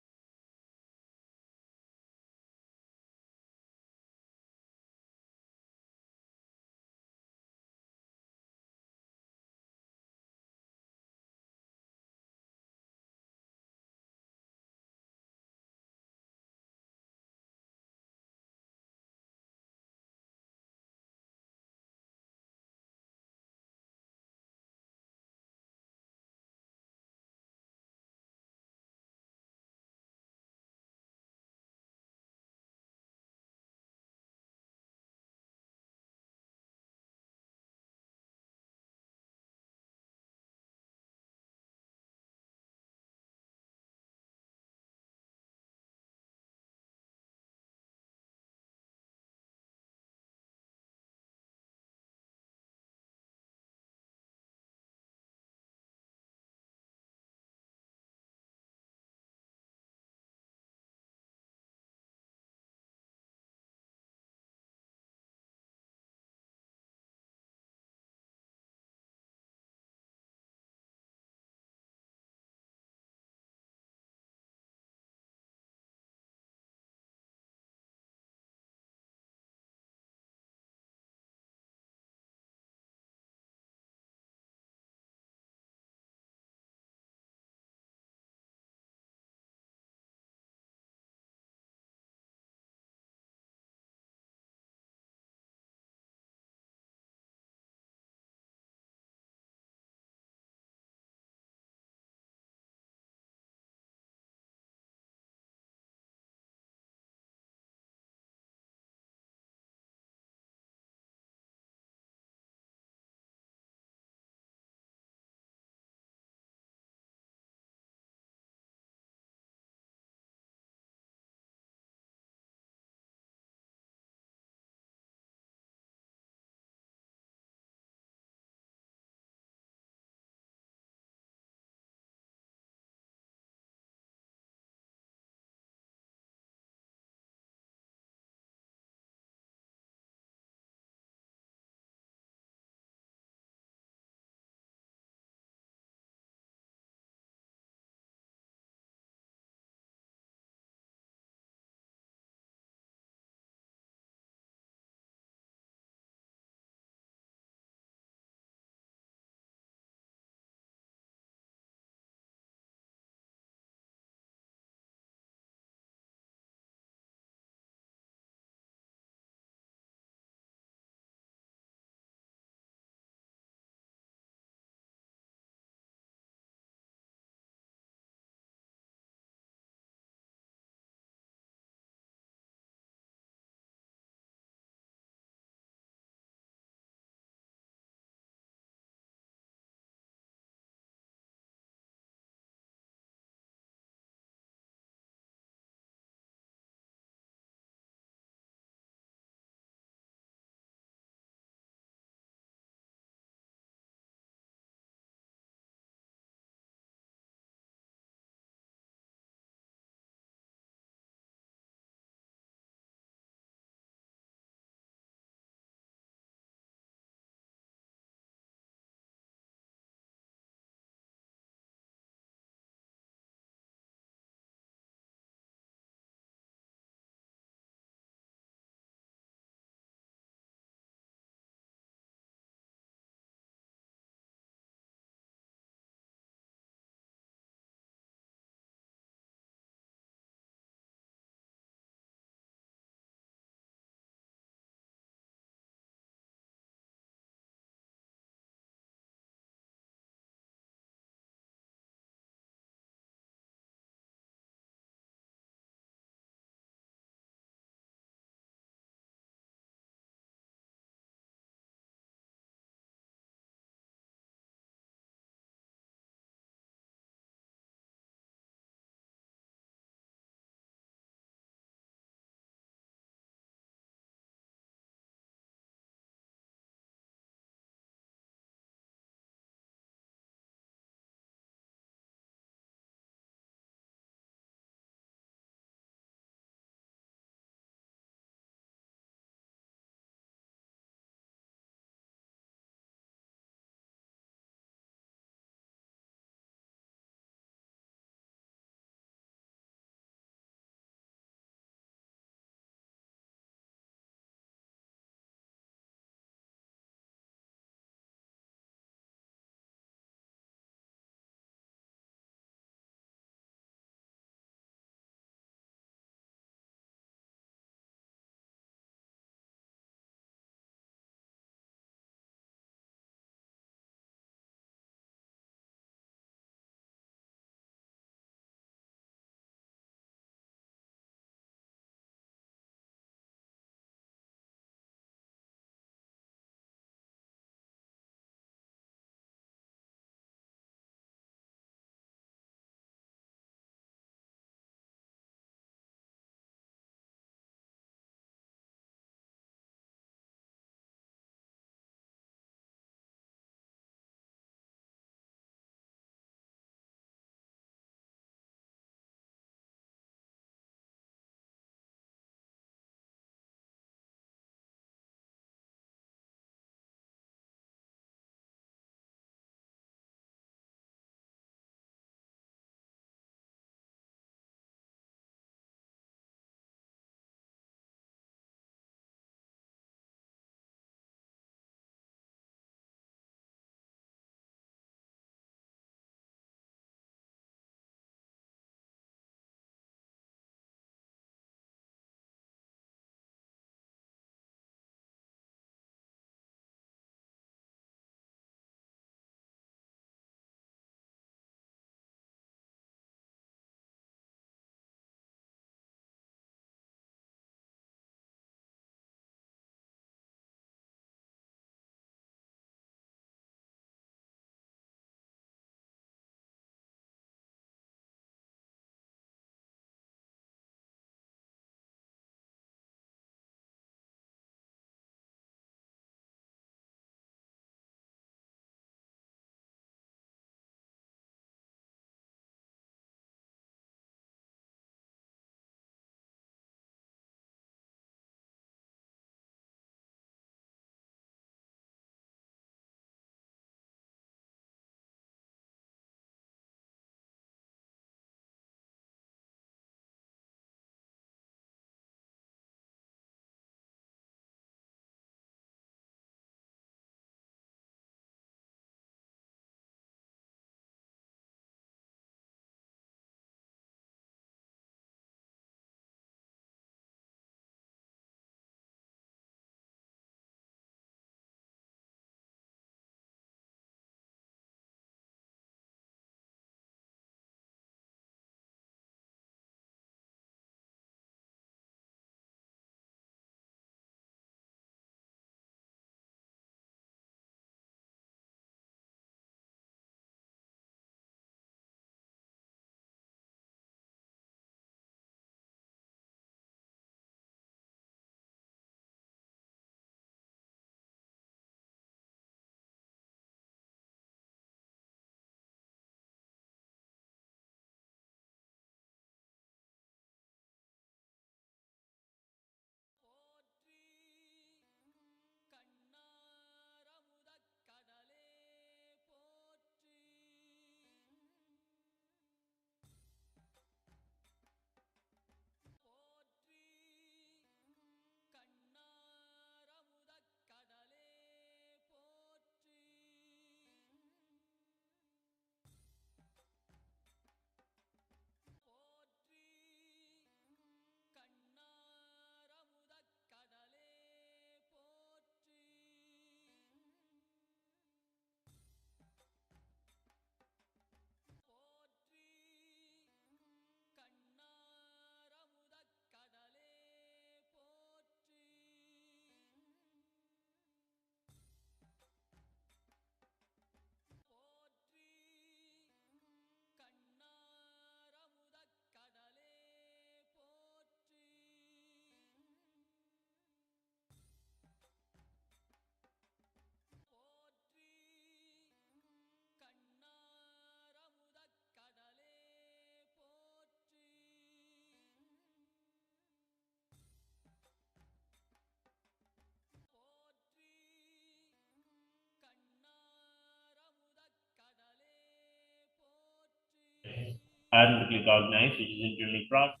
authentically cognized, which is internally processed.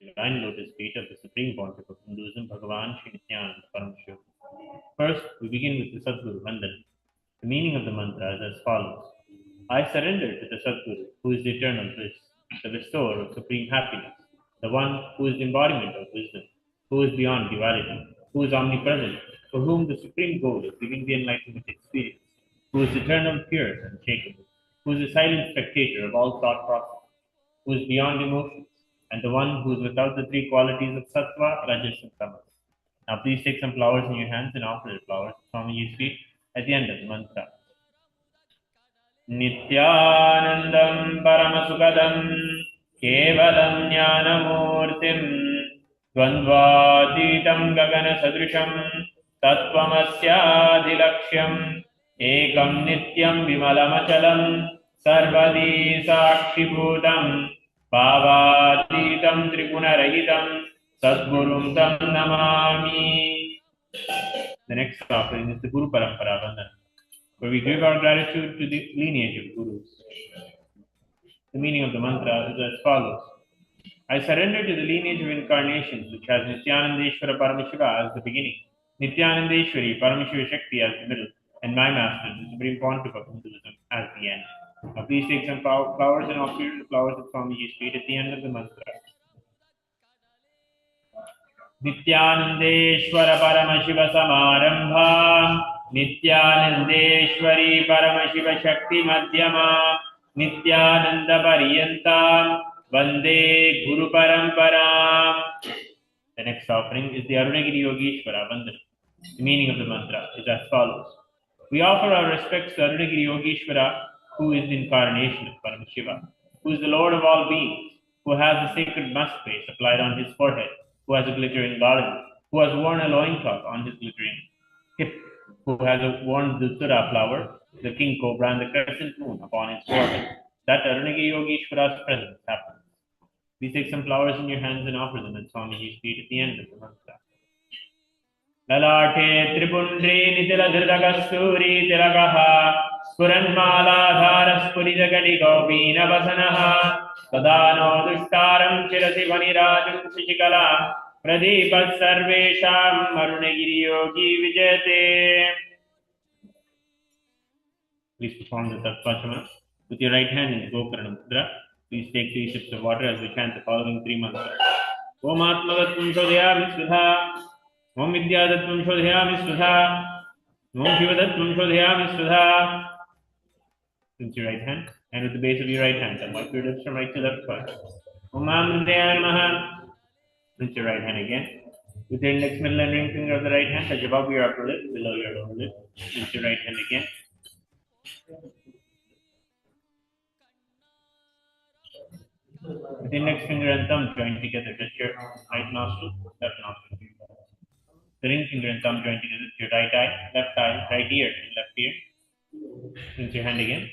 Divine lotus feet of the Supreme Pontiff of Hinduism, Bhagavan Sri Nithyananda Paramashivam. First, we begin with the Sadguru Vandan. The meaning of the mantra is as follows. I surrender to the Sadguru, who is the eternal bliss, the bestower of supreme happiness, the one who is the embodiment of wisdom, who is beyond duality, who is omnipresent, for whom the supreme goal is giving the enlightenment experience, who is eternal, pure, and unshakable, who is the silent spectator of all thought processes, who is beyond emotions, and the one who is without the three qualities of sattva, rajas, and tamas. Now please take some flowers in your hands and offer the flowers to Swamiji's feet at the end of the mantra. Nithyanandam Paramasukadam Kevalam Jnanamurtim Dvandvatitam Gagana Sadrisham Tattvamasyaadilaksham Ekam Nityam Vimalamachalam Sarvadi Sakshibhutam Bhavatitam Trigunarahitam Sadgurum Tam Namami. The next offering is the Guru Parampara Vandana, where we give our gratitude to the lineage of Gurus. The meaning of the mantra is as follows. I surrender to the lineage of incarnations which has Nithyanandeshwara Paramashiva as the beginning, Nithyanandeshwari Paramashiva Shakti as the middle, and my master, the Supreme Pontiff of Hinduism, as the end. Now please take some flowers and offer the flowers at Swamiji's feet at the end of the mantra. Nithyanandeshwara Paramashiva Samarambha Nithyanandeshwari Paramashiva Shakti Madhyama Nithyananda Pariyanta Vande Guru Paramparam. The next offering is the Arunagiri Yogeshwara Vandana. The meaning of the mantra is as follows. We offer our respects to Arunagiri Yogeshwara, who is the incarnation of Paramashiva, who is the Lord of all beings, who has the sacred musk face applied on his forehead, who has a glittering garland, who has worn a loincloth on his glittering hip, who has worn the Sura flower, the king cobra, and the crescent moon upon his forehead. That Arunagiri Yogeshwara's presence happens. Please take some flowers in your hands and offer them at Swamiji's feet at the end of the mantra. Lalate Tripundri Nitila Dhritakasturi Tilagaha Spuranmaladhara Spuridagadi Gopina Vasanaha Sadano Dushtaram Chirati Vanirajam Shishikala Pradipat Sarvesham Arunagiri Yogi Vijayate. Please perform the Tattvachamana with your right hand in the Gokarna Mudra. Please take 3 sips of water as we chant the following 3 mantras. Om Atmavatvam Shodhyami Sudha Om Vidyadatvam Shodhyami Sudha Om Shivadatvam Shodhyami Sudha. Rinse your right hand, and with the base of your right hand, and wipe your lips from right to left twice. Om Dhyana Spurana. Rinse your right hand again. With the index, middle, and ring finger of the right hand, touch above your upper lip, below your lower lip. Rinse your right hand again. With the index finger and thumb joined together, touch your right nostril, left nostril. The ring finger and thumb joined together, your right eye, right ear, and left ear. Rinse your hand again.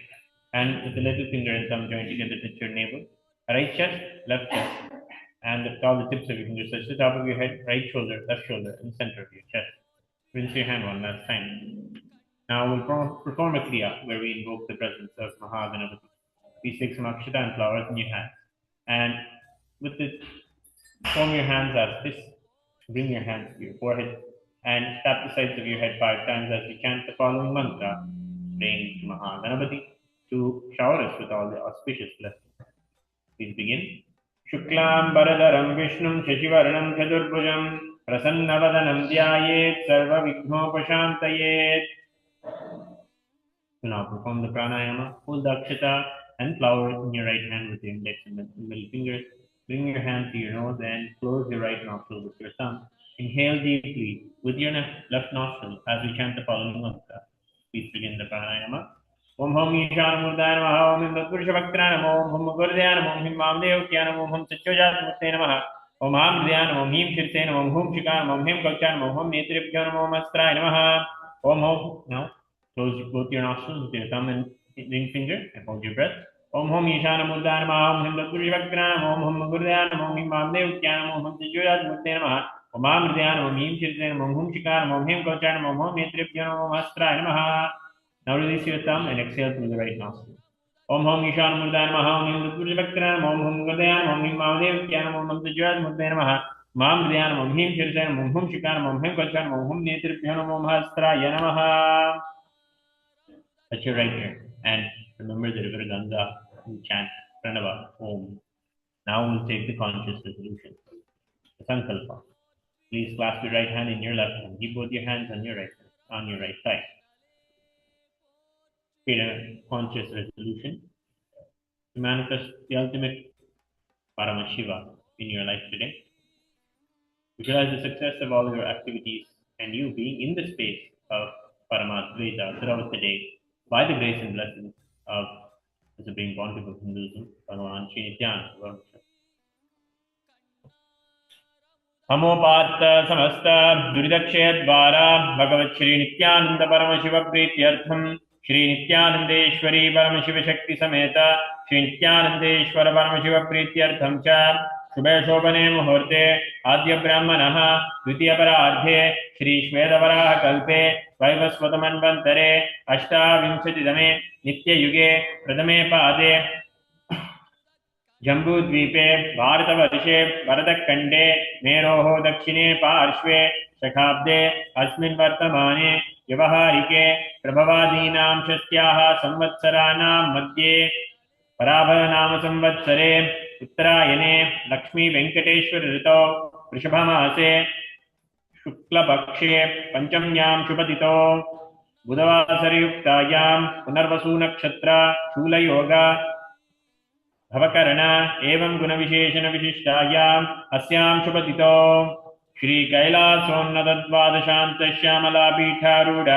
And with the little finger and thumb joined together, touch your navel, right chest, left chest, and the tips of your fingers touch the top of your head, right shoulder, left shoulder, and center of your chest. Rinse your hand one last time. Now we'll perform a kriya where we invoke the presence of Mahaganapati. Please take some akshata and flowers in your hands. And with it, form your hands as this. Bring your hands to your forehead and tap the sides of your head 5 times as we chant the following mantra, praying to Mahaganapati to shower us with all the auspicious blessings. Please begin. Shuklam Baradaram Vishnum Shashivaranam Chaturbhujam Prasannavadanam Dhyayet Sarva Vighnopashantayet. Now perform the pranayama. Hold the akshata and flower in your right hand with the index and the middle fingers. Bring your hand to your nose and close your right nostril with your thumb. Inhale deeply with your left nostril as we chant the following mantra. Please begin the pranayama. Om Hum Ishan Murdaya Namaha Om Him Tatpurusha Bhaktara Namaha Om Hum Gurdaya Namaha Om Him Mamdevkya Namaha Om Hum Satyojat Mukte Namaha Om Ham Hridaya Namaha Om Him Shirse Namaha Om Hum Shika Namaha Om Him Kalcha Namaha Om Hum Netribhyo Namaha Om Astraya Namaha Om Hum. Now close both your nostrils with your thumb and ring finger and hold your breath. Om Hum Ishan Murdaya Namaha Om Him Tatpurusha Bhaktara Namaha Om Hum Gurdaya Namaha Om Him Mamdevkya Namaha Om Hum Satyojat Mukte Namaha Om Hridayana Om Him Chirdayana Om Hum Shikana Om Him Kauchana Om Hum Netribhyana Om Hastraya Namaha. Now release your thumb and exhale through the right nostril. Om Hum Ishan Murdana Maha Om Him Dutpurjabhaktarana Om Hum Gadayana Om Him Mahadevyana Om Hum Tajad Murdana Maha. Mam Hridayana Om Him Chirdayana Om Hum Shikana Om Him Kauchana Om Hum Netribhyana Om Hastraya Namaha. Touch your right ear and remember the river Ganga and chant Pranava Om. Now we'll take the conscious resolution. The Sankalpa. Please clasp your right hand in your left hand. Keep both your hands on your right side. Create a conscious resolution to manifest the ultimate Paramashiva in your life today. Visualize the success of all your activities and you being in the space of Paramadvaita throughout the day by the grace and blessings of the Supreme Pontiff of Hinduism, Bhagavan Sri Nithyananda. Amopatta samasta duridakshayadvara Bhagavat Shri Nithyananda Paramashiva Prityartham Shri Nithyanandeshwari Paramashiva Shakti Sameta Shri Nithyanandeshwara Paramashiva Prityartham cha Shubhe Shobhane Muhurte Adya Brahmanaha Dvitiya Parardhe Shri Shvedavaraha Kalpe Vaivasvatamanvantare Ashtavinshati Nitya Yuge Pradame Pade जम्बूद्वीपे भारतवर्षे भरतखण्डे मेरोः दक्षिणे पार्श्वे शखाब्दे अस्मिन् वर्तमाने व्यवहारिके प्रभवादीनां षष्ट्याः संवत्सराणां मध्ये पराभवनाम संवत्सरे उत्तरायणे लक्ष्मी वेंकटेश्वर ऋतौ वृषभमासे शुक्लपक्षे पंचम्यां शुभतिथौ बुधवासरयुक्तायां पुनर्वसु नक्षत्र शूलयोग भवकर्ण एवं गुणविशेषण विशिष्टायाम् अस्यां शुभतिथौ श्री कैलासोन्नतद्वादशान्त श्यामला पीठारूढ़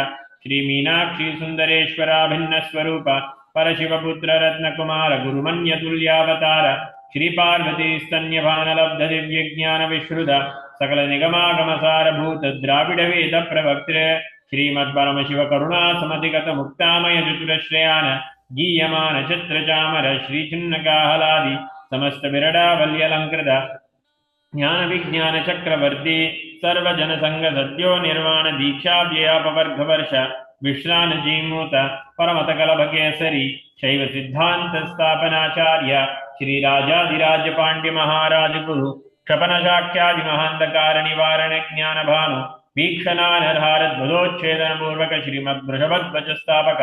श्री मीनाक्षी सुंदरेश्वराभिन्न स्वरूप परशिवपुत्र रत्नकुमार गुरुमन्यतुल्यावतार श्री पार्वती स्तन्यभानलब्ध दिव्य ज्ञान विश्रुत सकल निगमागम सारभूत द्राविड वेद प्रवक्त्र श्रीमद्परमशिव करुणा समधिगत मुक्तामय चतुरश्रयान गीयमान छत्रचामर श्रीचिन्नकाहलादि समस्त विरडावल्यलंकृत ज्ञान विज्ञान चक्रवर्ती सर्वजन संग सद्यो निर्वाण दीक्षा व्ययापवर्ग वर्ष विश्रान जीमूत परमत कलभ केसरी शैव सिद्धांत स्थापनाचार्य श्री राजाधिराज पांड्य महाराज गुरु क्षपन शाक्यादि महांधकार निवारण ज्ञान भानु वीक्षणानर्हारत भुजोच्छेदन पूर्वक श्रीमद् वृषभध्वज स्थापक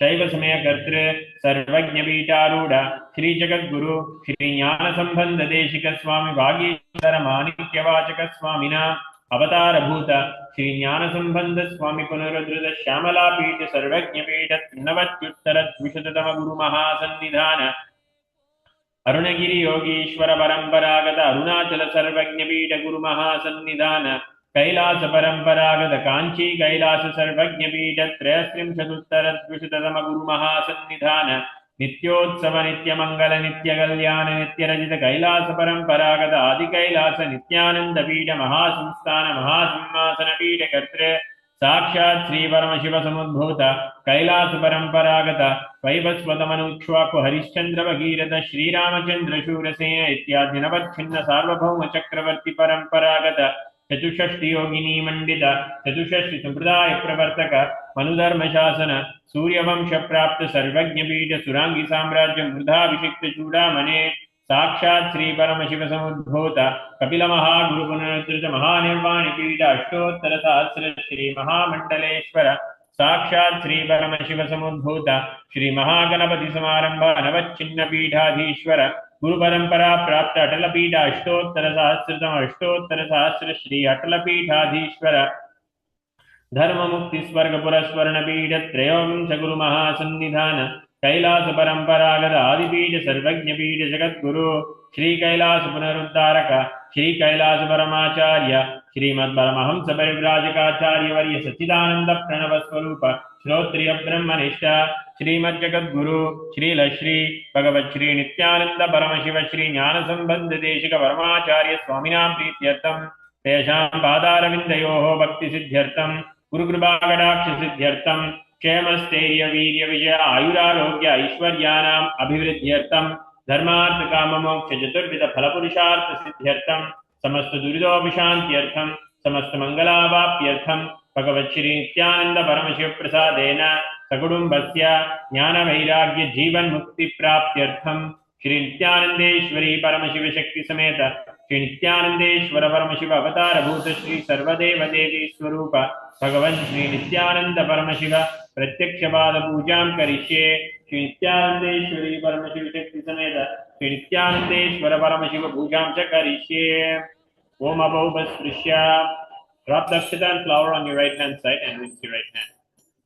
शैव समय कर्तृ सर्वज्ञ पीठारूढ़ श्री जगद्गुरु श्री ज्ञान संबंध देशिक स्वामी भागीश्वर माणिक्यवाचक स्वामिना अवतार भूत श्री ज्ञान संबंध स्वामी पुनरुद्धृत श्यामला पीठ सर्वज्ञ पीठ नवत्युत्तर द्विशततम गुरु महासन्निधान अरुणगिरि योगीश्वर परंपरागत अरुणाचल सर्वज्ञ पीठ गुरु महासन्निधान कैलास परंपरागत कांची कैलास सर्वज्ञ पीठ त्रयस्त्रिंशदुत्तर द्विशततम गुरु महासन्निधान नित्योत्सव नित्य मंगल नित्य कल्याण नित्य रजित कैलास परंपरागत आदि कैलास नित्यानंद पीठ महासंस्थान महासिंहासन पीठ कर्तृ साक्षात् श्री परमशिव समुद्भूत कैलास परंपरागत वैवस्वतमनुक्ष्वाकु हरिश्चंद्र भगीरथ श्रीरामचंद्र शूरसेन इत्यादि नवच्छिन्न सार्वभौम चक्रवर्ती परंपरागत चतुष्षष्टि योगिनी मंडित चतुष्षष्टि संप्रदाय प्रवर्तक मनुधर्म शासन सूर्यवंश प्राप्त सर्वज्ञ पीठ सुरांगी साम्राज्य मृधाभिषिक्त चूड़ामणे साक्षात् श्री परमशिव समुद्भूत कपिल महागुरु पुनरुद्धृत महानिर्वाण पीठ अष्टोत्तर सहस्र श्री महामंडलेश्वर साक्षात् श्री परमशिव समुद्भूत श्री महागणपति समारंभ नवच्छिन्न पीठाधीश्वर गुरु परंपरा प्राप्त अटल पीठ अष्टोत्तर सहस्र श्री अटल पीठाधीश्वर धर्म मुक्ति स्वर्ग पुरस्वर्ण पीठ त्रयोविंश गुरु महासन्निधान कैलास परंपरागत आदिपीठ सर्वज्ञ पीठ जगद्गुरु श्री कैलास पुनरुद्धारक श्री कैलास परमाचार्य श्रीमद्परमहंस परिव्राजकाचार्य वर्य सच्चिदानंद प्रणव स्वरूप श्रोत्रिय ब्रह्मनिष्ठ श्रीमज्जगद्गुरु श्री भगवत् श्री नित्यानंद परमशिव श्री ज्ञान संबंध देशिक परमाचार्य स्वामिनां प्रीत्यर्थं तेषां पादारविन्दयोः भक्ति सिद्ध्यर्थं गुरुकृपाकटाक्ष सिद्ध्यर्थं क्षेमस्थैर्य वीर्य विजय आयुरारोग्य ऐश्वर्याणाम् अभिवृद्ध्यर्थं धर्मार्थ काम मोक्ष चतुर्विध फल पुरुषार्थ सिद्ध्यर्थं समस्त दुरितोपशान्त्यर्थं समस्त मङ्गलावाप्यर्थं भगवच्छ्री नित्यानन्द परमशिव प्रसादेन सकुटुम्बस्य ज्ञानवैराग्य जीवन्मुक्तिप्राप्त्यर्थं श्री नित्यानन्देश्वरी परमशिव शक्ति समेत श्री नित्यानन्देश्वर परमशिव अवतारभूत श्री सर्वदेव देवी स्वरूप भगवन् श्री नित्यानन्द परमशिव प्रत्यक्षपाद पूजां करिष्ये श्री नित्यानन्देश्वरी परमशिव शक्ति समेत श्री नित्यानन्देश्वर परमशिव पूजां च करिष्ये ओम अभौपस्पृश्य drop the akshata and flower on your right hand side and rinse your right hand.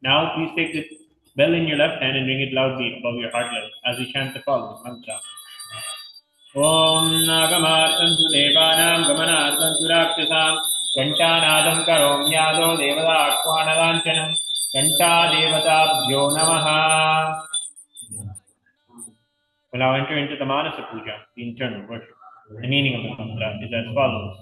Now please take this bell in your left hand and ring it loudly above your heart level as we chant the following mantra. Om Nagamartantu Devanam Gamanartantu Rakshasam Ghantanadam Karomyado Devada Akvanalanchanam Ghanta Devatabhyo Namaha. We'll now enter into the Manasa Puja, the internal worship. The meaning of the mantra is as follows.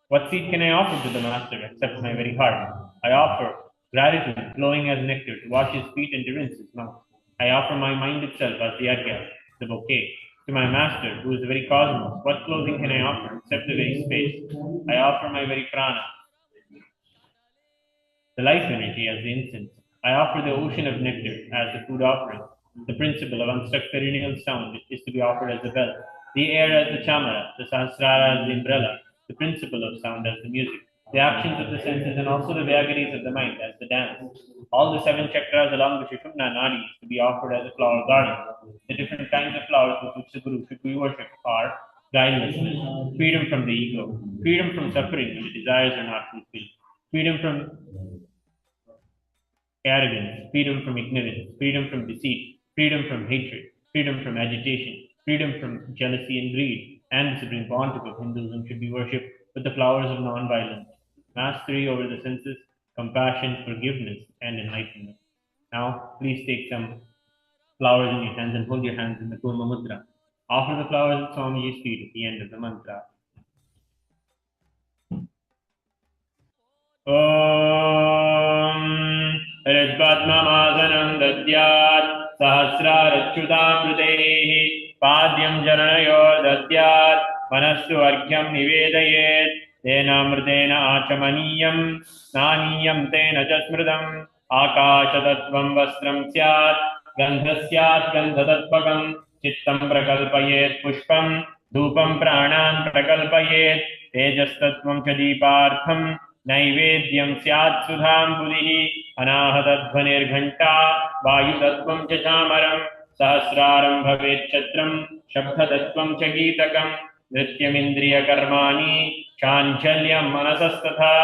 What seed can I offer to the Master except my very heart? I offer gratitude flowing as nectar to wash his feet and to rinse his mouth. I offer my mind itself as the argya, the bouquet. To my Master, who is the very cosmos, what clothing can I offer except the very space? I offer my very prana, the life energy as the incense. I offer the ocean of nectar as the food offering. The principle of unstruck perennial sound is to be offered as the bell. The air as the chamara, the sahasrara as the umbrella. The principle of sound as the music. The actions of the senses and also the vagaries of the mind as the dance. All the 7 chakras along the Sushumna Nadi is to be offered as a flower garden. The different kinds of flowers with which the Guru should be worshipped are guilelessness, freedom from the ego, freedom from suffering when the desires are not fulfilled, freedom from arrogance, freedom from ignorance, freedom from deceit, freedom from hatred, freedom from agitation, freedom from jealousy and greed, and the supreme pontiff of Hinduism should be worshipped with the flowers of non-violence, mastery over the senses, compassion, forgiveness, and enlightenment. Now, please take some flowers in your hands and hold your hands in the Kurma Mudra. Offer the flowers at Swamiji's feet at the end of the mantra. Om Rajpadmamasanam Dadyat Sahasrarachyutam Hridehi Padyam Jananayor Dadyat Manastu Argyam Nivedayet Tenamritena Achamaniyam Naniyam Tena Jasmridam Akashatattvam Vastram Syat Gandhasyat Gandhatatpagam Chittam Prakalpayet Pushpam Dhupam Pranan Prakalpayet Tejastattvam Chadipartham Naivedyam Syat Sudham Budihi Anahataಧ್ವನಿರ್ಘಂಟಾ Vayutattvam Cha Chamaram Sahasraram Bhavet Chatram Shabdatattvam Cha Geetakam Nrityamindriya Karmani Chanchalyam Manasastatha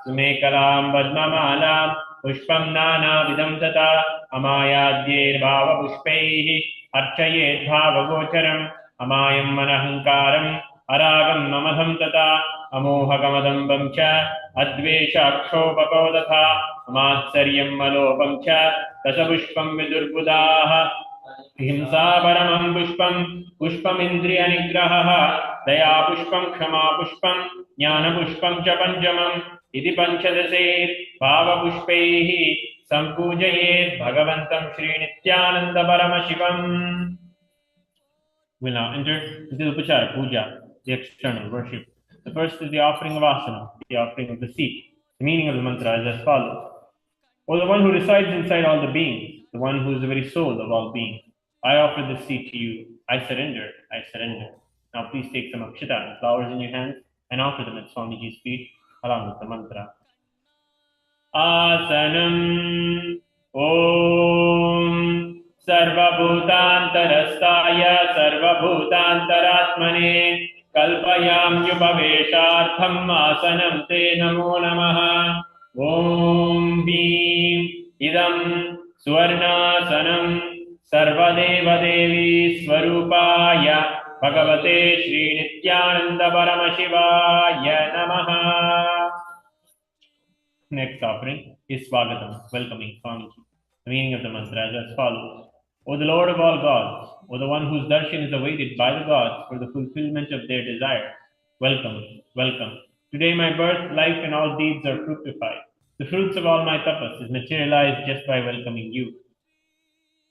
Sumekalam Padmamalam Pushpam Nana Vidam Tata Amayadyer Bhava Pushpaihi Archayet Bhava Gocharam Amayam Manahankaram Aragam Mamadham Tata Amohagamadambam Cha Advesha Akshopako Tatha Amatsaryam Malopam Cha Dasapushpam Vidurbudaha Himsa Paramam Pushpam Pushpam Indriya Nigraha Daya Pushpam Kshama Pushpam Jnana Pushpam Cha Panjamam Iti Panchadase Bhava Pushpaihi Sampujayet Bhagavantam Shri Nithyananda Paramashivam. We'll now enter into the Upachara Puja, the external worship. The first is the offering of asana, the offering of the seat. The meaning of the mantra is as follows. O the one who resides inside all the beings, the one who is the very soul of all beings, I offer this seat to you. I surrender, I surrender. Now please take some akshata and flowers in your hands and offer them at Swamiji's feet along with the mantra. Asanam Om Sarvabhutantarastaya Sarvabhutantaratmane Kalpayam Yupaveshartham Asanam Te Namo Namaha. Om Bhim Idam Swarnasanam Sarvadeva Devi Swarupaya Bhagavate Shri Nithyananda Paramashivaya Namaha. Next offering is Swagatam, welcoming Swamiji. The meaning of the mantra is as follows. O the Lord of all gods, O the one whose darshan is awaited by the gods for the fulfillment of their desires, welcome, welcome. Today my birth, life and all deeds are fructified. The fruits of all my tapas is materialized just by welcoming you.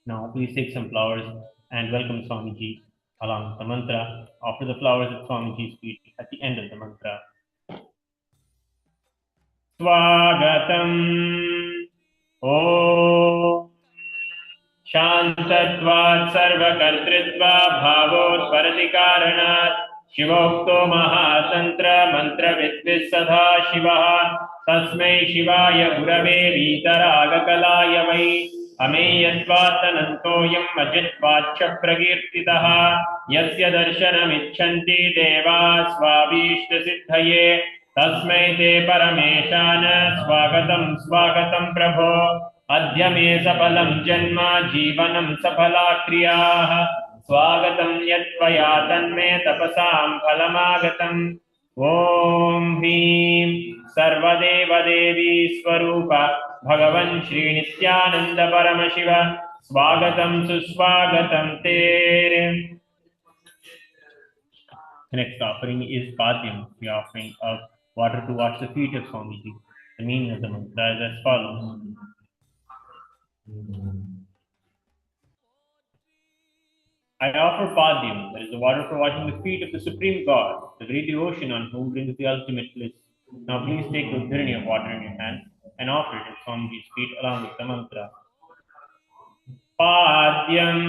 Now please take some flowers and welcome Swamiji along with the mantra. Offer the flowers at Swamiji's feet at the end of the mantra. Swagatam Om Shantatvat Sarvakartritva Bhavotparatikaranat Shivokto Mahatantra Mantra Vidvis Sadha Shivaha Tasmai Shivaya Gurave Vitaragakalaya Vai Ameyatvatanantoyam Ajitvacha Pragirtitaha Yasya Darshanamichanti Deva Swabishta Siddhaye Tasmai Te Parameshana Swagatam Swagatam Prabho Adya me sapalam janma jivanam sapala kriyah swagatam yatvaya tanme tapasam phalamagatam Om Hrim Sarvadeva Devi Swarupa Bhagavan Shri Nithyananda Paramashiva Swagatam Suswagatam Te. The next offering is Padyam, the offering of water to wash the feet of Swamiji. The meaning of the mantra is as follows. I offer Padyam, that is the water for washing the feet of the Supreme God, the great devotion on whom brings the ultimate bliss. Now please take the dhyana of water in your hand and offer it at Swamiji's feet along with the mantra. Padyam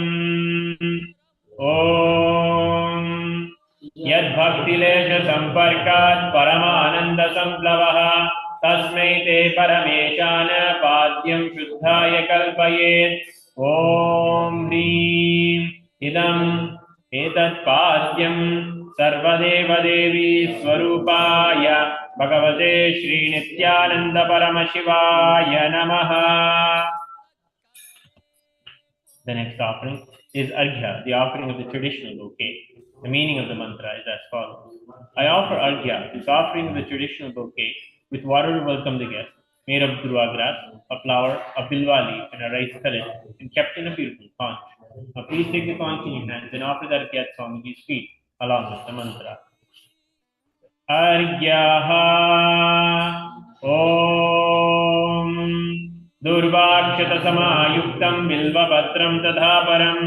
Om Yad Bhakti Lesha Samparkat Paramananda Samplavaha Tasmai Te Parameshana Padyam Shuddhaya Kalpayet Om Hrim Idam Etat Padyam Sarvadeva Devi Swarupaya Bhagavate Shri Nithyananda Paramashivaya Namaha. The next offering is Arghya, the offering of the traditional bouquet. The meaning of the mantra is as follows. I offer Arghya, this offering of the traditional bouquet, with water to welcome the guest, made of dhruva grass, a flower, a bilwa leaf, and a rice pellet, and kept in a beautiful conch. Now please take the conch in your hands and offer the Arghya at Swamiji's feet, along with the mantra. Arghyaha Om Durvakshatasamayuktam Bilvapatram Tadhaparam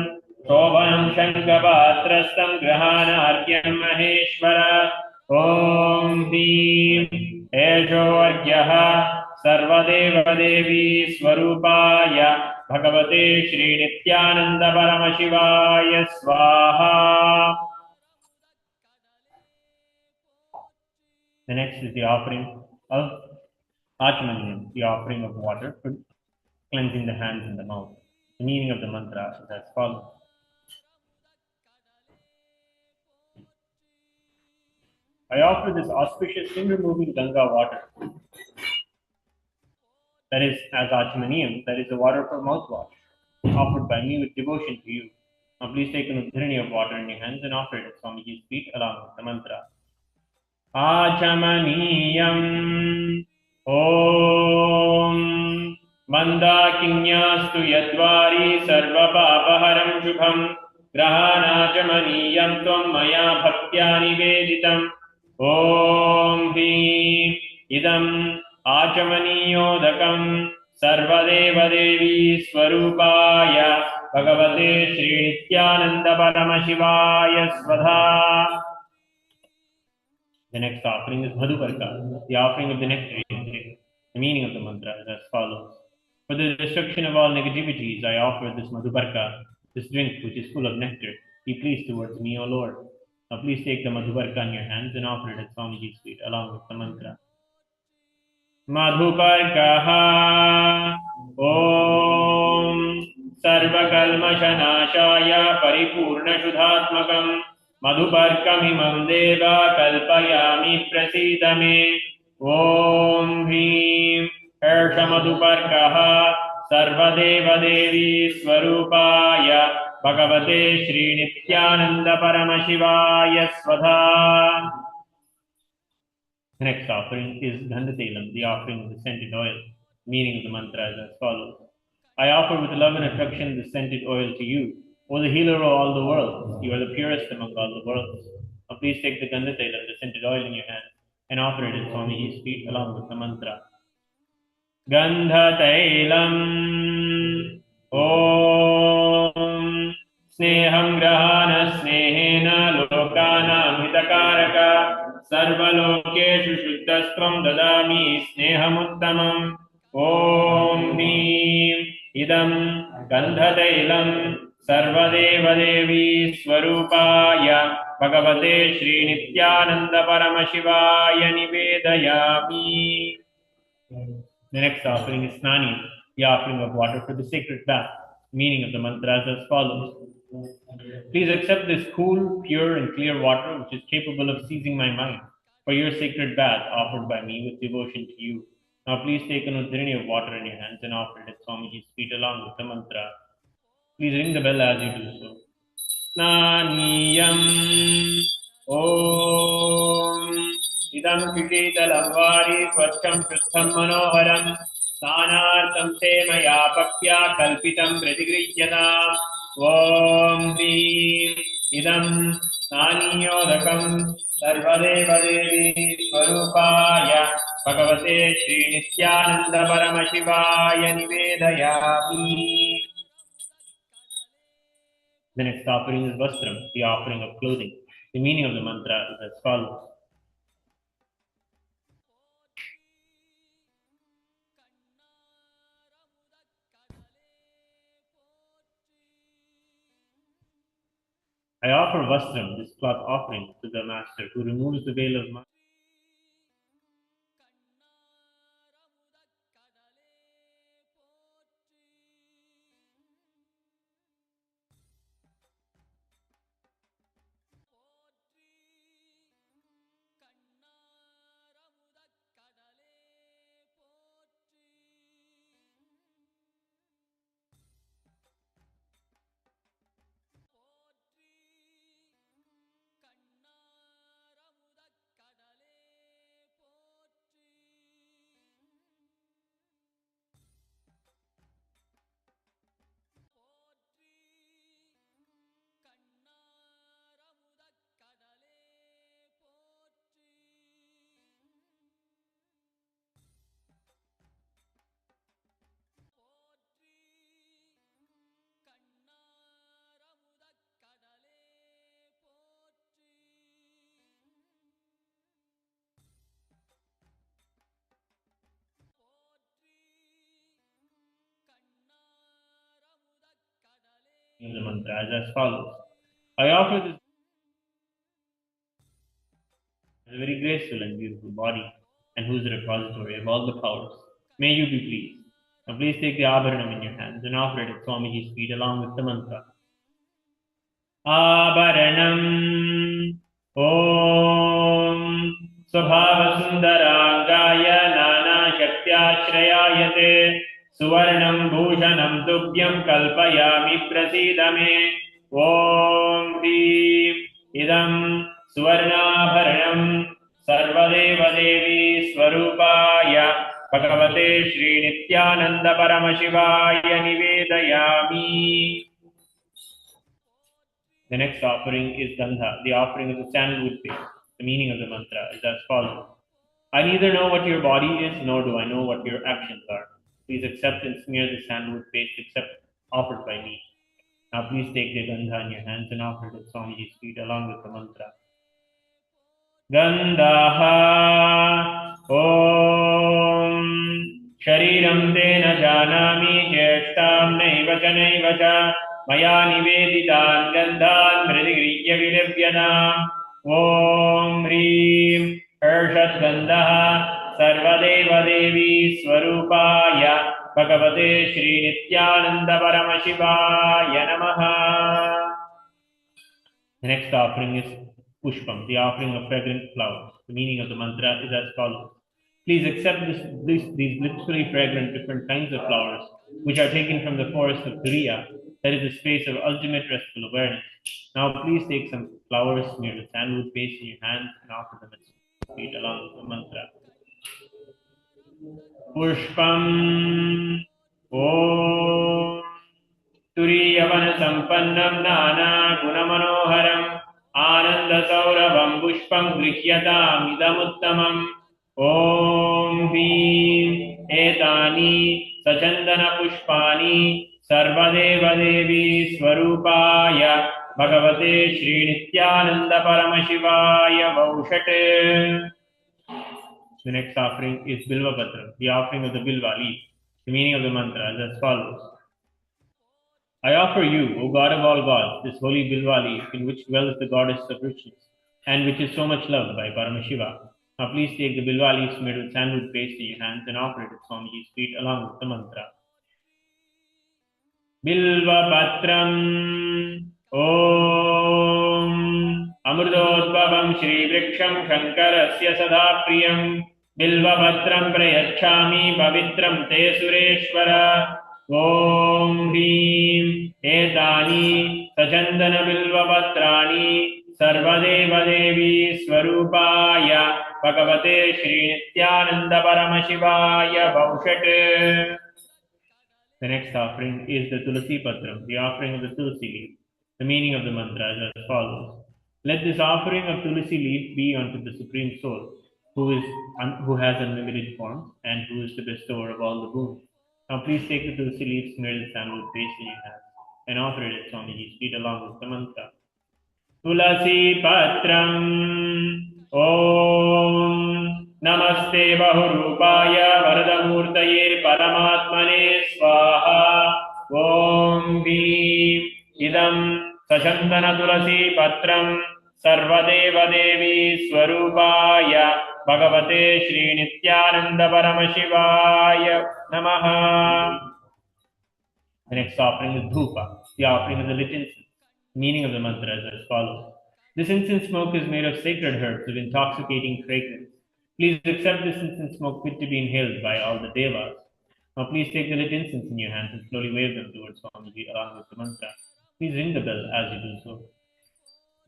Shobhanam Shankapatrastam Grahanarkyam Maheshwara Om Hrim Esho Argyaha Sarvadeva Devi Swarupaya Bhagavate Shri Nithyananda Paramashivaya Swaha. The next is the offering of Achmaniyam, the offering of water for cleansing the hands and the mouth. The meaning of the mantra is as follows. I offer this auspicious sin-removing Ganga water. That is, as Achmaniyam, that is the water for mouthwash, offered by me with devotion to you. Now please take an udhirani of water in your hands and offer it at Swamiji's feet along with the mantra. Achamaniyam Om Mandakinyastu Yadvari Sarva Papaharam Shubham Grahanachamaniyam Tvam Maya Bhaktya Niveditam Om Hrim Idam Achamaniyodakam Sarvadeva Devi Swarupaya Bhagavate Shri Nithyananda Paramashivaya Svadha. The next offering is Madhuparka, the offering of the nectarian drink. The meaning of the mantra is as follows. For the destruction of all negativities, I offer this Madhuparka, this drink which is full of nectar. Be pleased towards me, O Lord. Now please take the Madhuparka in your hands and offer it at Swamiji's feet along with the mantra. Madhuparkaha Om Sarvakalmashanashaya Paripurna Shudhatmakam Madhuparkamimam Deva Kalpayami Prasidame Om Hrim Hersha Madhuparkaha Sarvadeva Devi Swarupaya Bhagavate Shri Nithyananda Paramashivaya Svadha. The next offering is Gandhatelam, the offering of the scented oil. Meaning of the mantra is as follows. I offer with love and affection the scented oil to you, O the healer of all the worlds. You are the purest among all the worlds. Now please take the Gandhatelam, the scented oil in your hand, and offer it at Swamiji's feet along with the mantra. Gandhatailam Om Sneham Grahana Snehe सर्वलोकेषु शुद्धस्त्वं ददामि स्नेहमुत्तमम् ॐ ह्रीं इदं गन्धतैलं सर्वदेवदेवी स्वरूपाय भगवते श्रीनित्यानन्दपरमशिवाय निवेदयामि. The next offering is Snani, the offering of water for the sacred bath. Meaning of the mantra is as follows. Please accept this cool, pure and clear water which is capable of seizing my mind for your sacred bath offered by me with devotion to you. Now please take an udhrini of water in your hands and offer it at Swamiji's feet along with the mantra. Please ring the bell as you do so. Snaniyam Om Idam Kishitalam Vari Swacham Shuddham Manoharam Snanartham Se Maya Bhaktya Kalpitam Pratigrihyata Om Hrim Idam Snaniyodakam Sarvadeva Devi Swarupaya Bhagavate Shri Nithyananda Paramashivaya Nivedayami. The next offering is Vastram, the offering of clothing. The meaning of the mantra is as follows. I offer Vastram, this cloth offering, to the Master who removes the veil of mind. The mantra is as follows. I offer this a very graceful and beautiful body, and who is the repository of all the powers. May you be pleased. Now please take the abharanam in your hands and offer it at Swamiji's feet along with the mantra. Abharanam Om Swabhava Sundarangaya Nana Shaktyashrayayate Suvarnam Bhushanam Tubhyam Kalpayami Prasidame Om Hrim Idam Suvarnabharanam Sarvadeva Devi Swarupaya Bhagavate Shri Nithyananda Paramashivaya Nivedayami. The next offering is Gandha, the offering of the sandalwood paste. The meaning of the mantra is as follows. I neither know what your body is, nor do I know what your actions are. Please accept and smear the sandalwood paste offered by me. Now please take the Gandha in your hands and offer it at Swamiji's feet along with the mantra. Gandhaha Om Shariram Tena Janami Jeshtam Naiva Cha Maya Niveditan Gandhan Mridigriya Vilebhyana Om Hrim Harshat Gandhaha Sarvadeva Devi Swarupaya Bhagavate Shri Nithyananda Paramashivaya Namaha. The next offering is Pushpam, the offering of fragrant flowers. The meaning of the mantra is as follows. Please accept these blissfully fragrant different kinds of flowers, which are taken from the forest of Turiya, that is the space of ultimate restful awareness. Now please take some flowers smeared with sandalwood paste in your hands and offer them at your feet along with the mantra. Pushpam Om Turiyavana Sampannam Nana Gunamanoharam Ananda Saurabham Pushpam Grihyatam Idamuttamam Om Hrim Etani Sachandana Pushpani Sarvadeva Devi Swarupaya Bhagavate Shri Nithyananda Paramashivaya Vaushate. The next offering is Bilva Patram, the offering of the Bilva leaf. The meaning of the mantra is as follows. I offer you, O God of all gods, this holy Bilva leaf in which dwells the goddess of richness, and which is so much loved by Paramashiva. Now please take the Bilva leaves made with sandalwood paste in your hands and offer it at Swamiji's feet along with the mantra. Bilva Patram Om Amrudodbhavam Shri Vriksham Shankarasya Sada Priyam Bilva Patram Prayachami Pavitram Te Sureshwara Om Hrim Etani Sachandana Bilva Patrani Sarvadeva Devi Swarupaya Bhagavate Shri Nithyananda Paramashivaya Bhaushate. The next offering is the Tulasi Patram, the offering of the Tulasi leaf. The meaning of the mantra is as follows. Let this offering of Tulasi leaf be unto the Supreme Soul, who has unlimited forms and who is the bestower of all the boons. Now please take the Tulasi leaves made with sandalwood paste in your hands and offer it at Swamiji's feet along with the mantra. Tulasi Patram Om Namaste Bahurupaya Varadamurtaye Paramatmane Swaha Om Bhim Idam Sachandana Tulasi Patram Sarvadeva Devi Swarupaya Bhagavate Shri Nithyananda Paramashivaya Namaha. The next offering is Dhupa, the offering of the lit incense. Meaning of the mantra is as follows. This incense smoke is made of sacred herbs of intoxicating fragrance. Please accept this incense smoke fit to be inhaled by all the devas. Now please take the lit incense in your hands and slowly wave them towards Swamiji along with the mantra. Please ring the bell as you do so.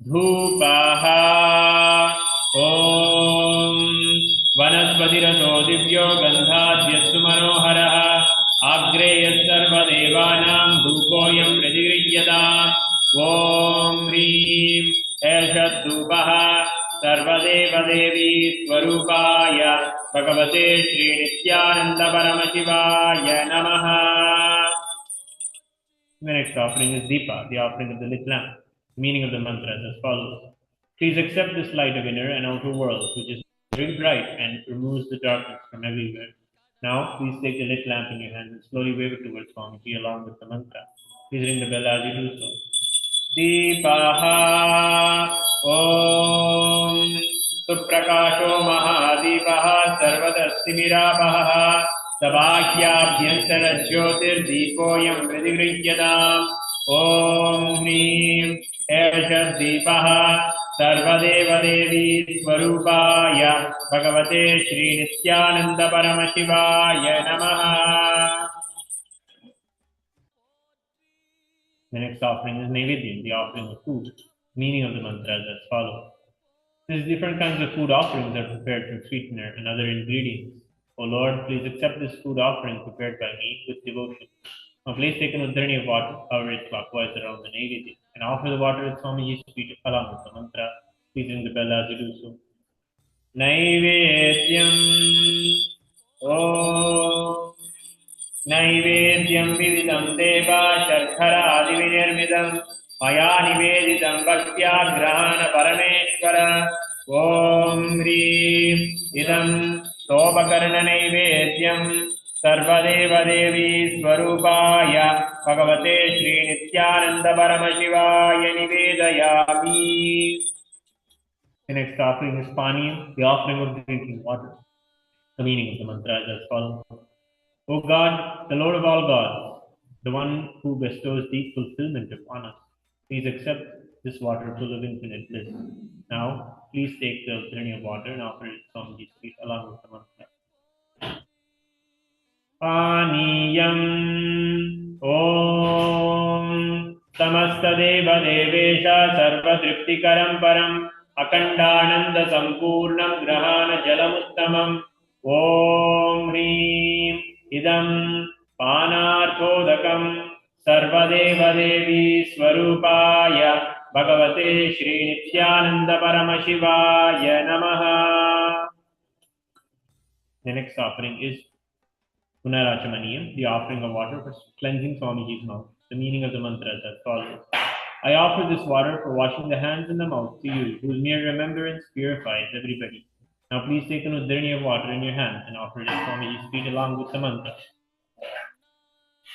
Dhupaha Om Vanaspatirato Divyo Gandhadhyastu Manoharaha Agreyat Sarvadevanam Dhupoyam Pradigrihyadam Om Hrim Eshad Dhupaha Sarvadeva Devi Swarupaya Bhagavate Shri Nithyananda Paramashivaya Namaha. The next offering is Deepa, the offering of the lit lamp. The meaning of the mantra is as follows. Please accept this light of inner and outer worlds, which is very bright and removes the darkness from everywhere. Now, please take the lit lamp in your hand and slowly wave it towards Swamiji along with the mantra. Please ring the bell as you do so. Deepaha Om Suprakasho Mahadeepaha Sarvadastimirapaha Sabhakyabhyantara Jyotir Deepoyam Pradigrihyadam Om Hrim Eshad Deepaha Sarvadeva Devi Swarupaya Bhagavate Shri Nithyananda Paramashivaya Namaha. The next offering is Naivedya, the offering of food. Meaning of the mantra is as follows. These different kinds of food offerings are prepared from sweetener and other ingredients. O Lord, please accept this food offering prepared by me with devotion. Now please take an udharani of water, cover it clockwise around the Naivedya, and offer the water at Swamiji's feet along with the mantra. Please ring the bell as you do so. Naivedyam Om Naivedyam Vividam Deva Sharkara Divinirmidam Maya Nivedidam Bhaktya Grahana Parameshwara Om Hrim Idam Sobakarna Naivedyam Sarvadeva Devi Swarupaya Bhagavate Shri Nithyananda Paramashivaya Nivedayami. The next offering is Pani, the offering of drinking water. The meaning of the mantra is as follows. O God, the Lord of all gods, the one who bestows deep fulfillment upon us, please accept this water full of infinite bliss. Now, please take the udharani of water and offer it to Swamiji's feet along with the mantra. Paniyam Om Samasta Deva Devesha Sarva Triptikaram Param Akhandananda Sampurnam Grahana Jalamuttamam Om Hrim Idam Panarthodakam Sarvadeva Devi Swarupaya Bhagavate Shri Nithyananda Paramashivaya Namaha. The next offering is Punarachamaniyam, the offering of water for cleansing Swamiji's mouth. The meaning of the mantra is as follows. I offer this water for washing the hands and the mouth to you, whose mere remembrance purifies everybody. Now please take an udharani of water in your hands and offer it at Swamiji's feet along with the mantra.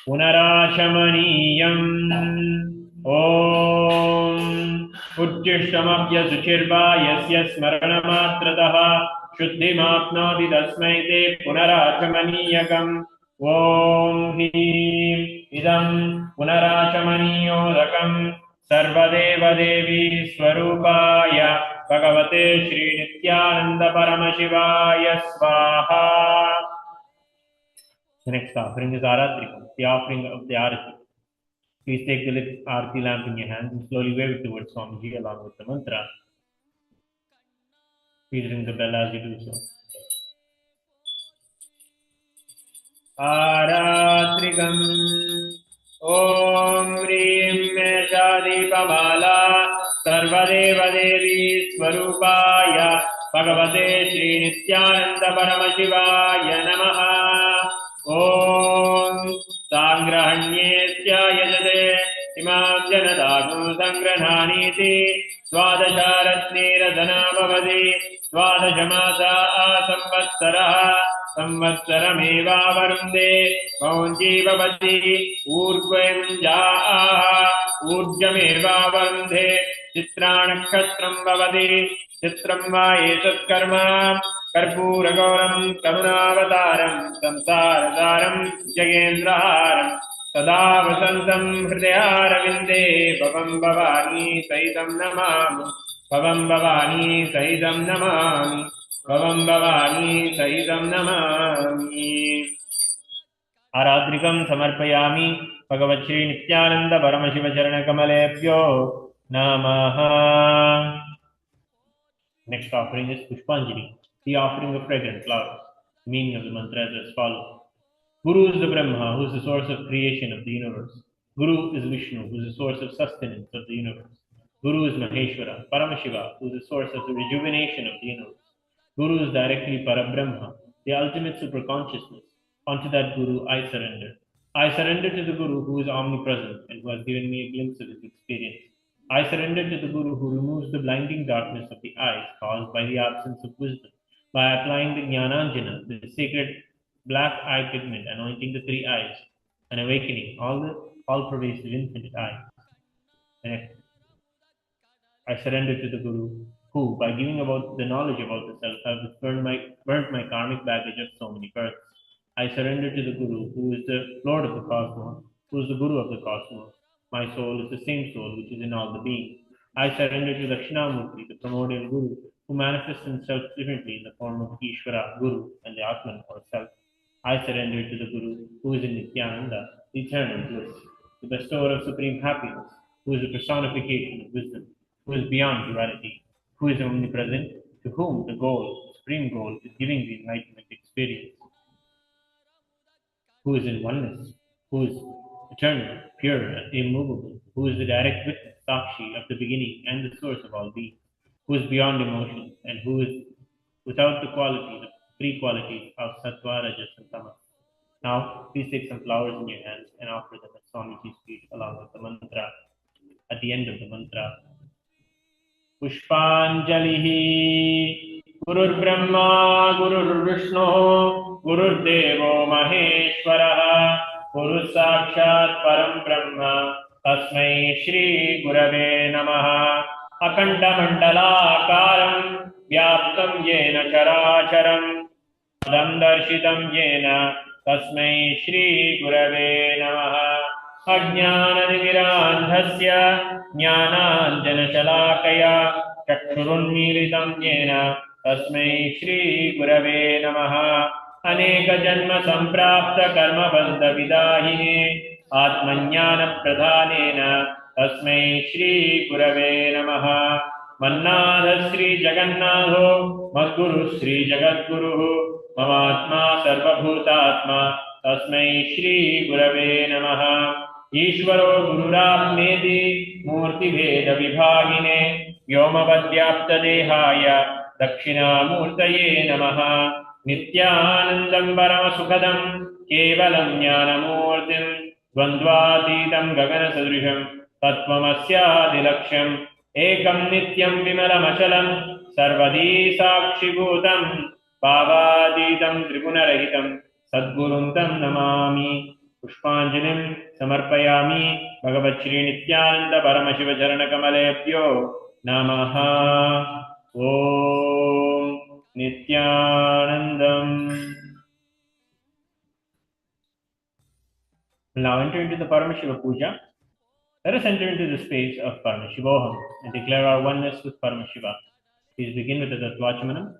Punarachamaniyam Om Uttishtamapya Suchirva Yasya Smaranamatrataha Shuddhimapnoti Tasmai Te Punarachamaniyakam Om Him Idam Punarachamaniyodakam Sarvadeva Devi Swarupaya Bhagavate Shri Nithyananda Paramashivaya Swaha. The next offering is Aratrikam, the offering of the Arati. Please take the lit Arati lamp in your hands and slowly wave it towards Swamiji along with the mantra. Please ring the bell as you do so. Aratrikam Om Rim Meshadipamala Sarvadeva Devi Swarupaya Bhagavate Shri Nithyananda Paramashivaya Namaha. Om Sangrahanyesya Yajate Imam Janadagu Sangrananiti Swadasharatni Radhana Bhavati Swadashamasa Samvatsaraha Samvatsarameva Varunde Maunji Bhavati Urkve Munjaaha Urjameva Varunde Chitranakshastram Bhavati Chitram Vaetat Karma Karpura Gauram Karunavataram Samsaradaram Jagendraharam Sada Vasantam Hridayaravindehe Bhavam Bhavani Sahitam Namami Bhavam Bhavani Sahitam Namami Bhavam Bhavani Sahitam Namami. Aradrikam Samarpayami Bhagavat Shri Nithyananda Paramashiva Charana Kamalebhyo Namaha. Next offering is Pushpanjali, the offering of fragrant flowers. The meaning of the mantra is as follows. Guru is the Brahma, who is the source of creation of the universe. Guru is Vishnu, who is the source of sustenance of the universe. Guru is Maheshwara, Paramashiva, who is the source of the rejuvenation of the universe. Guru is directly Parabrahma, the ultimate superconsciousness. Unto that Guru I surrender. I surrender to the Guru who is omnipresent and who has given me a glimpse of his experience. I surrender to the Guru who removes the blinding darkness of the eyes caused by the absence of wisdom by applying the Jnananjana, the sacred black eye pigment, anointing the three eyes and awakening all-pervasive infinite eye. Next, I surrender to the Guru who, by giving about the knowledge about the self, has burnt my karmic baggage of so many births. I surrender to the Guru who is the Lord of the cosmos, who is the Guru of the cosmos. My soul is the same soul which is in all the beings. I surrender to Dakshinamurti, the primordial Guru, who manifests himself differently in the form of Ishvara, Guru, and the Atman or Self. I surrender to the Guru who is in Nithyananda, the eternal bliss, the bestower of supreme happiness, who is the personification of wisdom, who is beyond duality, who is omnipresent, to whom the goal, the supreme goal, is giving the enlightenment experience, who is in oneness, who is eternal, pure, and immovable, who is the direct witness, Sakshi, of the beginning and the source of all beings, who is beyond emotions, and who is without the three qualities of Sattva, Rajas, and Tamas. Now, please take some flowers in your hands and offer them at Swamiji's feet along with the mantra. At the end of the mantra, Pushpanjalihi Gurur Brahma Gurur Vishnu Gurur Devo Maheshwaraha Guru Sakshat Param Brahma Tasmai Shri Gurave Namaha Akanda Mandala Akaram Vyaptam Yena Characharam Padam Darshitam Yena Tasmai Shri Gurave Namaha Ajnanadimirandhasya Jnananjana Shalakaya Chakshurunmilitam Yena Tasmai Shri Gurave Namaha Aneka Janma Samprapta Karma Bandha Vidahine Atmanyana Pradhanena Tasmai Shri Gurave Namaha Mannadha Sri Jagannatho Madguru Sri Jagadguru Mamatma Sarvabhutatma Tasmai Shri Gurave Namaha Ishvaro Gururapneti Murti Veda Vibhagine Vyomavadyapta Dehaya Dakshina Murtaye Namaha Nithyanandam Paramasukadam Kevalam Jnanamurtim Dvandvatitam Gagana Sadrisham तत्त्वमस्यादिलक्ष्यम् एकं नित्यं विमलमचलं सर्वदी साक्षिभूतं भावातीतं त्रिगुणरहितं सद्गुरुं तं नमामि। पुष्पाञ्जलिं समर्पयामि भगवच्छ्री नित्यानंद परमशिव चरणकमलेभ्यो नमः। ॐ नित्यानन्दम्। Now enter into the Paramashiva Puja. Let us enter into the space of Paramashivoham and declare our oneness with Paramashiva. Please begin with the Tattvachamanam.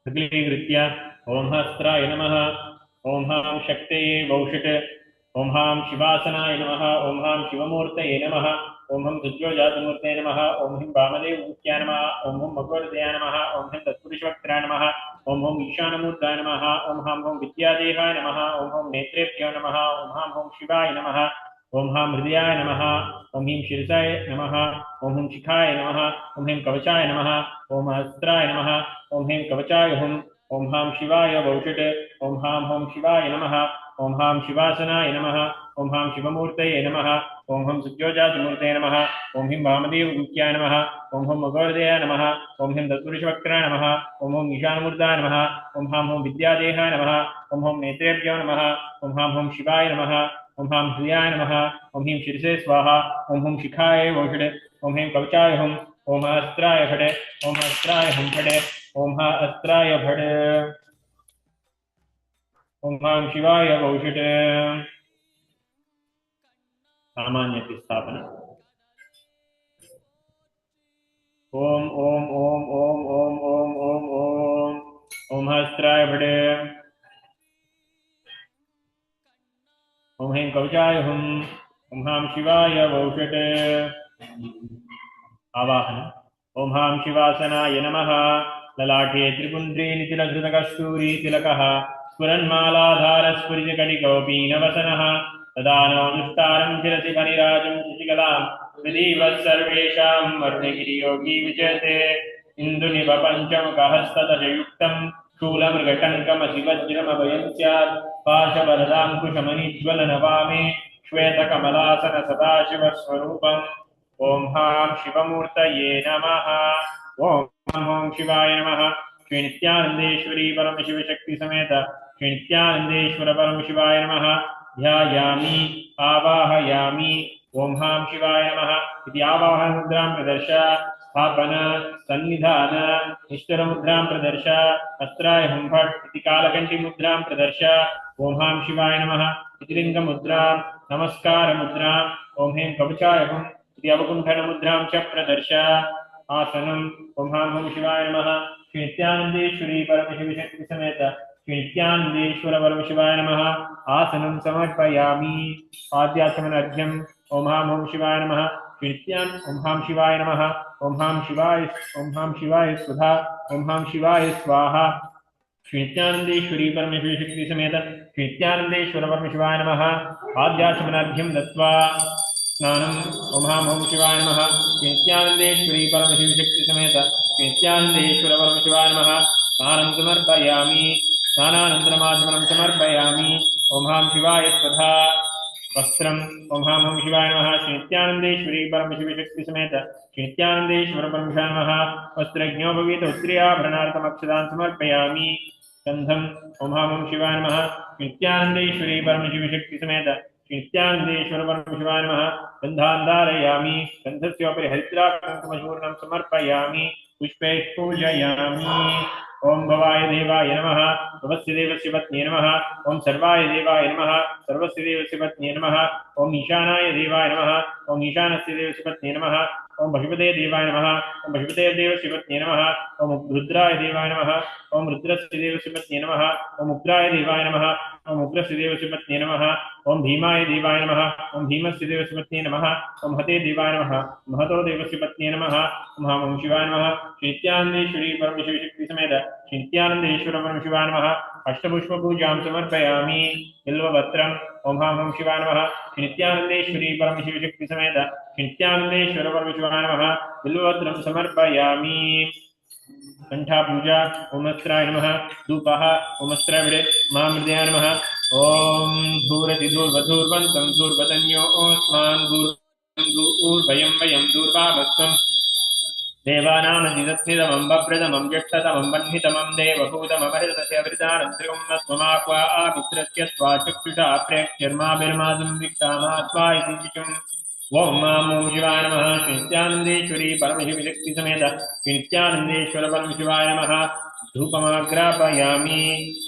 Agligritya Om Hastraya Namaha Om Ham Shaktaye Vaushit Om Ham Shivasanaye Namaha Om Ham Shivamurtaye Namaha Om Ham Sujyojatmurtaye Namaha Om Him Vamadev Mukya Namaha Om Hum Bhagavadaya Namaha Om Him Tatpurishvaktra Namaha Om Hum Ishanamurtaya Namaha Om Ham Hum Vidyadevaya Namaha Om Hum Netrebhyo Namaha Om Ham Hum Shivaya Namaha Om Ham Hridayaya Namaha Om Him Shirsaya Namaha Om Hum Shikhaya Namaha Om Him Kavachaya Namaha Om Hastraya Namaha Om Him Kavachayahum Om Ham Shivaya Vaushite Om Ham Hum Shivaya Namaha Om Ham Shivasanaya Namaha Om Ham Shivamurtaye Namaha Om Ham Sujyojatmurtaye Namaha Om Him Vamadev Mukya Namaha Om Hum Bhagavadaya Namaha Om Him Tatpurishvaktra Namaha Om Hum Ishanamurtaya Namaha Om Ham Hum Vidyadevaya Namaha Om Hum Netrebhyo Namaha Om Ham Hum Shivaya Namaha Om Ham Hridayaya Namaha Om Him Shirse Swaha Om Hum Shikhaya Vaushite Om Him Kavachayahum Om Astraya Phade Om Astraya Hum Phade Om Astraya Phade Om Ham Shivaya Vaushite. Samanya Stapana. Om Om Om Om Om Om Om Om Om Astraya Phade Om Him Kavachayahum Om Ham Shivaya Vaushite. Avahana. Om Ham Shivasanaye Namaha Lalate Tripundri Nitilaghrutagasturi Tilakaha Spuranmaladhara Spurijakatikaupi Navasanaha Tadano Dustaram Chirasi Vanirajam Shishikalam Vidivas Sarvesham Varnagiri Yogi Vijayate Induniva Panchamukahastadajayuktam Shulamrgatankam Asivajram Abhayam Syad Pashabaradam Kushamanijwalanavami Shvetakamalāsana Sadashiva Swarupam Om Ham Shivamurtaye Namaha Om Ham Shivaya Namaha Shri Nithyanandeshwari Paramashiva Shakti Sameta Shri Nithyanandeshwara Paramashivaya Namaha Dhyayami Avahayami Om Ham Shivaya Namaha Iti Avahana Mudram Pradarsha Sthapana Sannidhana Nishtara Mudram Pradarsha Astraya Humbhat Iti Kalakanti Mudram Pradarsha Om Ham Shivaya Namaha Iti Linga Mudram Namaskara Mudram Om Him Kavachayahum Awaken Mudram Chapradarshya Asanam Om Ham Hum Shivaya Namaha Shri Nithyanandeshwari Paramashiva Shakti Sameta Shri Nithyanandeshwara Paramashiva Namaha Asanam Samarpayami Adhyachamanadhyam Om Ham Hum Shivaya Namaha Shri Nithyan Om Ham Shivaya Namaha Om Ham Shivaya Sudha Om Ham Shivaya Swaha Shri Nithyanandeshwari Paramashiva Shakti Sameta Shri Nithyanandeshwara Paramashiva Namaha Adhyachamanadhyam Dattva Snanam Om Ham Hum Shivaya Namaha Shri Nithyanandeshwari Paramashiva Shakti Sameta Shri Nithyanandeshwara Paramashiva Namaha Snanam Samarpayami Snananandramādhamanam Samarpayami Om Ham Shivaya Swadha Vastram Om Ham Hum Shivaya Namaha Shri Nithyanandeshwari Paramashiva Shakti Sameta Shri Nithyanandeshwara Paramashiva Namaha Vastrajño Bhavita Uttrijabharanartham Akshadan Samarpayami Gandham Om Ham Hum Shivaya Namaha Shri Nithyanandeshwari Paramashiva Shakti Sameta Shri Nithyanandeshwara Paramashiva Namaha Gandhandharayami Gandhasyopari Haridrakamashurnam Samarpayami Pushpe Pujayami Om Bhavaya Devaya Namaha Bhavasya Devasya Patni Namaha Om Sarvaya Devaya Namaha Sarvasya Devasya Patni Namaha Om Ishanaya Devaya Namaha Om Ishanasya Devasya Patni Namaha ओम पशुपते देवाय नमः ओम पशुपते देवशिवत्ये नमः ओम रुद्राय देवाय नमः ओम रुद्रस्य देवशिवत्ये नमः ओम उग्राय देवाय नमः ओम उग्रस्य देवशिवत्ये नमः ओम भीमाय देवाय नमः ओम भीमस्य देवशिवत्ये नमः ओम हते देवाय नमः महतो देवशिवत्ये नमः ओम हम शिवाय नमः नित्यानंदेश्वरी परमशिवशक्ति समेत नित्यानंदेश्वर परमशिवाय नमः अष्टपुष्पपूजां समर्पयामि बिल्वपत्रम् ओम हम शिवाय नमः नित्यानंदेश्वरी परमशिवशक्ति समेत नित्यानंदेश्वर परमशिवाय नमः बिल्वपत्रं समर्पयामि कंठापूजा ओमस्त्राय नमः धूपः ओमस्त्राविडे महामृदयाय नमः ओम धूरतिधूर्वधूर्वन्तं धूर्वतन्यो ओस्मान् धूर्वयं वयं धूर्वावस्तं देवानामधिदत्निदमं बभ्रदमं ज्येष्ठतमं वह्नितमं देवभूतममृतस्य वृतानन्त्रिकं नत्वमाक्वा आमित्रस्य त्वा चक्षुषा प्रेक्ष्यर्माभिर्मादं विक्तामात्वा इति शिशुम् ओम नमो शिवाय नमः नित्यानंदेश्वरी परमशिवशक्ति समेत नित्यानंदेश्वर परमशिवाय नमः धूपमाग्रापयामि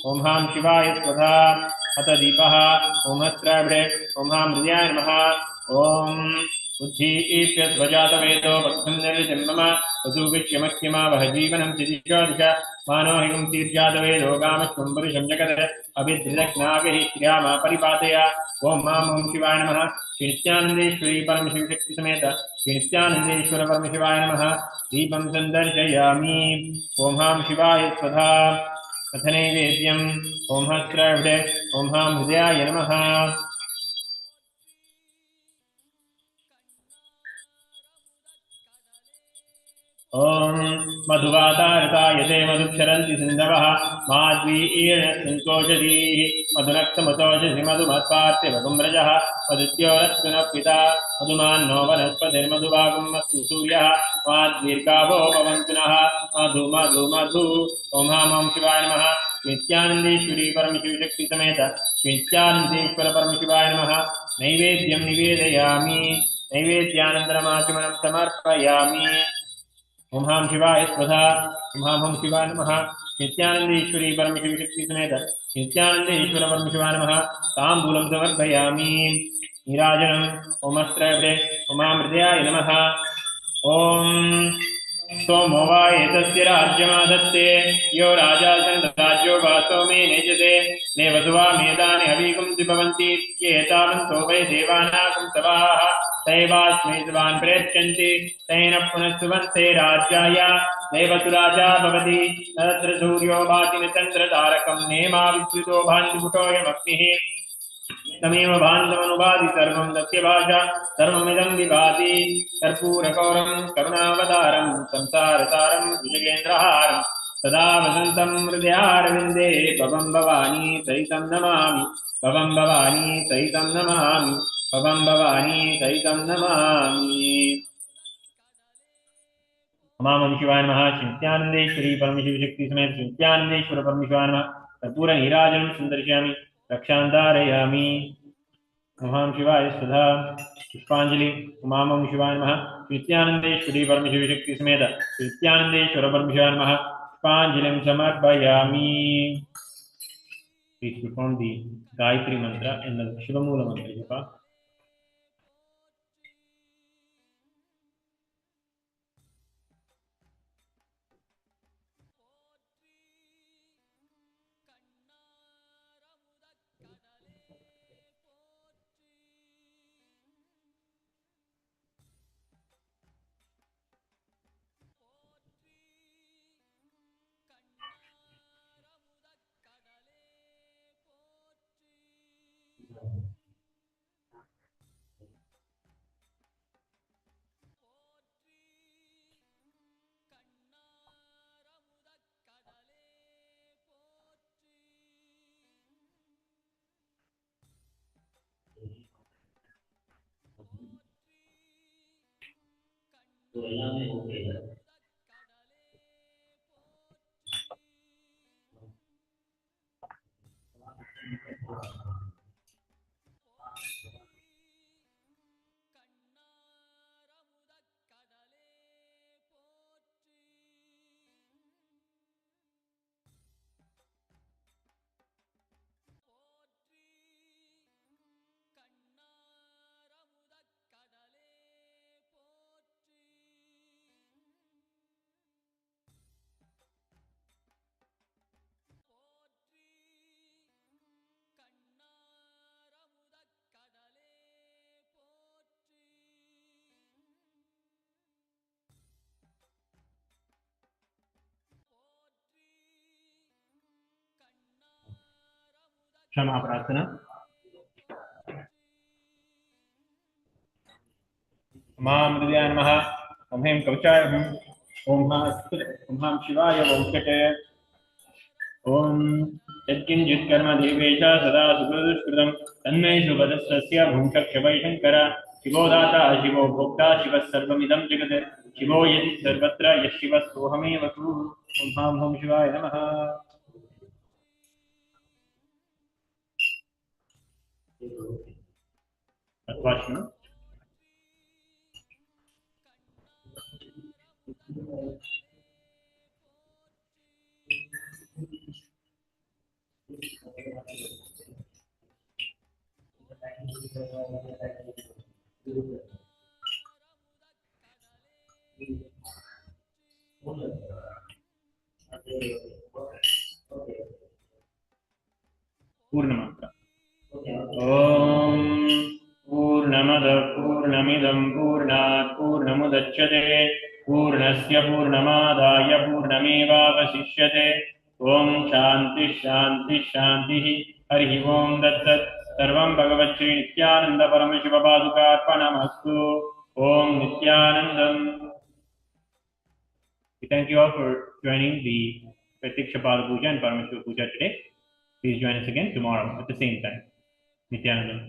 ओम हां शिवाय स्वधा अथ दीपः ओम अस्त्राभ्रे ओम हां हृदयाय नमः ओम बुद्धिप्यध्वजातवेदो वक्तुन्नर्जन्मम वसुविष्यमख्यमा वह जीवनं चिदिशोदिश मानोहिं तीर्जातवेदो गामस्वं पुरुषं जगत् अभिद्रिदग्नाभिः श्रियामा परिपातय ओम नमो शिवाय नमः नित्यानंदेश्वरी परमशिवशक्ति समेत नित्यानंदेश्वर परमशिवाय नमः दीपं संदर्शयामि ओम हां शिवाय स्वधा अथ नैवेद्यम् ओम हस्त्राभ्रे ओम हां हृदयाय नमः ओम मधुवातारताय ते मधुक्षरन्ति सिन्धवः माध्वीर्णसङ्कोचधीः मधुनक्तमतोषसि मधुमत्पार्थिवगुम्रजः मधुद्योरस्तुनः पिता मधुमान्नो वनस्पतिर्मधुभागं मत्सु सूर्यः माद्वीर्गावो भवन्तु नः मधु मधु मधु ओम हां शिवाय नमः नित्यानंदेश्वरी परमशिवशक्ति समेत नित्यानंदेश्वर परमशिवाय नमः नैवेद्यं निवेदयामि नैवेद्यानन्तरमाचमनं समर्पयामि ओम हां शिवाय स्वधा ओम हां शिवाय नमः नित्यानंदेश्वरी परमशिवशक्ति समेत नित्यानंदेश्वर परमशिवाय नमः ताम्बूलं समर्पयामि नीराजनम् ओम अस्त्रभ्रे ओम हृदयाय नमः ओम सोमो वा एतस्य राज्यमादत्ते यो राजा राज्यो वा सोमे नेजते नेवसुवा मेदानि हवीकुं द्विभवन्ति एतावन्तो वै देवानां सभाः दैवास्मै सुवान् प्रेष्यन्ति तेन पुनः सुवन्ते राज्याय देवतु राजा भवति तत्र सूर्यो भाति न चन्द्रतारकं नेमा विद्युतो भान्तिपुटोऽयमग्निः तमेव भान्तमनुभाति सर्वं तस्य भाषा सर्वमिदं विभाति कर्पूरकौरं करुणावतारं संसारसारं विजयेन्द्रहारं सदा वसन्तं हृदयारविन्दे भवं भवानी सहितं नमामि भवं भवानी सहितं नमामि भवं भवानी सहितं नमामि नमामि शिवाय नमः नित्यानंदेश्वरी परमशिवशक्ति समेत नित्यानंदेश्वर परमशिवाय नमः कर्पूरनीराजनं संदर्शयामि रक्षान्धारयामि ओम शिवाय स्वधा पुष्पांजलि उमामं शिवाय नमः नित्यानंदेश्वरी परमशिवशक्ति समेत नित्यानंदेश्वर परमशिवाय नमः पुष्पांजलिं समर्पयामि Please perform the Gayatri mantra and the Shivamula mantra japa. क्षमा प्रार्थना। मां मृदयाय नमः। ओं ह्रीं कवचाय हुं। ओं हां शिवाय वौचटे। ओं यत्किञ्चित् कर्म देवेश सदा सुकृतं तन्मे शुभदस्य भुङ्क्षवै शङ्कर। शिवो दाता शिवो भोक्ता शिवः सर्वमिदं जगत्। शिवो यदि सर्वत्र यः शिवः सोऽहमेव तु। ओं हां ॐ शिवाय नमः। अथवा पूर्णमात्रा। ॐ पूर्णमदः पूर्णमिदं पूर्णात् पूर्णमुदच्यते पूर्णस्य पूर्णमादाय पूर्णमेवावशिष्यते। ॐ शान्तिः शान्तिः शान्तिः। हरिः ओं तत्सत्। सर्वं भगवच्छ्री नित्यानन्द परमशिवपादुकार्पणमस्तु। ॐ नित्यानन्दम्। We thank you all for joining the Pratiksha Pada Puja and Paramashiva Puja today. Please join us again tomorrow at the same time. Nithyananda.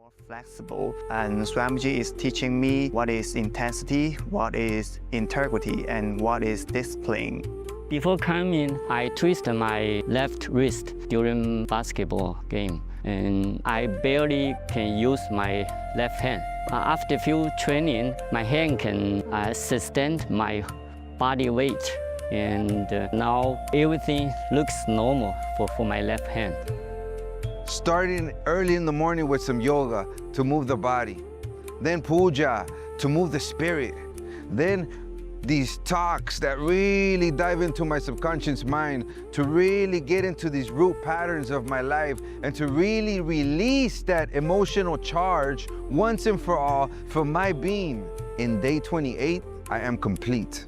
More flexible, and Swamiji is teaching me what is intensity, what is integrity, and what is discipline. Before coming, I twisted my left wrist during basketball game, and I barely can use my left hand. After few training, my hand can sustain my body weight, and now everything looks normal for my left hand. Starting early in the morning with some yoga to move the body, then puja to move the spirit, then these talks that really dive into my subconscious mind to really get into these root patterns of my life and to really release that emotional charge once and for all for my being. In day 28, I am complete.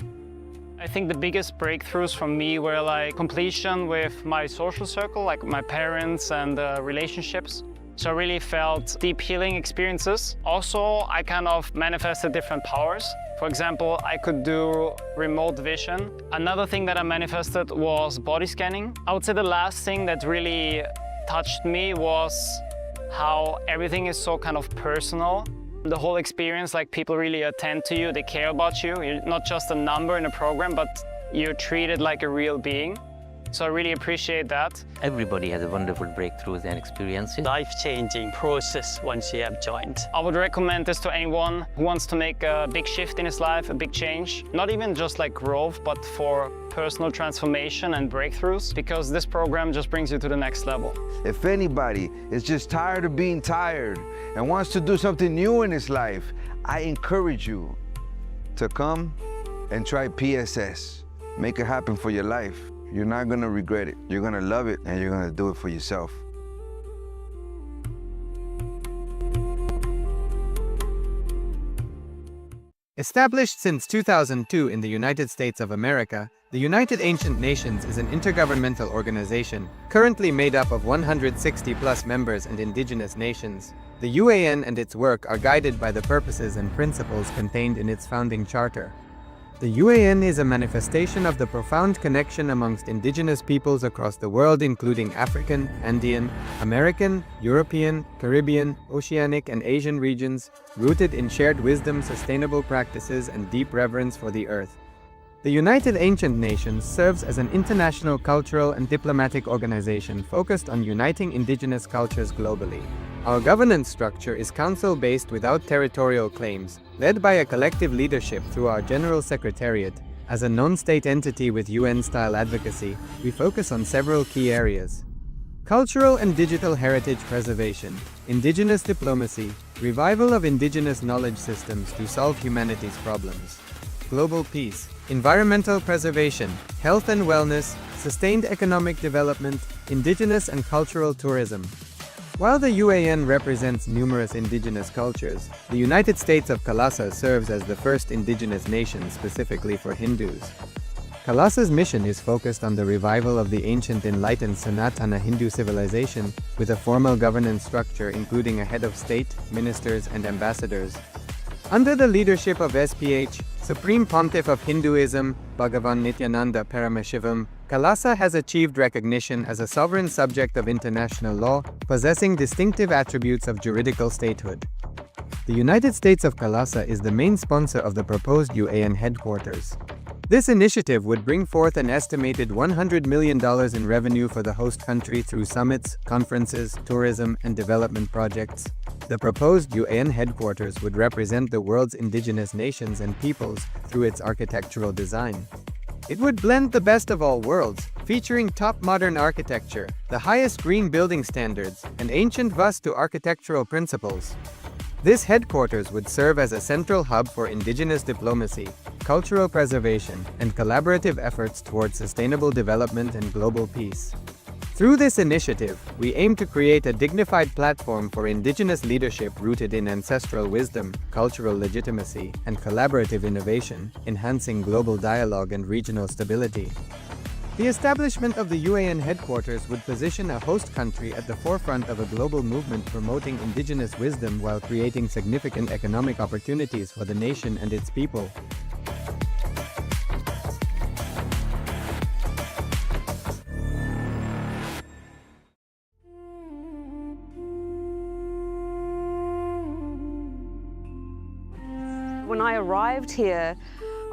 I think the biggest breakthroughs for me were like completion with my social circle, like my parents and relationships. So I really felt deep healing experiences. Also, I kind of manifested different powers. For example, I could do remote vision. Another thing that I manifested was body scanning. I would say the last thing that really touched me was how everything is so kind of personal. The whole experience, like people really attend to you, they care about you. You're not just a number in a program, but you're treated like a real being. So I really appreciate that. Everybody has a wonderful breakthroughs and experiences. Life-changing process once you have joined. I would recommend this to anyone who wants to make a big shift in his life, a big change. Not even just like growth, but for personal transformation and breakthroughs, because this program just brings you to the next level. If anybody is just tired of being tired and wants to do something new in his life, I encourage you to come and try PSS. Make it happen for your life. You're not gonna regret it. You're gonna love it, and you're gonna do it for yourself. Established since 2002 in the United States of America, the United Ancient Nations is an intergovernmental organization currently made up of 160+ members and indigenous nations. The UAN and its work are guided by the purposes and principles contained in its founding charter. The UAN is a manifestation of the profound connection amongst indigenous peoples across the world, including African, Andean, American, European, Caribbean, Oceanic, and Asian regions, rooted in shared wisdom, sustainable practices, and deep reverence for the earth. The United Ancient Nations serves as an international cultural and diplomatic organization focused on uniting indigenous cultures globally. Our governance structure is council-based without territorial claims, led by a collective leadership through our General Secretariat. As a non-state entity with UN-style advocacy, we focus on several key areas: cultural and digital heritage preservation, indigenous diplomacy, revival of indigenous knowledge systems to solve humanity's problems, global peace, environmental preservation, health and wellness, sustained economic development, indigenous and cultural tourism. While the UAN represents numerous indigenous cultures, the United States of Kailasa serves as the first indigenous nation specifically for Hindus. Kailasa's mission is focused on the revival of the ancient enlightened Sanatana Hindu civilization with a formal governance structure including a head of state, ministers, and ambassadors. Under the leadership of SPH, Supreme Pontiff of Hinduism, Bhagavan Nithyananda Paramashivoham, Kailasa has achieved recognition as a sovereign subject of international law, possessing distinctive attributes of juridical statehood. The United States of Kailasa is the main sponsor of the proposed UAN headquarters. This initiative would bring forth an estimated $100 million in revenue for the host country through summits, conferences, tourism, and development projects. The proposed UAN headquarters would represent the world's indigenous nations and peoples through its architectural design. It would blend the best of all worlds, featuring top modern architecture, the highest green building standards, and ancient Vastu architectural principles. This headquarters would serve as a central hub for indigenous diplomacy, cultural preservation, and collaborative efforts towards sustainable development and global peace. Through this initiative, we aim to create a dignified platform for indigenous leadership rooted in ancestral wisdom, cultural legitimacy, and collaborative innovation, enhancing global dialogue and regional stability. The establishment of the UAN headquarters would position a host country at the forefront of a global movement promoting indigenous wisdom while creating significant economic opportunities for the nation and its people. When I arrived here,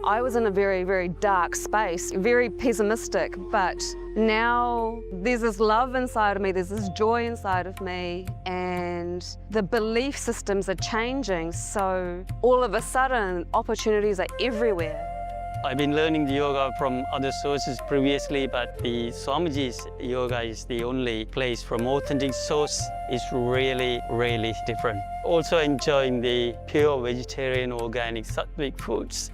I was in a very, very dark space, very pessimistic, but now there's this love inside of me, there's this joy inside of me, and the belief systems are changing, so all of a sudden opportunities are everywhere. I've been learning the yoga from other sources previously, but the Swamiji's yoga is the only place from authentic source. Is really, really different. Also enjoying the pure vegetarian, organic, sattvic foods.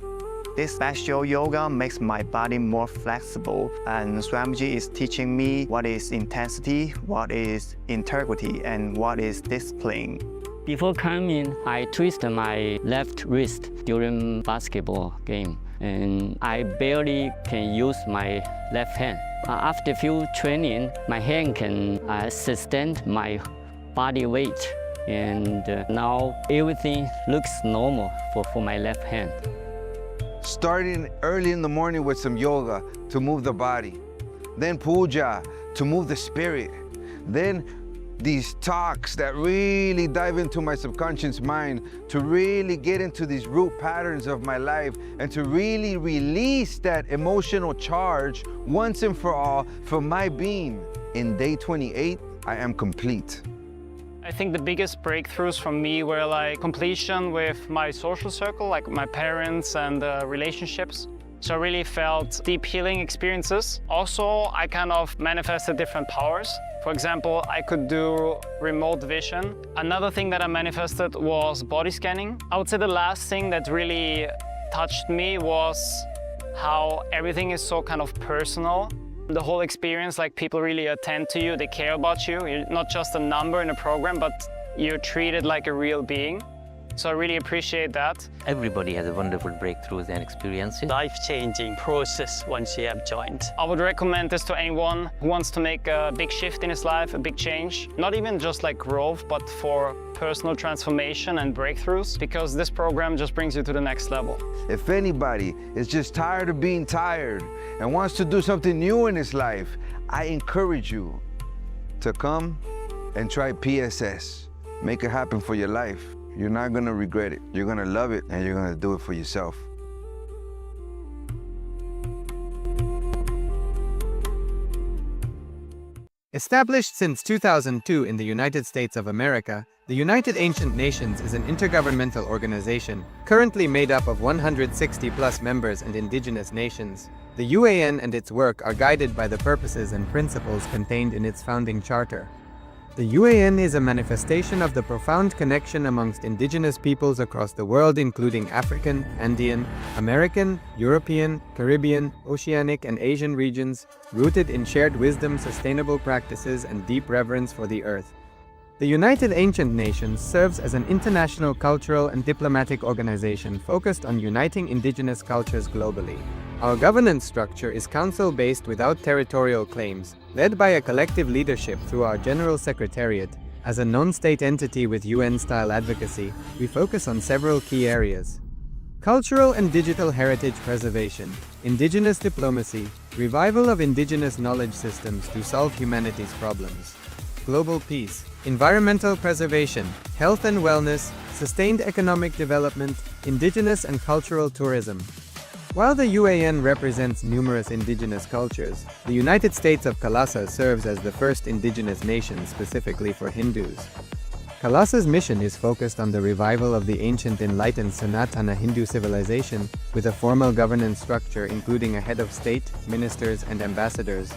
This special yoga makes my body more flexible, and Swamiji is teaching me what is intensity, what is integrity, and what is discipline. Before coming, I twisted my left wrist during basketball game, and I barely can use my left hand. After few training, my hand can sustain my body weight, and now everything looks normal for my left hand. Starting early in the morning with some yoga to move the body, then puja to move the spirit, then these talks that really dive into my subconscious mind to really get into these root patterns of my life and to really release that emotional charge once and for all for my being. In day 28, I am complete. I think the biggest breakthroughs for me were like completion with my social circle, like my parents and relationships. So I really felt deep healing experiences. Also, I kind of manifested different powers. For example, I could do remote vision. Another thing that I manifested was body scanning. I would say the last thing that really touched me was how everything is so kind of personal. The whole experience, like people really attend to you, they care about you. You're not just a number in a program, but you're treated like a real being. So I really appreciate that. Everybody has a wonderful breakthroughs and experiences. Life-changing process once you have joined. I would recommend this to anyone who wants to make a big shift in his life, a big change. Not even just like growth, but for personal transformation and breakthroughs, because this program just brings you to the next level. If anybody is just tired of being tired and wants to do something new in his life, I encourage you to come and try PSS. Make it happen for your life. You're not gonna regret it. You're gonna love it, and you're gonna do it for yourself. Established since 2002 in the United States of America, the United Ancient Nations is an intergovernmental organization currently made up of 160+ members and indigenous nations. The UAN and its work are guided by the purposes and principles contained in its founding charter. The UAN is a manifestation of the profound connection amongst indigenous peoples across the world, including African, Andean, American, European, Caribbean, Oceanic, and Asian regions, rooted in shared wisdom, sustainable practices, and deep reverence for the earth. The United Ancient Nations serves as an international cultural and diplomatic organization focused on uniting indigenous cultures globally. Our governance structure is council-based without territorial claims, led by a collective leadership through our General Secretariat. As a non-state entity with UN-style advocacy, we focus on several key areas: cultural and digital heritage preservation, indigenous diplomacy, revival of indigenous knowledge systems to solve humanity's problems, global peace, environmental preservation, health and wellness, sustained economic development, indigenous and cultural tourism. While the UAN represents numerous indigenous cultures, the United States of Kailasa serves as the first indigenous nation specifically for Hindus. Kailasa's mission is focused on the revival of the ancient enlightened Sanatana Hindu civilization with a formal governance structure including a head of state, ministers, and ambassadors.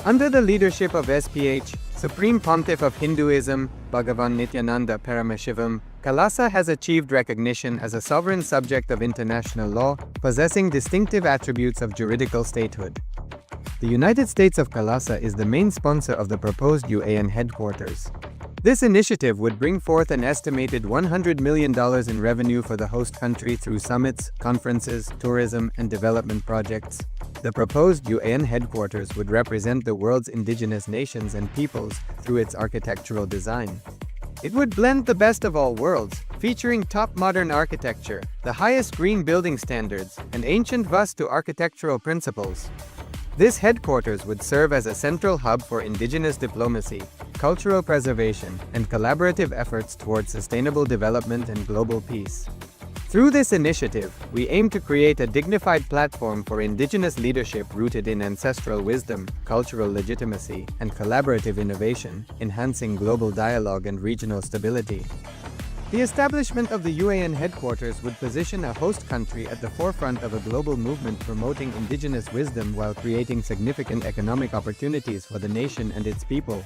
Under the leadership of SPH, Supreme Pontiff of Hinduism, Bhagavan Nithyananda Paramashivoham, Kailasa has achieved recognition as a sovereign subject of international law, possessing distinctive attributes of juridical statehood. The United States of Kailasa is the main sponsor of the proposed UAN headquarters. This initiative would bring forth an estimated $100 million in revenue for the host country through summits, conferences, tourism, and development projects. The proposed UAN headquarters would represent the world's indigenous nations and peoples through its architectural design. It would blend the best of all worlds, featuring top modern architecture, the highest green building standards, and ancient Vastu architectural principles. This headquarters would serve as a central hub for indigenous diplomacy, cultural preservation, and collaborative efforts towards sustainable development and global peace. Through this initiative, we aim to create a dignified platform for indigenous leadership rooted in ancestral wisdom, cultural legitimacy, and collaborative innovation, enhancing global dialogue and regional stability. The establishment of the UAN headquarters would position a host country at the forefront of a global movement promoting indigenous wisdom while creating significant economic opportunities for the nation and its people.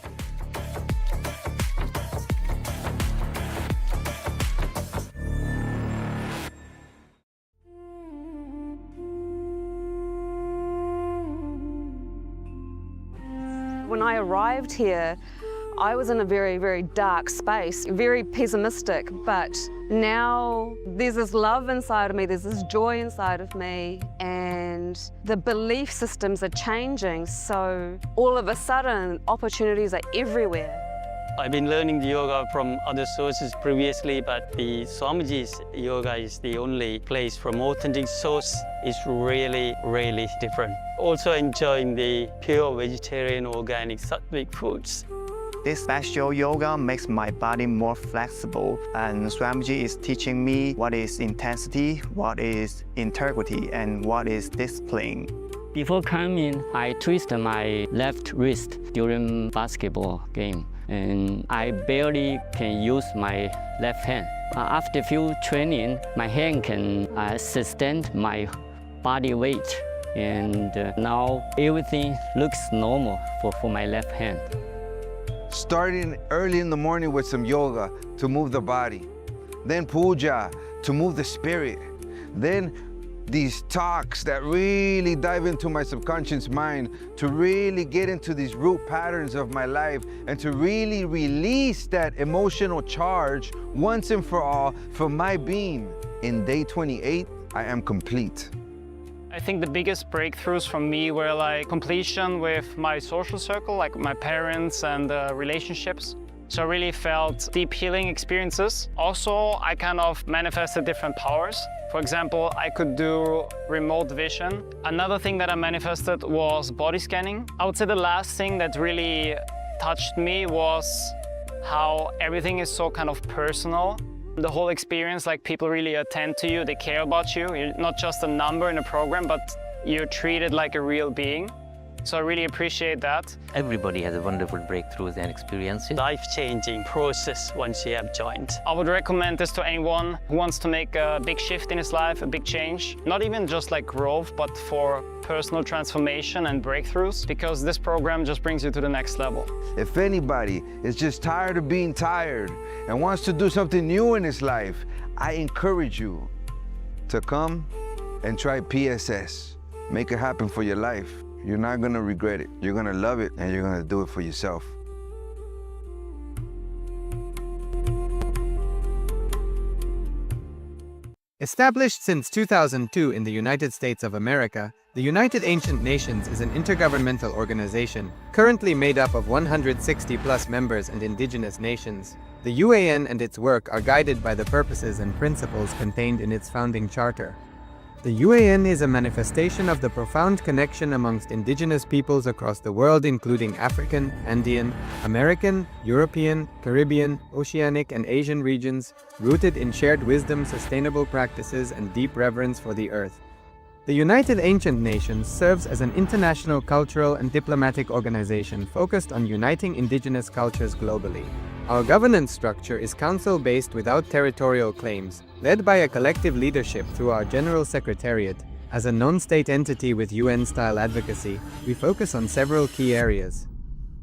When I arrived here, I was in a very, very dark space, very pessimistic, but now there's this love inside of me, there's this joy inside of me, and the belief systems are changing, so all of a sudden opportunities are everywhere. I've been learning the yoga from other sources previously, but the Swamiji's yoga is the only place from authentic source. It's really, really different. Also enjoying the pure vegetarian, organic, sattvic foods. This special yoga makes my body more flexible, and Swamiji is teaching me what is intensity, what is integrity, and what is discipline. Before coming, I twisted my left wrist during basketball game, and I barely can use my left hand. After few training, my hand can sustain my body weight, and now everything looks normal for my left hand. Starting early in the morning with some yoga to move the body, then puja to move the spirit, then these talks that really dive into my subconscious mind to really get into these root patterns of my life and to really release that emotional charge once and for all for my being. In day 28, I am complete. I think the biggest breakthroughs for me were like completion with my social circle, like my parents and relationships. So I really felt deep healing experiences. Also, I kind of manifested different powers. For example, I could do remote vision. Another thing that I manifested was body scanning. I would say the last thing that really touched me was how everything is so kind of personal. The whole experience, like people really attend to you, they care about you. You're not just a number in a program, but you're treated like a real being. So I really appreciate that. Everybody has a wonderful breakthroughs and experiences. Life-changing process once you have joined. I would recommend this to anyone who wants to make a big shift in his life, a big change. Not even just like growth, but for personal transformation and breakthroughs, because this program just brings you to the next level. If anybody is just tired of being tired and wants to do something new in his life, I encourage you to come and try PSS. Make it happen for your life. You're not gonna regret it. You're gonna love it, and you're gonna do it for yourself. Established since 2002 in the United States of America, the United Ancient Nations is an intergovernmental organization currently made up of 160+ members and indigenous nations. The UAN and its work are guided by the purposes and principles contained in its founding charter. The UAN is a manifestation of the profound connection amongst indigenous peoples across the world, including African, Andean, American, European, Caribbean, Oceanic, and Asian regions, rooted in shared wisdom, sustainable practices, and deep reverence for the earth. The United Ancient Nations serves as an international cultural and diplomatic organization focused on uniting indigenous cultures globally. Our governance structure is council-based without territorial claims, led by a collective leadership through our General Secretariat. As a non-state entity with UN-style advocacy, we focus on several key areas: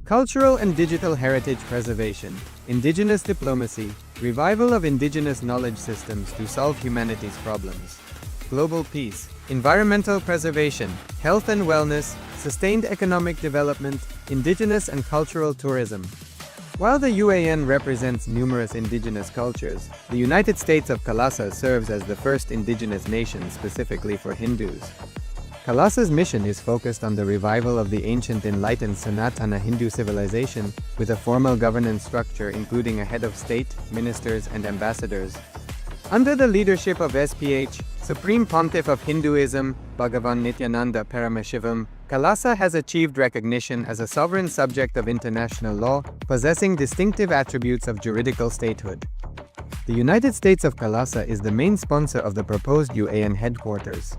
cultural and digital heritage preservation, indigenous diplomacy, revival of indigenous knowledge systems to solve humanity's problems, global peace, environmental preservation, health and wellness, sustained economic development, indigenous and cultural tourism. While the UAN represents numerous indigenous cultures, the United States of Kailasa serves as the first indigenous nation specifically for Hindus. Kailasa's mission is focused on the revival of the ancient enlightened Sanatana Hindu civilization with a formal governance structure including a head of state, ministers, and ambassadors. Under the leadership of SPH, Supreme Pontiff of Hinduism, Bhagavan Nithyananda Paramashivoham, Kailasa has achieved recognition as a sovereign subject of international law, possessing distinctive attributes of juridical statehood. The United States of Kalasa is the main sponsor of the proposed UAN headquarters.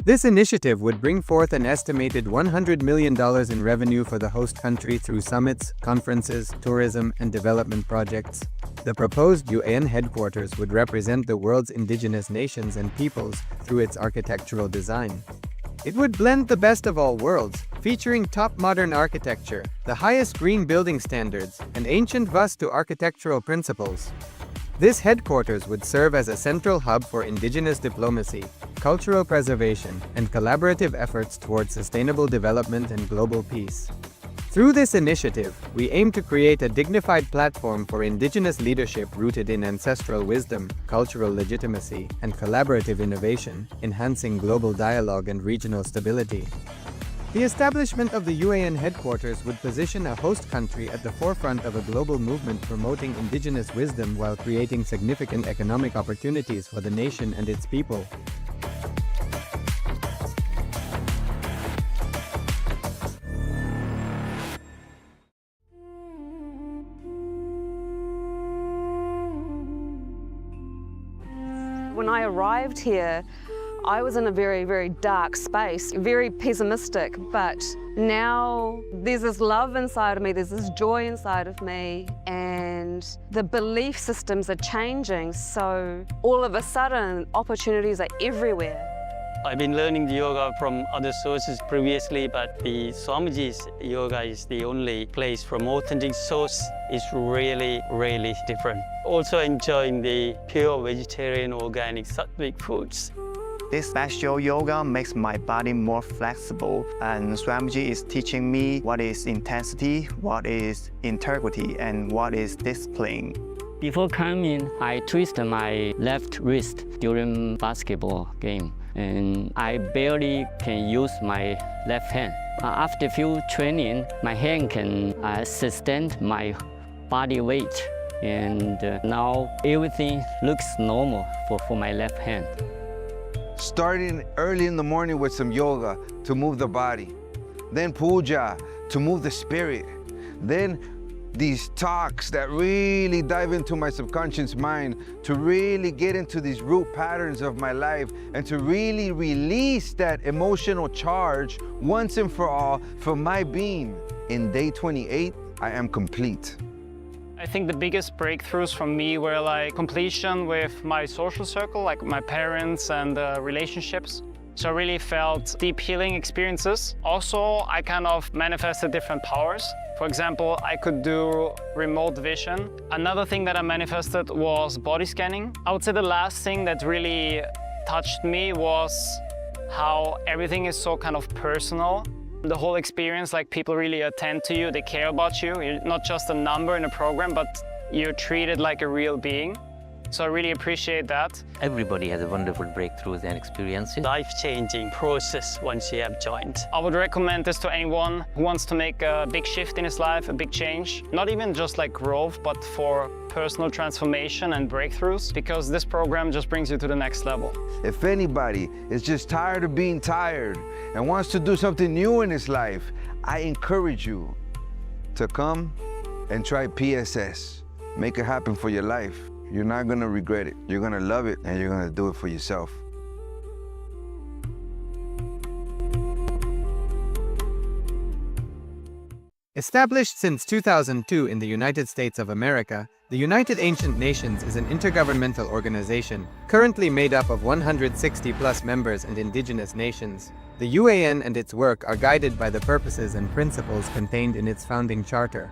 This initiative would bring forth an estimated $100 million in revenue for the host country through summits, conferences, tourism, and development projects. The proposed UAN headquarters would represent the world's indigenous nations and peoples through its architectural design. It would blend the best of all worlds, featuring top modern architecture, the highest green building standards, and ancient Vastu architectural principles. This headquarters would serve as a central hub for indigenous diplomacy, cultural preservation, and collaborative efforts towards sustainable development and global peace. Through this initiative, we aim to create a dignified platform for indigenous leadership rooted in ancestral wisdom, cultural legitimacy, and collaborative innovation, enhancing global dialogue and regional stability. The establishment of the UAN headquarters would position a host country at the forefront of a global movement promoting indigenous wisdom while creating significant economic opportunities for the nation and its people. When I arrived here, I was in a very, very dark space, very pessimistic, but now there's this love inside of me, there's this joy inside of me, and the belief systems are changing, so all of a sudden opportunities are everywhere. I've been learning the yoga from other sources previously, but the Swamiji's yoga is the only place from authentic source. Is really, really different. Also enjoying the pure vegetarian, organic, sattvic foods. This special yoga makes my body more flexible, and Swamiji is teaching me what is intensity, what is integrity, and what is discipline. Before coming, I twisted my left wrist during basketball game, and I barely can use my left hand. After few training, my hand can sustain my body weight, and now everything looks normal for my left hand. Starting early in the morning with some yoga to move the body, then puja to move the spirit, then these talks that really dive into my subconscious mind to really get into these root patterns of my life and to really release that emotional charge once and for all for my being. In day 28, I am complete. I think the biggest breakthroughs for me were like completion with my social circle, like my parents and relationships. So I really felt deep healing experiences. Also, I kind of manifested different powers. For example, I could do remote vision. Another thing that I manifested was body scanning. I would say the last thing that really touched me was how everything is so kind of personal. The whole experience, like people really attend to you, they care about you. You're not just a number in a program, but you're treated like a real being. So I really appreciate that. Everybody has a wonderful breakthroughs and experiences. Life-changing process once you have joined. I would recommend this to anyone who wants to make a big shift in his life, a big change. Not even just like growth, but for personal transformation and breakthroughs, because this program just brings you to the next level. If anybody is just tired of being tired and wants to do something new in his life, I encourage you to come and try PSS. Make it happen for your life. You're not gonna regret it. You're gonna love it, and you're gonna do it for yourself. Established since 2002 in the United States of America, the United Ancient Nations is an intergovernmental organization currently made up of 160+ members and indigenous nations. The UAN and its work are guided by the purposes and principles contained in its founding charter.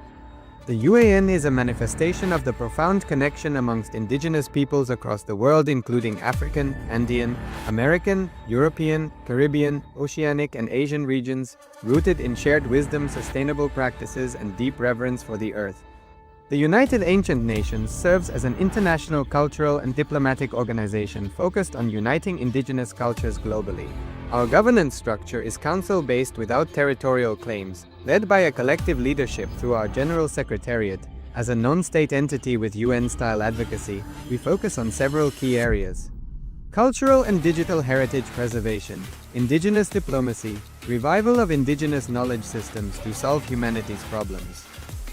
The UAN is a manifestation of the profound connection amongst indigenous peoples across the world, including African, Andean, American, European, Caribbean, Oceanic, and Asian regions, rooted in shared wisdom, sustainable practices, and deep reverence for the earth. The United Ancient Nations serves as an international cultural and diplomatic organization focused on uniting indigenous cultures globally. Our governance structure is council-based without territorial claims, led by a collective leadership through our General Secretariat. As a non-state entity with UN-style advocacy, we focus on several key areas: cultural and digital heritage preservation, indigenous diplomacy, revival of indigenous knowledge systems to solve humanity's problems,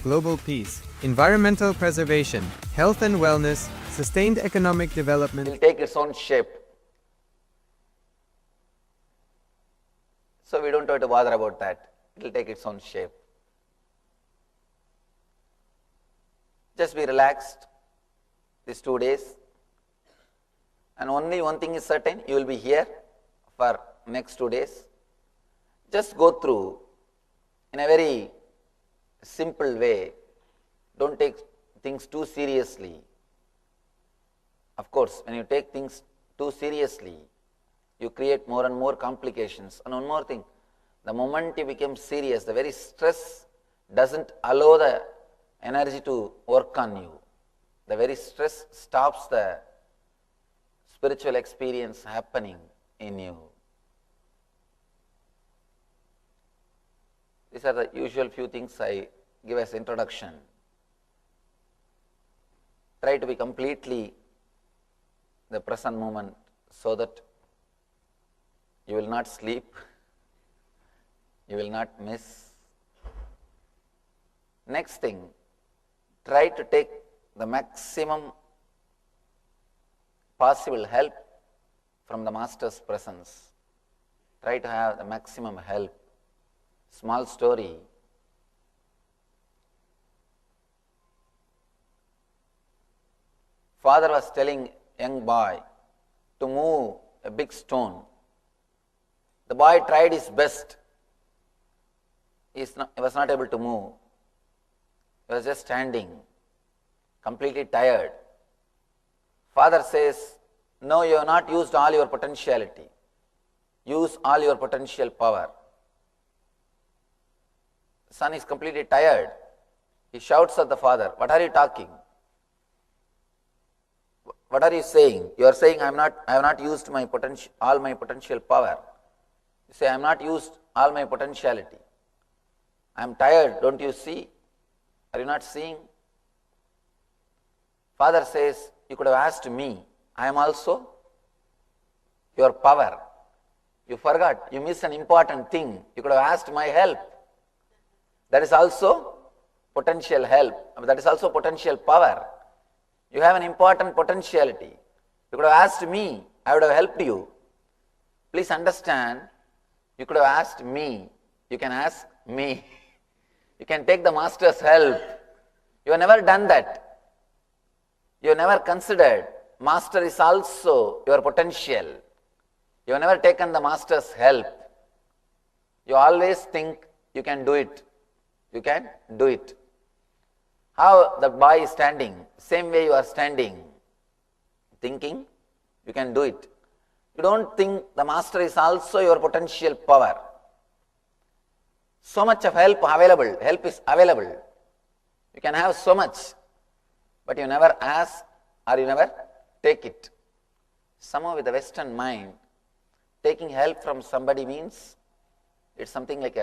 global peace, environmental preservation, health and wellness, Sustained economic development It will take its own shape. So we don't have to bother about that. It will take its own shape. Just be relaxed these 2 days. And only one thing is certain, you will be here for next 2 days. Just go through in a very simple way. Don't take things too seriously. Of course, when you take things too seriously, you create more and more complications. And one more thing, the moment you become serious, the very stress doesn't allow the energy to work on you. The very stress stops the spiritual experience happening in you. These are the usual few things I give as introduction. Try to be completely the present moment so that you will not sleep, you will not miss. Next thing, try to take the maximum possible help from the Master's presence. Try to have the maximum help. Small story. Father was telling young boy to move a big stone. The boy tried his best. He was not able to move. He was just standing, completely tired. Father says, no, you have not used all your potentiality. Use all your potential power. The son is completely tired. He shouts at the father, what are you talking? What are you saying? You are saying I have not used my all my potential power. You say I have not used all my potentiality. I am tired, don't you see? Are you not seeing? Father says, you could have asked me. I am also your power. You forgot, you missed an important thing. You could have asked my help. That is also potential help. That is also potential power. You have an important potentiality. You could have asked me, I would have helped you. Please understand, you could have asked me. You can ask me. You can take the Master's help. You have never done that. You have never considered Master is also your potential. You have never taken the Master's help. You always think you can do it. You can do it. How the boy is standing, same way you are standing, thinking you can do it. You don't think the Master is also your potential power. So much of help is available. You can have so much, but you never ask or you never take it. Somehow with the Western mind, taking help from somebody means it's something like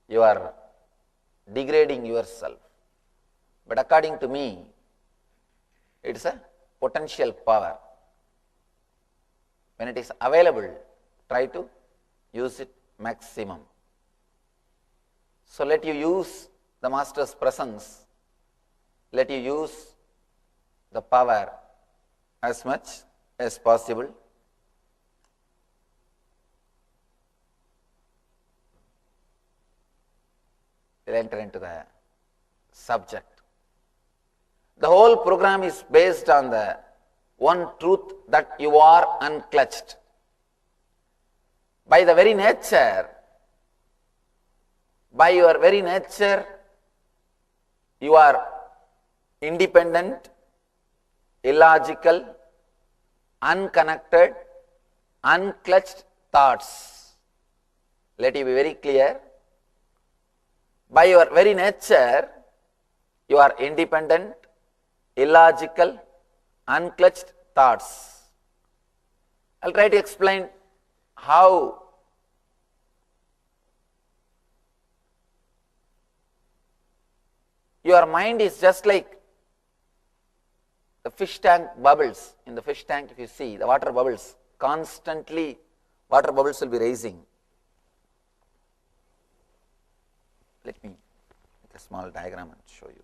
you are degrading yourself. But according to me, it's a potential power. When it is available, try to use it maximum. So let you use the Master's presence. Let you use the power as much as possible. We'll enter into the subject. The whole program is based on the one truth that you are unclutched. By the very nature, by your very nature, you are independent, illogical, unconnected, unclutched thoughts. Let it be very clear. By your very nature, you are independent, illogical, unclutched thoughts. I'll try to explain how your mind is just like the fish tank bubbles. In the fish tank, if you see, the water bubbles, constantly water bubbles will be raising. Let me make a small diagram and show you.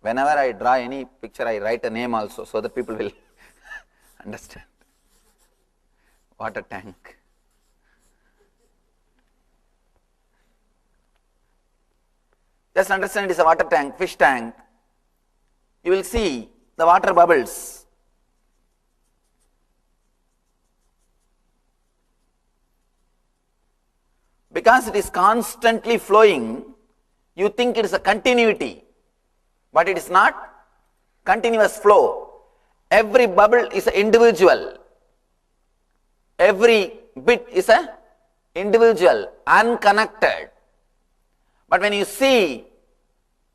Whenever I draw any picture, I write a name also so that people will understand. Water tank. Just understand it is a water tank, fish tank. You will see the water bubbles. Because it is constantly flowing, you think it is a continuity, but it is not continuous flow. Every bubble is an individual. Every bit is an individual, unconnected. But when you see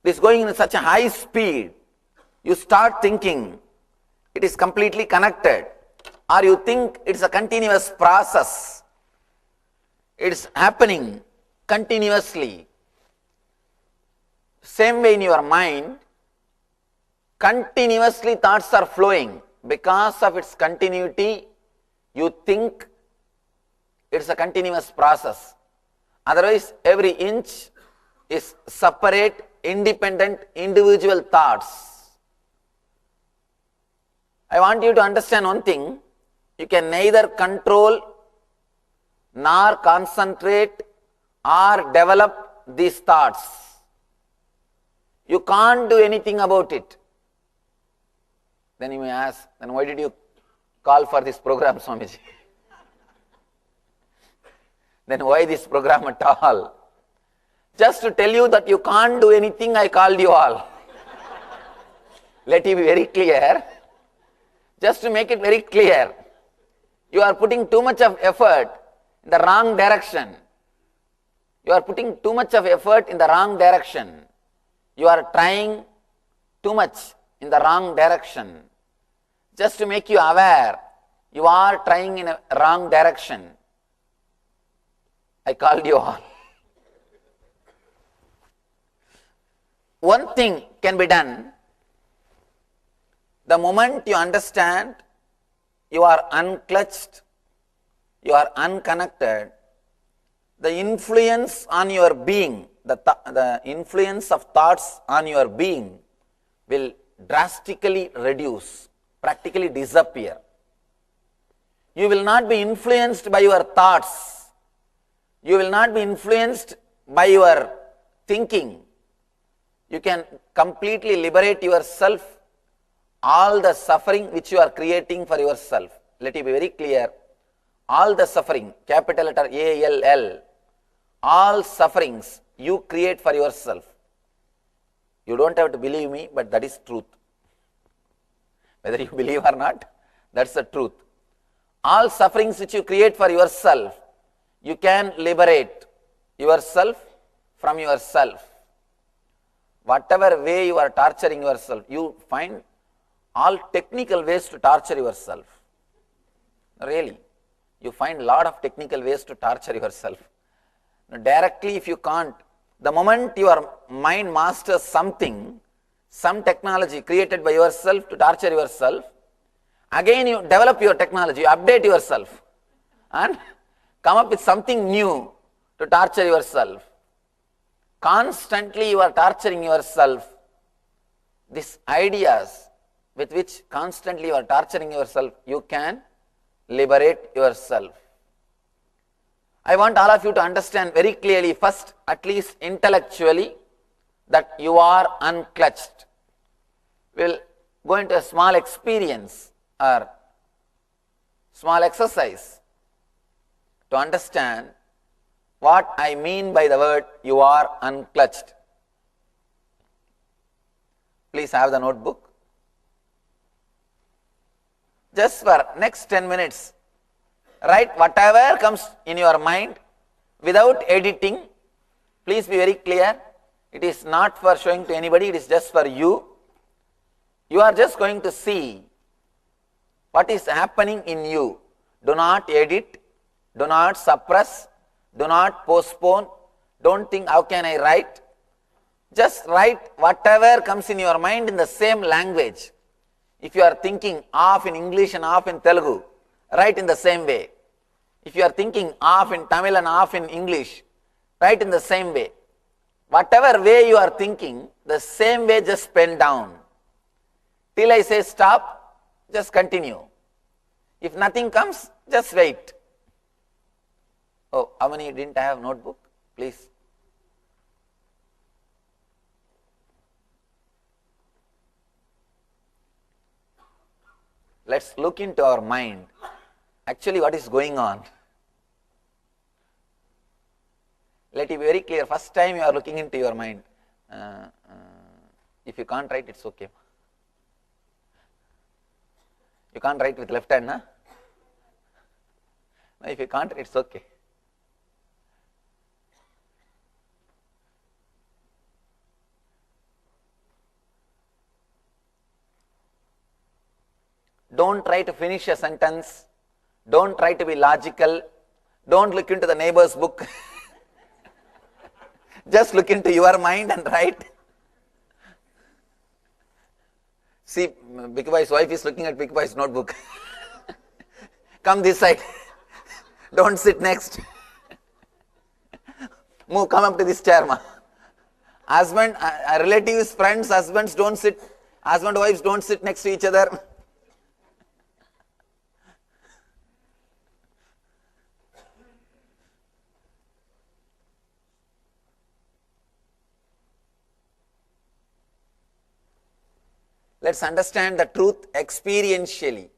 this going in such a high speed, you start thinking it is completely connected, or you think it is a continuous process. It is happening continuously. Same way in your mind, continuously thoughts are flowing. Because of its continuity, you think it is a continuous process. Otherwise, every inch is separate, independent, individual thoughts. I want you to understand one thing. You can neither control nor concentrate or develop these thoughts. You can't do anything about it. Then you may ask, then why did you call for this program, Swamiji? Then why this program at all? Just to tell you that you can't do anything, I called you all. Let it be very clear. Just to make it very clear, you are putting too much of effort in the wrong direction. You are putting too much of effort in the wrong direction. You are trying too much in the wrong direction. Just to make you aware, you are trying in a wrong direction. I called you all. One thing can be done. The moment you understand you are unclutched, you are unconnected, the influence on your being, the influence of thoughts on your being will drastically reduce, practically disappear. You will not be influenced by your thoughts. You will not be influenced by your thinking. You can completely liberate yourself, all the suffering which you are creating for yourself. Let it be very clear. All the suffering, capital letter ALL, all sufferings you create for yourself. You don't have to believe me, but that is truth. Whether you believe or not, that's the truth. All sufferings which you create for yourself, you can liberate yourself from yourself. Whatever way you are torturing yourself, you find all technical ways to torture yourself. Really, you find a lot of technical ways to torture yourself. Now, directly if you can't, the moment your mind masters something, some technology created by yourself to torture yourself, again you develop your technology, you update yourself and come up with something new to torture yourself. Constantly you are torturing yourself. These ideas with which constantly you are torturing yourself, you can liberate yourself. I want all of you to understand very clearly, first, at least intellectually, that you are unclutched. We'll go into a small experience or small exercise to understand what I mean by the word you are unclutched. Please have the notebook. Just for next 10 minutes, write whatever comes in your mind without editing. Please be very clear. It is not for showing to anybody, it is just for you. You are just going to see what is happening in you. Do not edit, do not suppress, do not postpone, don't think how can I write. Just write whatever comes in your mind in the same language. If you are thinking half in English and half in Telugu, write in the same way. If you are thinking half in Tamil and half in English, write in the same way. Whatever way you are thinking, the same way just pen down. Till I say stop, just continue. If nothing comes, just wait. Oh, how many didn't have notebook? Please. Let's look into our mind. Actually, what is going on? Let it be very clear. First time you are looking into your mind. If you can't write, it's okay. You can't write with left hand, huh? No, if you can't, it's okay. Don't try to finish a sentence. Don't try to be logical. Don't look into the neighbor's book. Just look into your mind and write. See, Big Boy's wife is looking at Big Boy's notebook. Come this side. Don't sit next. Move, come up to this chair, ma. Husband, relatives, friends, husbands don't sit, husband, wives don't sit next to each other. Let's understand the truth experientially.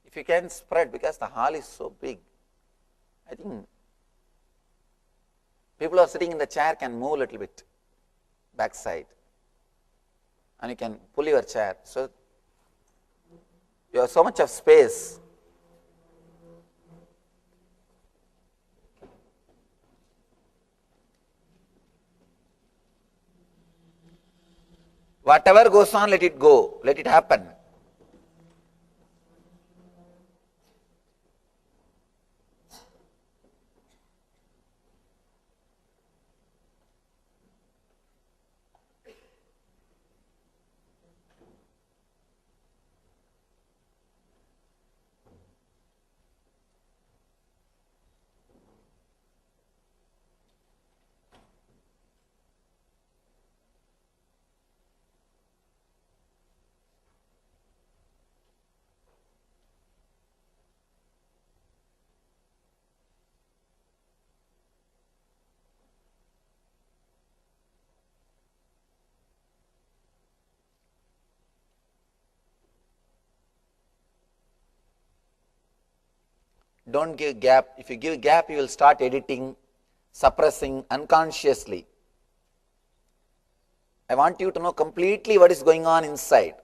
If you can spread, because the hall is so big, I think people who are sitting in the chair can move a little bit backside, and you can pull your chair. So you have so much of space. Whatever goes on, let it go, let it happen. Don't give gap. If you give gap, you will start editing, suppressing unconsciously. I want you to know completely what is going on inside.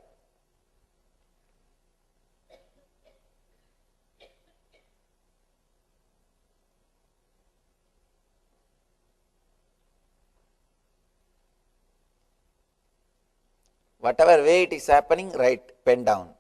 Whatever way it is happening, write, pen down.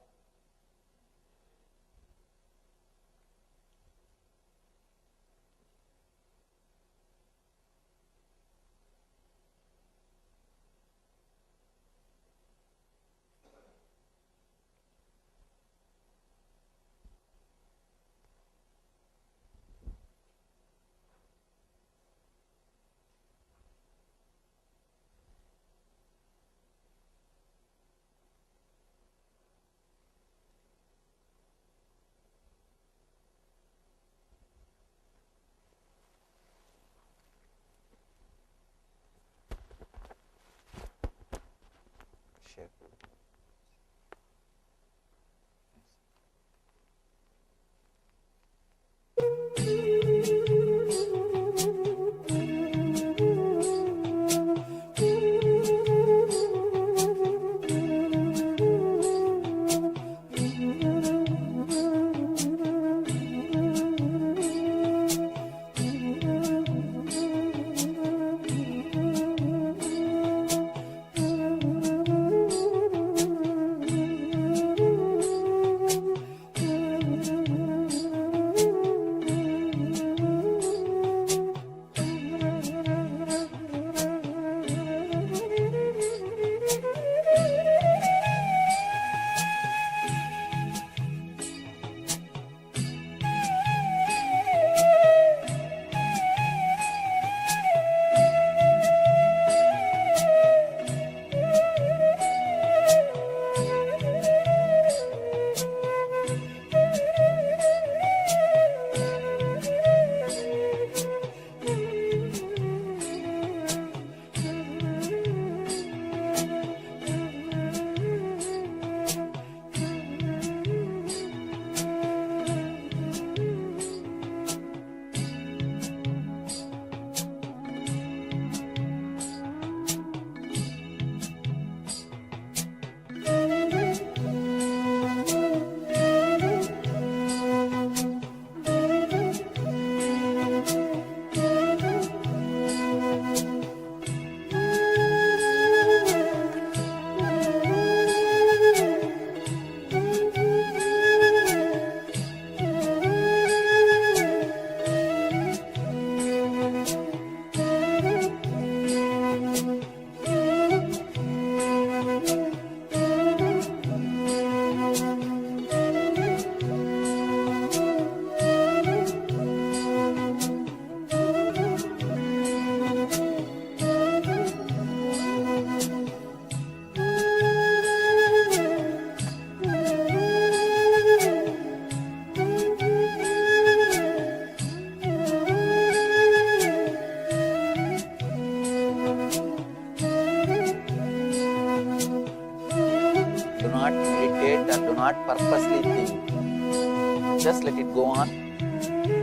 mental. Do not purposely think. Just let it go on.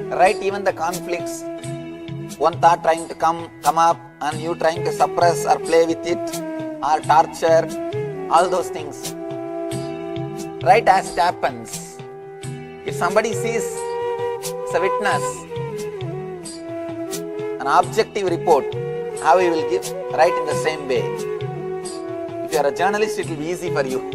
Write even the conflicts. One thought trying to come up and you trying to suppress or play with it or torture, all those things. Write as it happens. If somebody sees as a witness an objective report, how you will give? Write in the same way. If you are a journalist, it will be easy for you.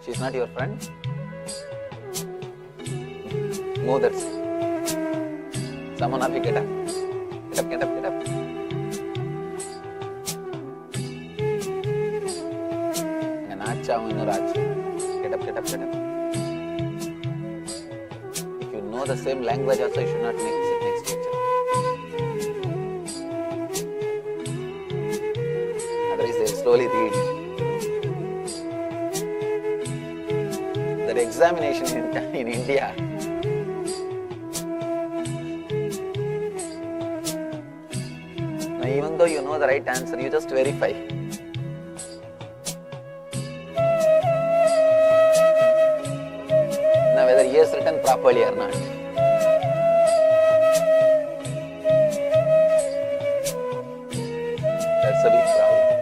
She's not your friend? Move that side. Someone of you get up. Get up, get up, get up. And acha inurach. Get up, get up, get up. If you know the same language also, you should not sit next to each other. Otherwise they will slowly read. That examination in India, though you know the right answer, you just verify. Now whether he has written properly or not. That's a big problem.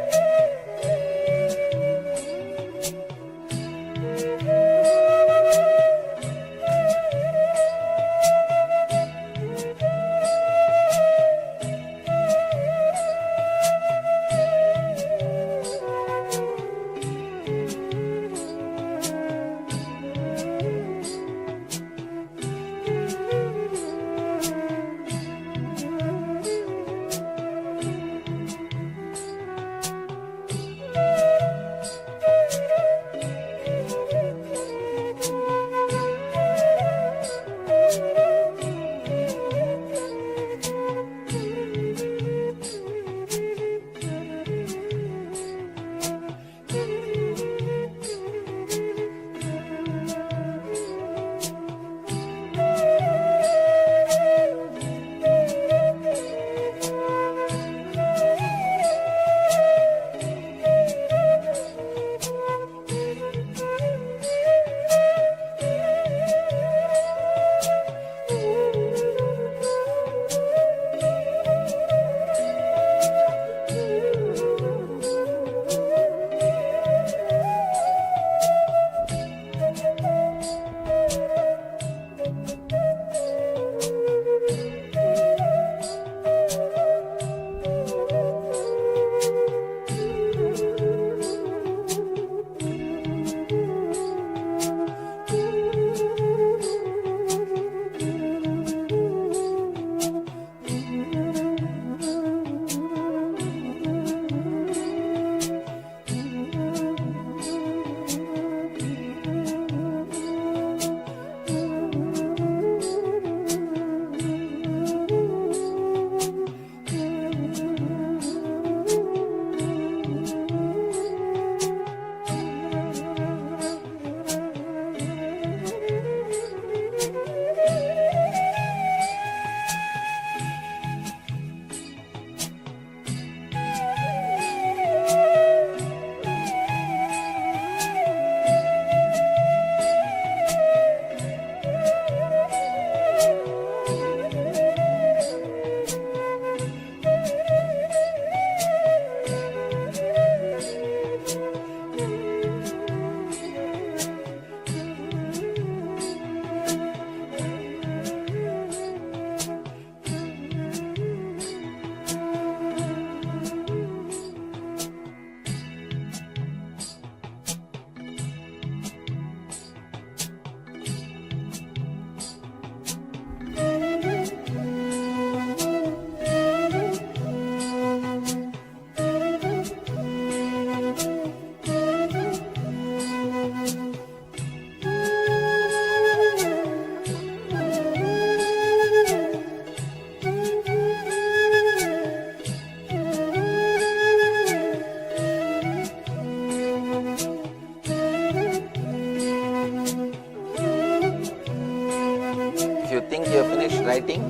writing,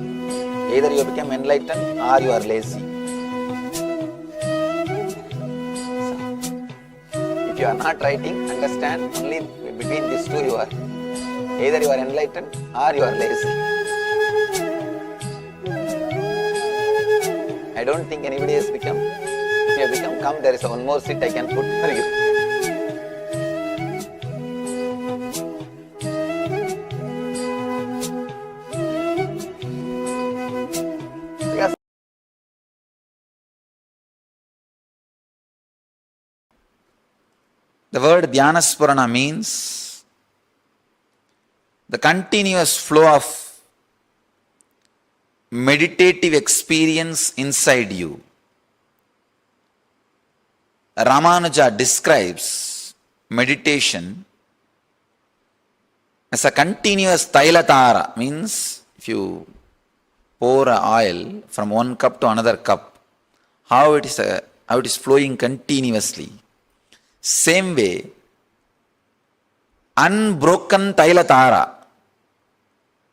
either you become enlightened or you are lazy. If you are not writing, understand only between these two you are. Either you are enlightened or you are lazy. I don't think anybody has become. If you have become, come, there is one more seat I can put for you. Because the word Dhyana Spurana means the continuous flow of meditative experience inside you. Ramanuja describes meditation as a continuous tailatara, means if you pour oil from one cup to another cup, how it is flowing continuously. Same way, unbroken tailatara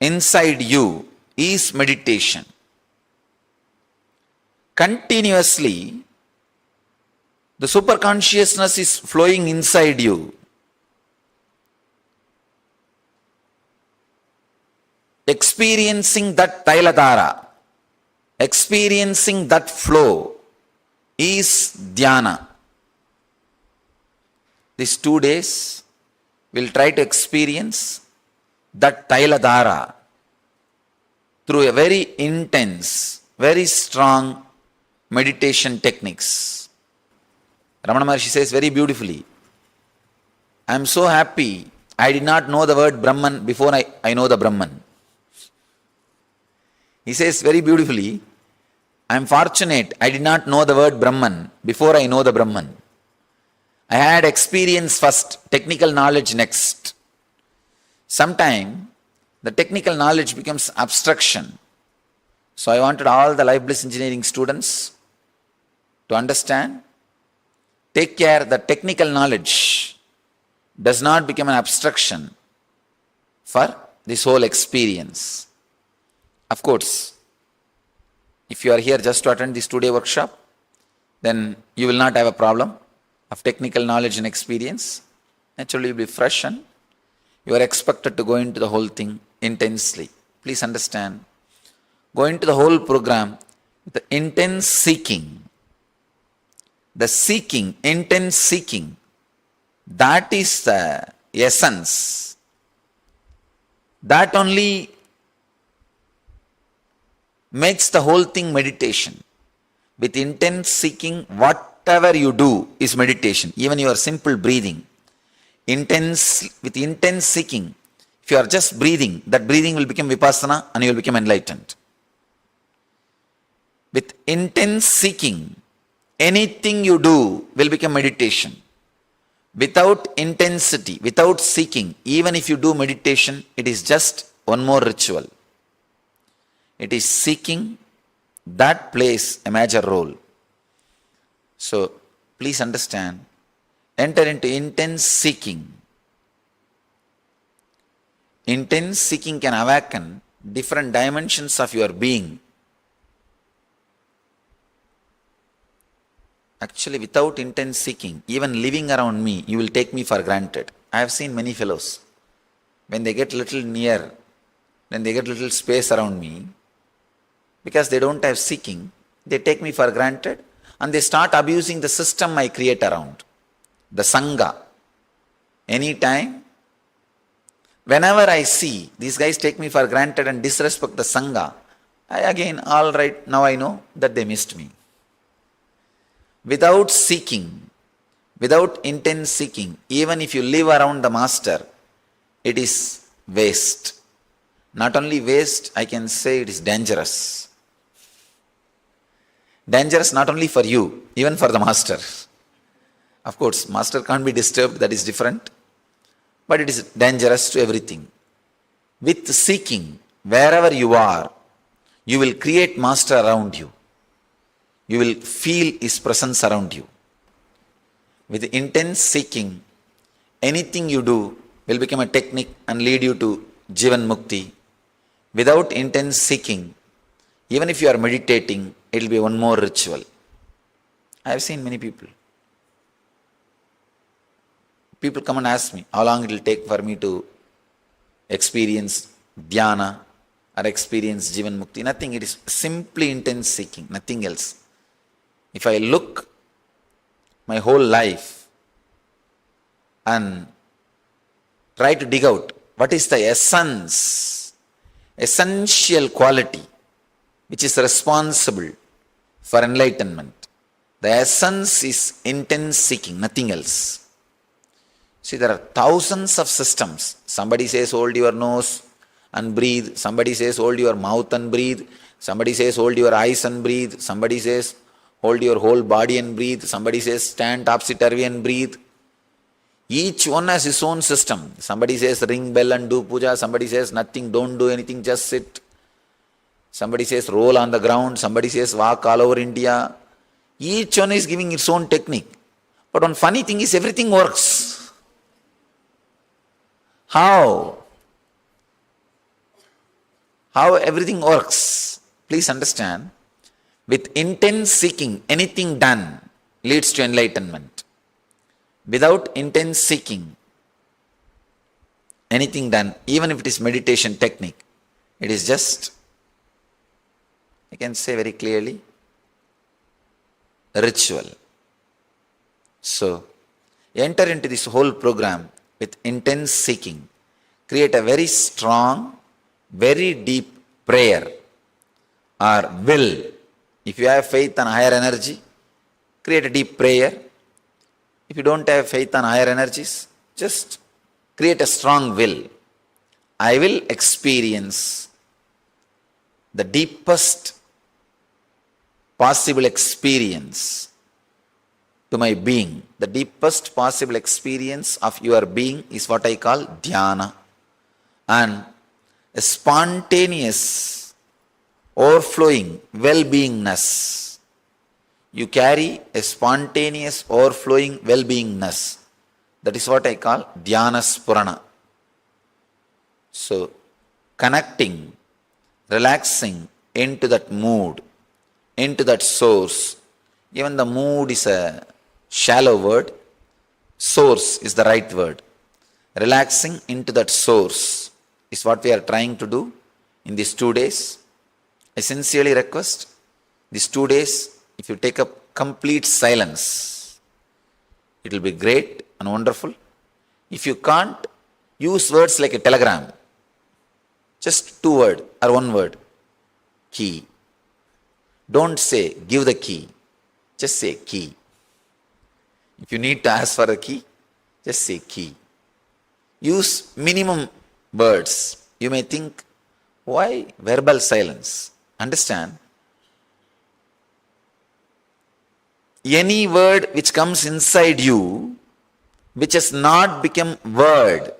inside you is meditation. continuously the superconsciousness is flowing inside you. Experiencing that Tailadhara, experiencing that flow is dhyana. These 2 days, we'll try to experience that Tailadhara through a very intense, very strong meditation techniques. Ramana Maharshi says very beautifully, I am so happy I did not know the word Brahman before I know the Brahman. He says very beautifully, I am fortunate I did not know the word Brahman before I know the Brahman. I had experience first, technical knowledge next. Sometime the technical knowledge becomes abstraction. So I wanted all the life bliss engineering students to understand, take care that technical knowledge does not become an abstraction for this whole experience. Of course, if you are here just to attend this 2-day workshop, then you will not have a problem of technical knowledge and experience. Naturally, you will be fresh and you are expected to go into the whole thing intensely. Please understand, go into the whole program with the intense seeking. The seeking, intense seeking, that is the essence. That only makes the whole thing meditation. With intense seeking, whatever you do is meditation. Even your simple breathing. With intense seeking, if you are just breathing, that breathing will become vipassana and you will become enlightened. With intense seeking, anything you do will become meditation. Without intensity, without seeking, even if you do meditation, it is just one more ritual. It is seeking, that plays a major role. So, please understand, enter into intense seeking. Intense seeking can awaken different dimensions of your being. Actually, without intense seeking, even living around me, you will take me for granted. I have seen many fellows, when they get little near, when they get little space around me, because they don't have seeking, they take me for granted and they start abusing the system I create around, the Sangha. Anytime, whenever I see these guys take me for granted and disrespect the Sangha, all right, now I know that they missed me. Without seeking, without intense seeking, even if you live around the master, it is waste. Not only waste, I can say it is dangerous. Dangerous not only for you, even for the master. Of course, master can't be disturbed, that is different. But it is dangerous to everything. With seeking, wherever you are, you will create master around you. You will feel his presence around you. With intense seeking, anything you do will become a technique and lead you to Jivan Mukti. Without intense seeking, even if you are meditating, it will be one more ritual. I have seen many people. People come and ask me, how long it will take for me to experience dhyana or experience Jivan Mukti. Nothing, it is simply intense seeking, nothing else. If I look my whole life and try to dig out what is the essence, essential quality which is responsible for enlightenment. The essence is intense seeking, nothing else. See, there are thousands of systems. Somebody says hold your nose and breathe. Somebody says hold your mouth and breathe. Somebody says hold your eyes and breathe. Somebody says hold your whole body and breathe. Somebody says stand topsy-turvy and breathe. Each one has his own system. Somebody says ring bell and do puja. Somebody says nothing, don't do anything, just sit. Somebody says roll on the ground. Somebody says walk all over India. Each one is giving its own technique. But one funny thing is everything works. How? How everything works? Please understand. With intense seeking, anything done leads to enlightenment. Without intense seeking, anything done, even if it is meditation technique, it is just, I can say very clearly, a ritual. So, enter into this whole program with intense seeking. Create a very strong, very deep prayer or will. If you have faith on higher energy, create a deep prayer. If you don't have faith on higher energies, just create a strong will. I will experience the deepest possible experience to my being. The deepest possible experience of your being is what I call dhyana. And a spontaneous, overflowing well-beingness. You carry a spontaneous, overflowing well-beingness. That is what I call Dhyana Spurana. So, connecting, relaxing into that mood, into that source. Even the mood is a shallow word. Source is the right word. Relaxing into that source is what we are trying to do in these 2 days. I sincerely request these 2 days, if you take up complete silence, it will be great and wonderful. If you can't, use words like a telegram. Just 2 words or 1 word. Key. Don't say, give the key. Just say key. If you need to ask for a key, just say key. Use minimum words. You may think, why verbal silence? Understand, any word which comes inside you, which has not become word,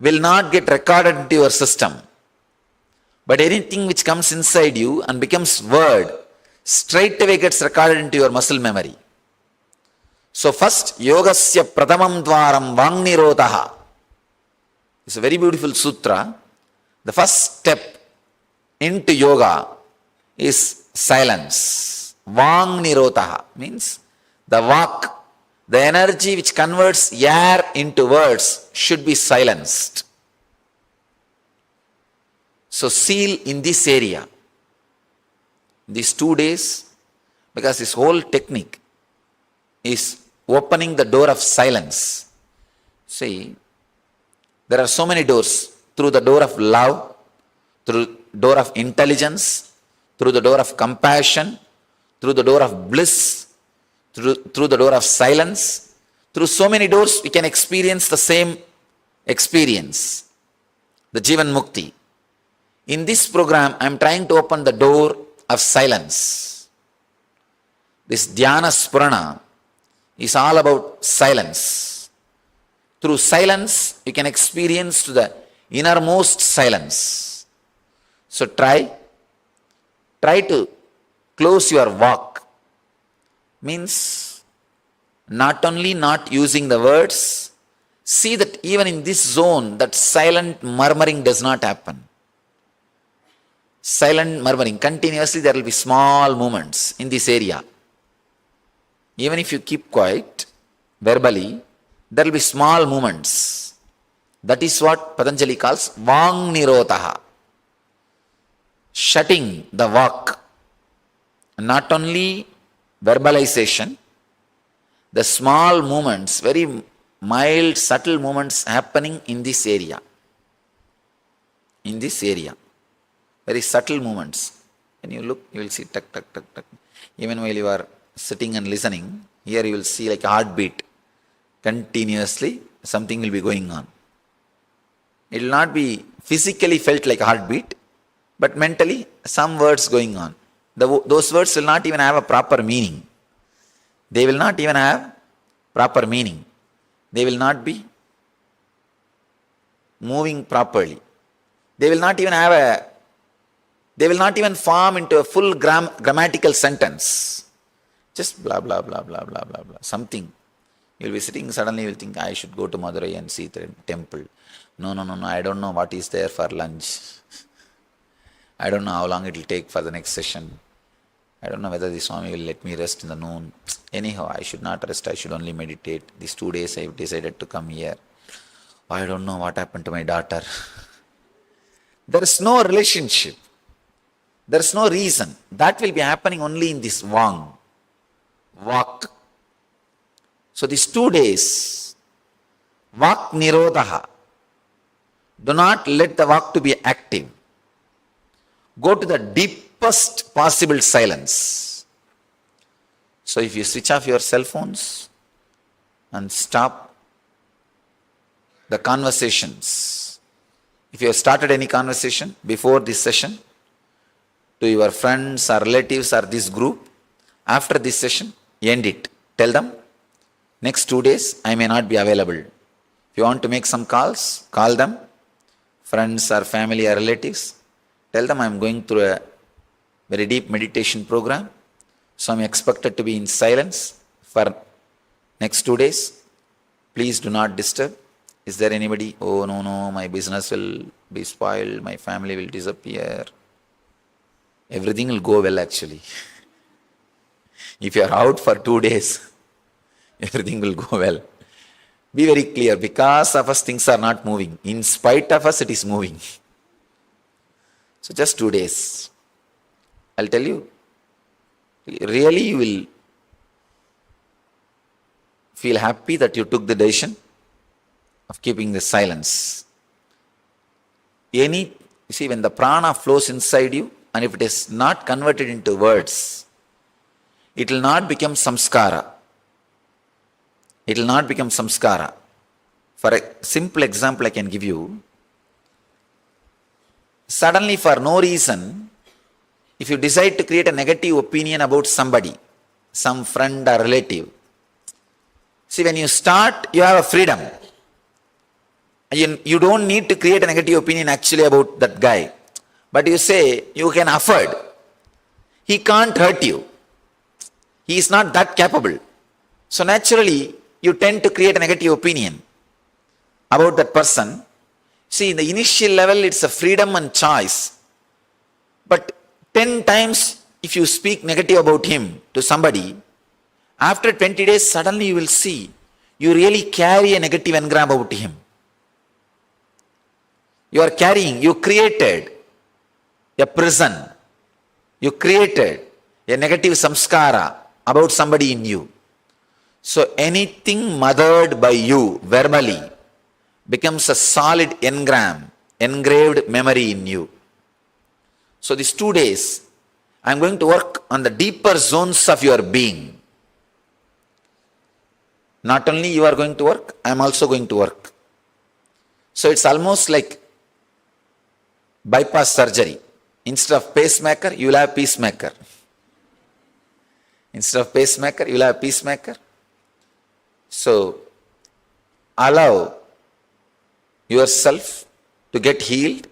will not get recorded into your system. But anything which comes inside you and becomes word, straight away gets recorded into your muscle memory. So first, yogasya pratamam dvaram vangnirotaha. It's a very beautiful sutra. The first step into yoga is silence. Vangnirotaha means the vak, the energy which converts air into words should be silenced. So seal in this area, these 2 days, because this whole technique is opening the door of silence. See, there are so many doors. Through the door of love, through the door of intelligence, through the door of compassion, through the door of bliss, through the door of silence. Through so many doors we can experience the same experience, the Jivan Mukti. In this program, I am trying to open the door of silence. This Dhyana Spurana is all about silence. Through silence, you can experience to the innermost silence. So try to close your walk. Means not only not using the words, see that even in this zone, that silent murmuring does not happen. Silent murmuring, continuously there will be small movements in this area. Even if you keep quiet, verbally, there will be small movements. That is what Patanjali calls Vangnirotaha. Shutting the vak. Not only verbalization, the small movements, very mild, subtle movements happening in this area. In this area. Very subtle movements. When you look, you will see tuck, tuck, tuck, tuck. Even while you are sitting and listening, here you will see like a heartbeat. Continuously, something will be going on. It will not be physically felt like a heartbeat, but mentally, some words going on. Those words will not even have a proper meaning. They will not even have proper meaning. They will not be moving properly. They will not even form into a full grammatical sentence. Just blah, blah, blah, blah, blah, blah, blah. Something. You will be sitting, suddenly you will think, I should go to Madurai and see the temple. No, I don't know what is there for lunch. I don't know how long it will take for the next session. I don't know whether the Swami will let me rest in the noon. Anyhow, I should not rest, I should only meditate. These 2 days I have decided to come here. I don't know what happened to my daughter. There is no relationship. There is no reason. That will be happening only in this walk. So these 2 days, walk nirodha. Do not let the walk to be active. Go to the deepest possible silence. So if you switch off your cell phones and stop the conversations, if you have started any conversation before this session to your friends or relatives or this group, after this session, end it. Tell them, next 2 days I may not be available. If you want to make some calls, call them, friends or family or relatives. Tell them I am going through a very deep meditation program, so I am expected to be in silence for next 2 days. Please do not disturb. Is there anybody? Oh no, my business will be spoiled, my family will disappear. Everything will go well actually. If you are out for 2 days, everything will go well. Be very clear, because of us things are not moving. In spite of us it is moving. So just 2 days. I'll tell you, really you will feel happy that you took the decision of keeping the silence. You see, when the prana flows inside you, and if it is not converted into words, it will not become samskara. It will not become samskara. For a simple example I can give you, suddenly for no reason, if you decide to create a negative opinion about somebody, some friend or relative, see, when you start, you have a freedom. You don't need to create a negative opinion actually about that guy. But you say, you can afford. He can't hurt you. He is not that capable. So naturally, you tend to create a negative opinion about that person. See, in the initial level, it's a freedom and choice. But 10 times, if you speak negative about him to somebody, after 20 days, suddenly you will see, you really carry a negative engram about him. You created a prison. You created a negative samskara about somebody in you. So anything mothered by you verbally becomes a solid engram, engraved memory in you. So these 2 days, I am going to work on the deeper zones of your being. Not only you are going to work, I am also going to work. So it's almost like bypass surgery. Instead of pacemaker, you will have peacemaker. Instead of pacemaker, you will have peacemaker. So allow yourself to get healed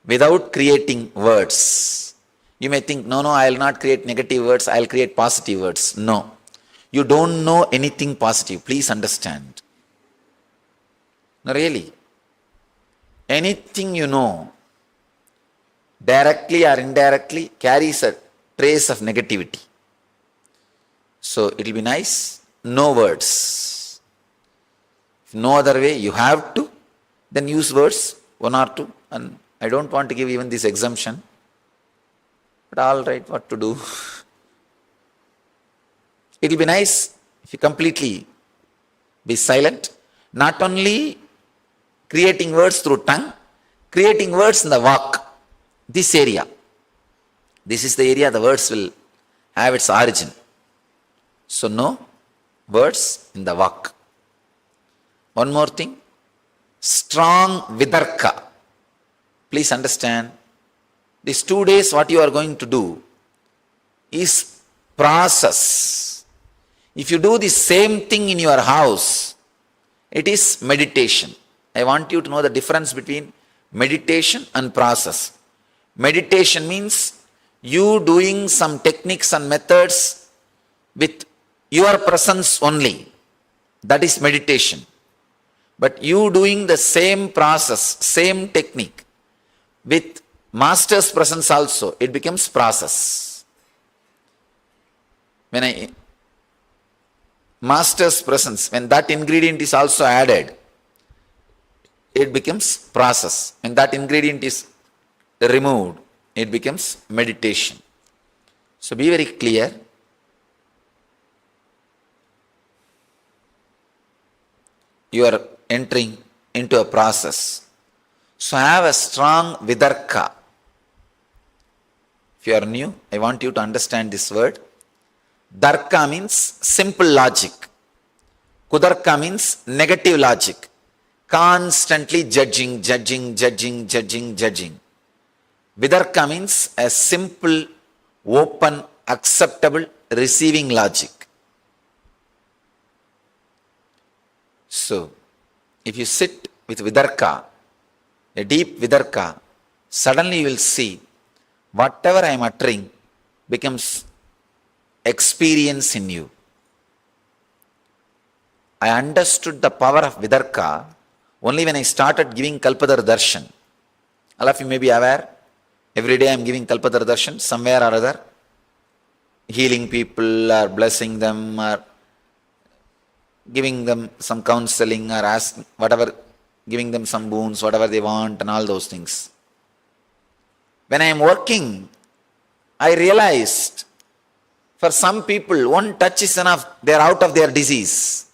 without creating words. You may think, no, I will not create negative words, I will create positive words. No, you don't know anything positive. Please understand. No, really. Anything you know, directly or indirectly, carries a trace of negativity. So it will be nice, no words. If no other way, you have to, then use words, 1 or 2. And I don't want to give even this exemption. But all right, what to do? It will be nice if you completely be silent. Not only creating words through tongue, creating words in the walk. This area. This is the area the words will have its origin. So no words in the walk. One more thing. Strong vidarka. Please understand. These 2 days what you are going to do is process. If you do the same thing in your house, it is meditation. I want you to know the difference between meditation and process. Meditation means you doing some techniques and methods with your presence only. That is meditation. But you doing the same process, same technique with master's presence also, it becomes process. when I master's presence, when that ingredient is also added, it becomes process. When that ingredient is removed, it becomes meditation. So be very clear. You are entering into a process. So have a strong vidarka. If you are new, I want you to understand this word. Darka means simple logic. Kudarka means negative logic. Constantly judging. Vidarka means a simple, open, acceptable, receiving logic. So, if you sit with vidarka, a deep vidarka, suddenly you will see whatever I am uttering becomes experience in you. I understood the power of vidarka only when I started giving Kalpadar Darshan. All of you may be aware, every day I am giving Kalpadar Darshan somewhere or other, healing people or blessing them or giving them some counseling or asking whatever, giving them some boons, whatever they want and all those things. When I am working, I realized for some people one touch is enough, they are out of their disease.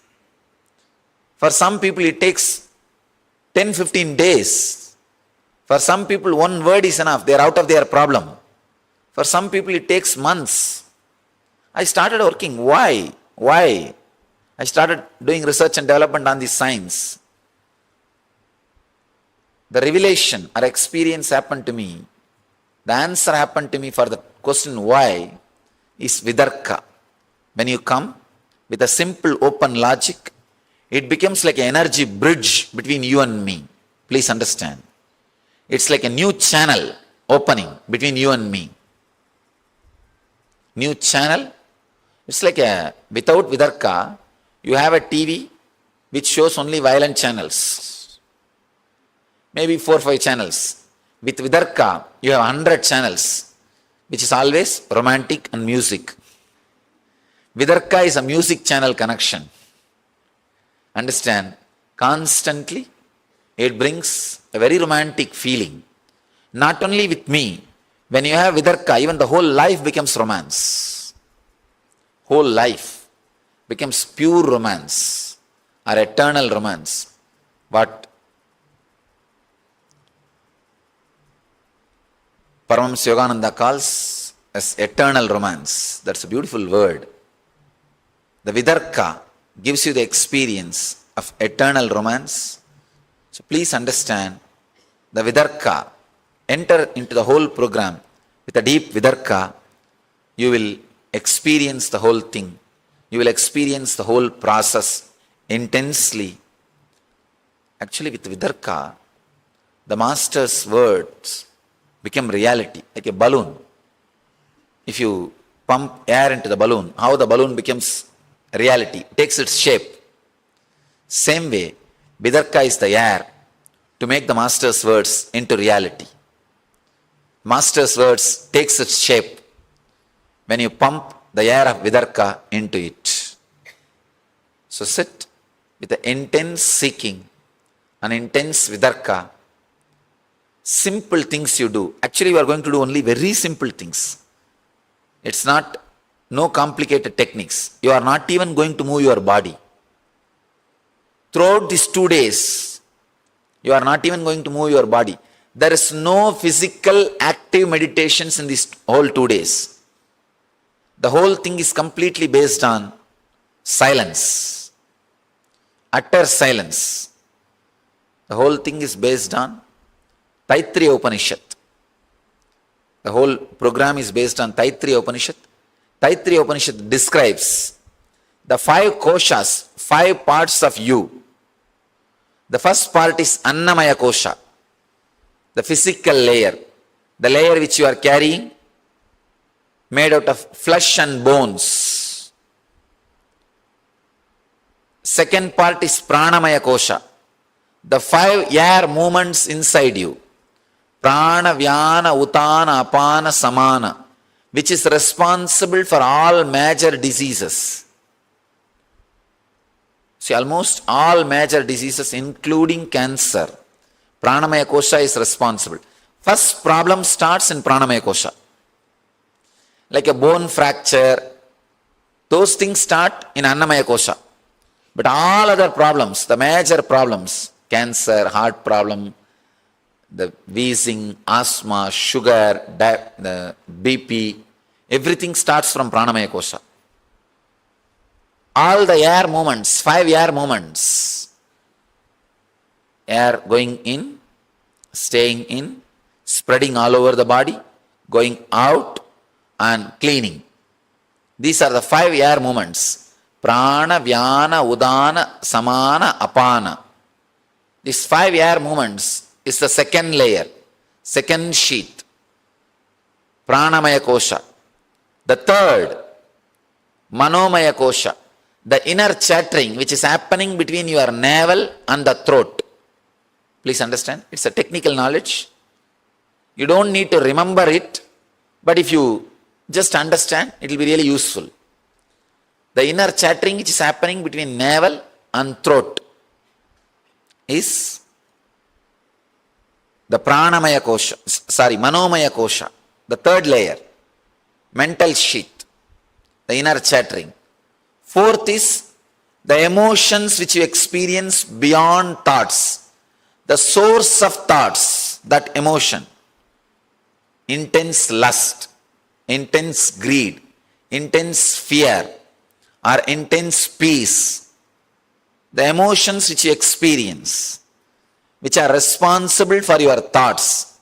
For some people it takes 10-15 days. For some people one word is enough, they are out of their problem. For some people it takes months. I started working. Why? I started doing research and development on this science. The revelation or experience happened to me. The answer happened to me for the question why is vidarka. When you come with a simple open logic, it becomes like an energy bridge between you and me. Please understand. It's like a new channel opening between you and me. New channel. It's like without vidarka, you have a TV which shows only violent channels. Maybe 4 or 5 channels. With vidarka, you have 100 channels, which is always romantic and music. Vidarka is a music channel connection. Understand? Constantly, it brings a very romantic feeling. Not only with me, when you have vidarka, even the whole life becomes romance. Whole life becomes pure romance or eternal romance. What Paramashivoham calls as eternal romance. That's a beautiful word. The vidarka gives you the experience of eternal romance. So please understand, the vidarka, enter into the whole program with a deep vidarka, you will experience the whole thing. You will experience the whole process intensely. Actually, with vidarka, the master's words become reality, like a balloon. If you pump air into the balloon, how the balloon becomes reality, takes its shape. Same way, vidarka is the air to make the master's words into reality. Master's words takes its shape when you pump the air of vidarka into it. So sit with the intense seeking, an intense vidarka. Simple things you do. Actually, you are going to do only very simple things. It's not, no complicated techniques. You are not even going to move your body. Throughout these 2 days, you are not even going to move your body. There is no physical active meditations in these whole 2 days. The whole thing is completely based on silence, utter silence. The whole thing is based on Taittiriya Upanishad. The whole program is based on Taittiriya Upanishad. Taittiriya Upanishad describes the 5 koshas, 5 parts of you. The first part is Annamaya Kosha, the physical layer, the layer which you are carrying, made out of flesh and bones. Second part is Pranamaya Kosha, the 5 air movements inside you. Prana, Vyana, Utana, Apana, Samana. which is responsible for all major diseases. See, almost all major diseases, including cancer, Pranamaya Kosha is responsible. First problem starts in Pranamaya Kosha. Like a bone fracture, those things start in Annamaya Kosha. But all other problems, the major problems, cancer, heart problem, the wheezing, asthma, sugar, the BP, everything starts from Pranamaya Kosha. All the air movements, 5 air movements, air going in, staying in, spreading all over the body, going out and cleaning. These are the 5 air movements. Prana, Vyana, Udana, Samana, Apana. These 5 air movements is the second layer, second sheet. Pranamaya Kosha. The third, Manomaya Kosha. The inner chattering which is happening between your navel and the throat. Please understand, it's a technical knowledge. You don't need to remember it, but if you just understand, it will be really useful. The inner chattering which is happening between navel and throat is the Pranamaya Kosha, Manomaya Kosha, the third layer, mental sheet, the inner chattering. Fourth is the emotions which you experience beyond thoughts, the source of thoughts, that emotion, intense lust, intense greed, intense fear, or intense peace, the emotions which you experience, which are responsible for your thoughts,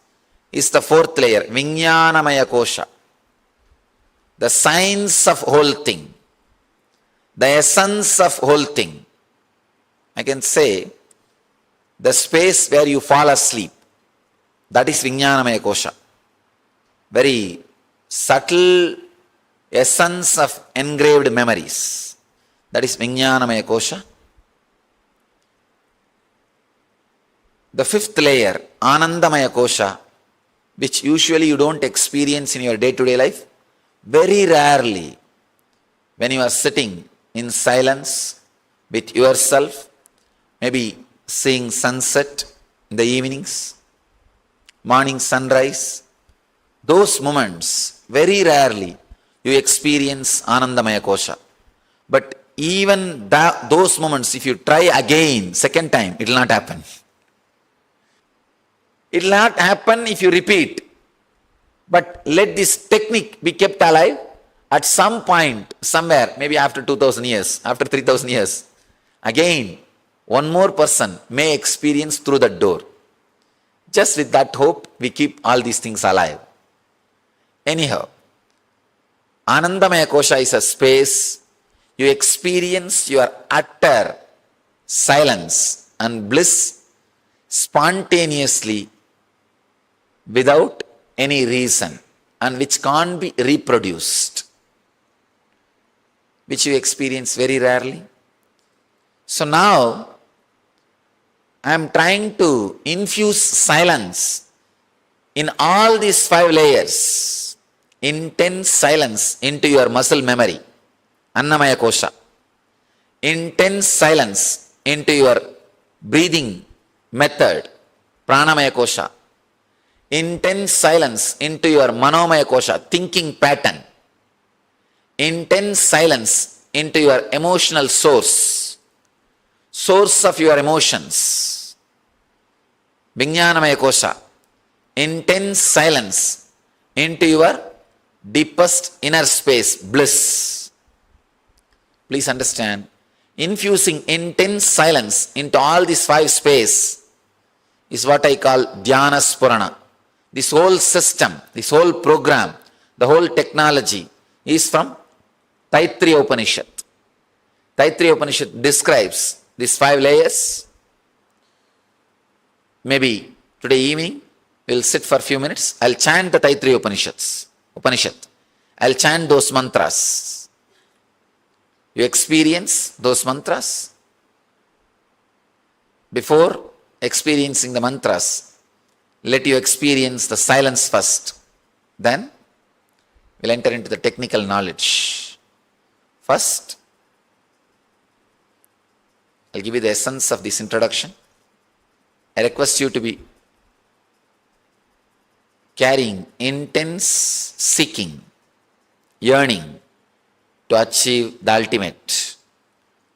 is the fourth layer, Vijnanamaya Kosha, the science of whole thing, the essence of whole thing. I can say, the space where you fall asleep, that is Vijnanamaya Kosha. Very subtle essence of engraved memories, that is Vijnanamaya Kosha. The fifth layer, Anandamaya Kosha, which usually you don't experience in your day-to-day life. Very rarely, when you are sitting in silence with yourself, maybe seeing sunset in the evenings, morning sunrise, those moments, very rarely you experience Anandamaya Kosha. But even those moments, if you try again, second time, it will not happen. It will not happen if you repeat. But let this technique be kept alive. At some point, somewhere, maybe after 2000 years, after 3000 years, again, one more person may experience through that door. Just with that hope, we keep all these things alive. Anyhow, Anandamaya Kosha is a space you experience your utter silence and bliss spontaneously without any reason, and which can't be reproduced, which you experience very rarely. So now, I am trying to infuse silence in all these 5 layers, intense silence into your muscle memory, Annamaya Kosha, intense silence into your breathing method, Pranamaya Kosha, intense silence into your Manomaya Kosha, thinking pattern, intense silence into your emotional source of your emotions, Vijnanamaya Kosha, intense silence into your deepest inner space, bliss. Please understand, infusing intense silence into all these 5 space is what I call Dhyana Spurana. This whole system, this whole program, the whole technology is from Taittiriya Upanishad. Taittiriya Upanishad describes these 5 layers. Maybe today evening, we'll sit for a few minutes. I'll chant the Taittiriya Upanishad. I'll chant those mantras. You experience those mantras. Before experiencing the mantras, let you experience the silence first. Then We'll enter into the technical knowledge. First, I'll give you the essence of this introduction. I request you to be carrying intense seeking, yearning to achieve the ultimate,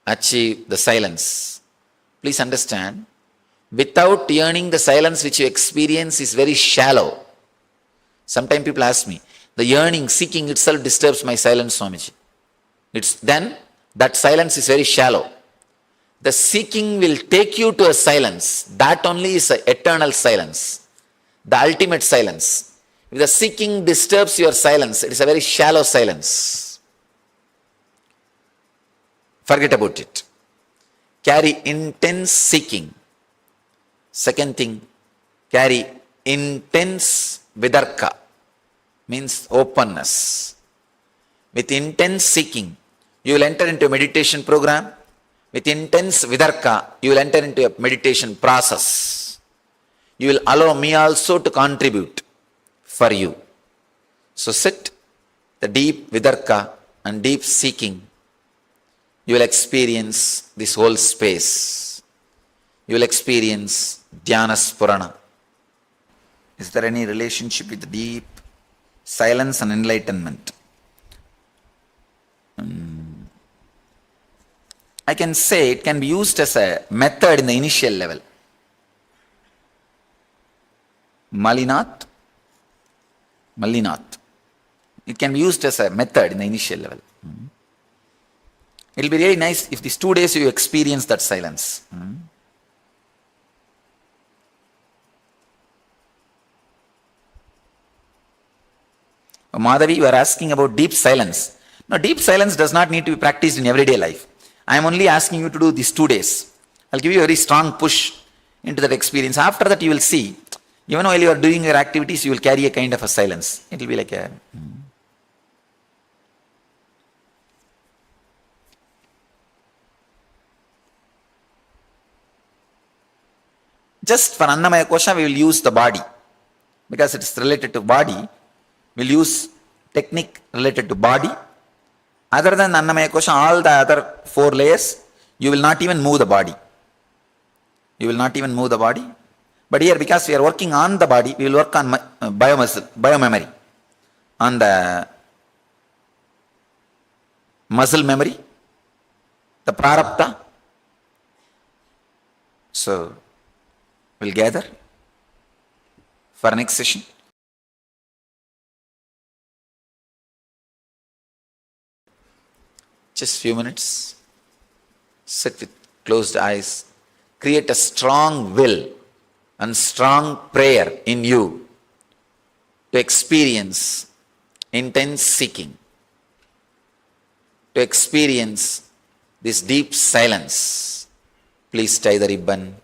achieve the silence. Please understand, without yearning, the silence which you experience is very shallow. Sometimes people ask me, the yearning, seeking itself disturbs my silence, Swamiji. Then that silence is very shallow. The seeking will take you to a silence. That only is an eternal silence, the ultimate silence. If the seeking disturbs your silence, it is a very shallow silence. Forget about it. Carry intense seeking. Second thing, carry intense vidarka, means openness. With intense seeking, you will enter into a meditation program. With intense vidarka, you will enter into a meditation process. You will allow me also to contribute for you. So sit, the deep vidarka and deep seeking. You will experience this whole space. You will experience Dhyana Spurana. Is there any relationship with deep silence and enlightenment? I can say it can be used as a method in the initial level. Malinath. It can be used as a method in the initial level. It will be really nice if these 2 days you experience that silence. Madhavi, you are asking about deep silence. Now, deep silence does not need to be practiced in everyday life. I am only asking you to do these 2 days. I'll give you a very strong push into that experience. After that, you will see, even while you are doing your activities, you will carry a kind of a silence. It will be like a... Just for Annamaya Kosha, we will use the body. Because it is related to body, we will use technique related to body. Other than Annamaya Kosha, all the other 4 layers, you will not even move the body. You will not even move the body. But here, because we are working on the body, we will work on biomemory, on the muscle memory, the prarabdha. So, we'll gather for next session. Just few minutes. Sit with closed eyes. Create a strong will and strong prayer in you to experience intense seeking, to experience this deep silence. Please tie the ribbon.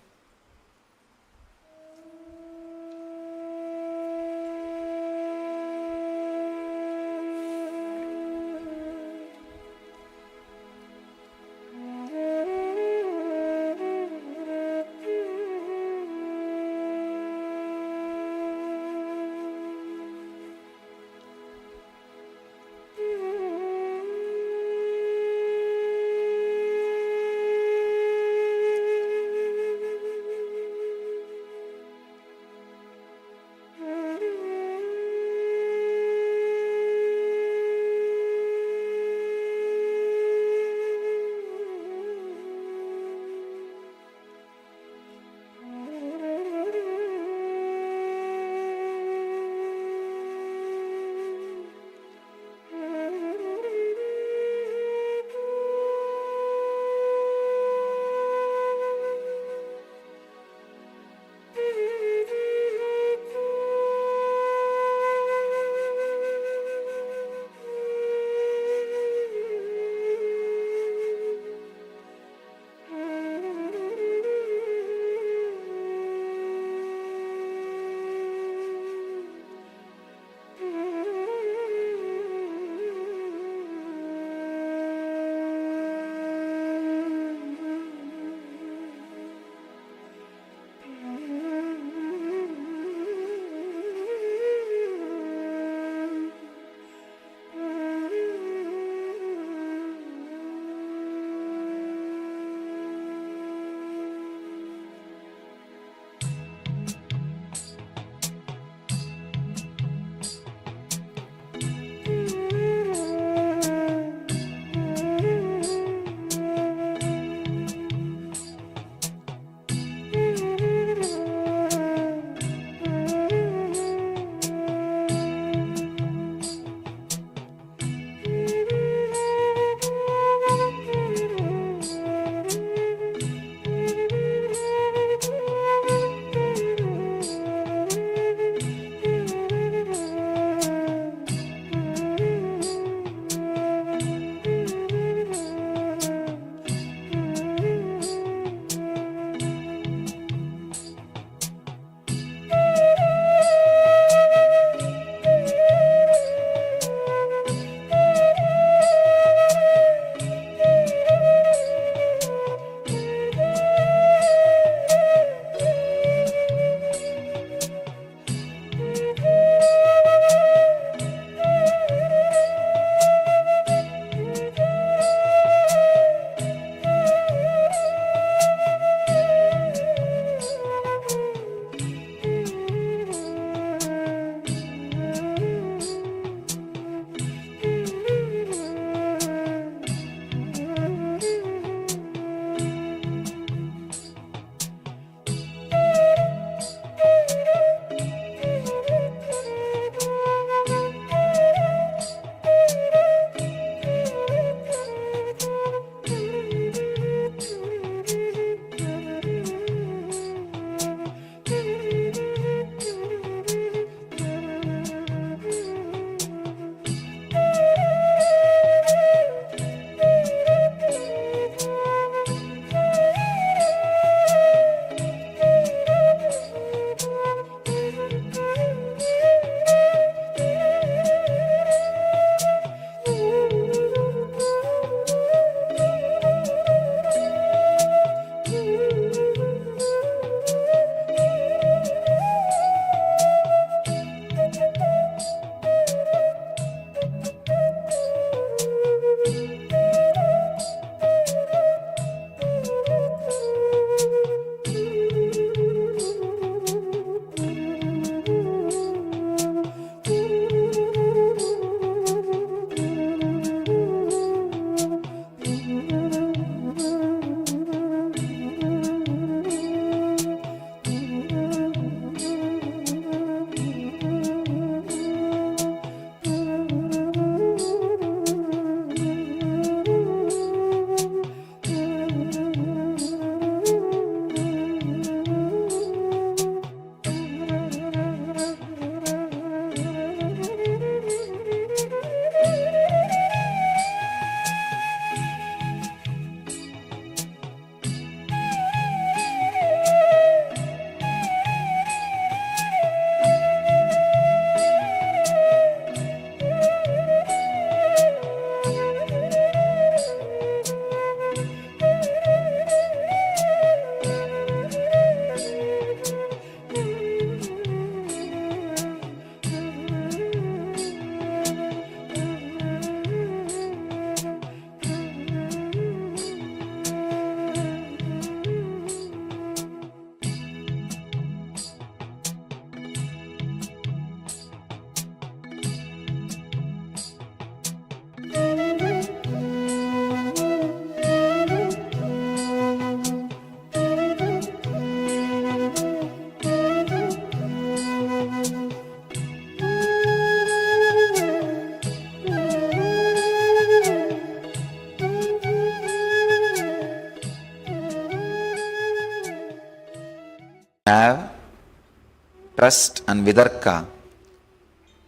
trust and vidarka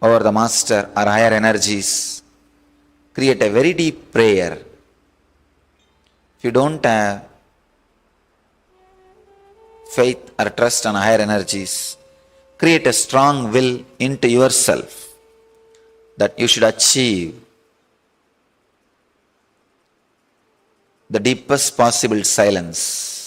over the master or higher energies, create a very deep prayer. If you don't have faith or trust on higher energies, create a strong will into yourself that you should achieve the deepest possible silence.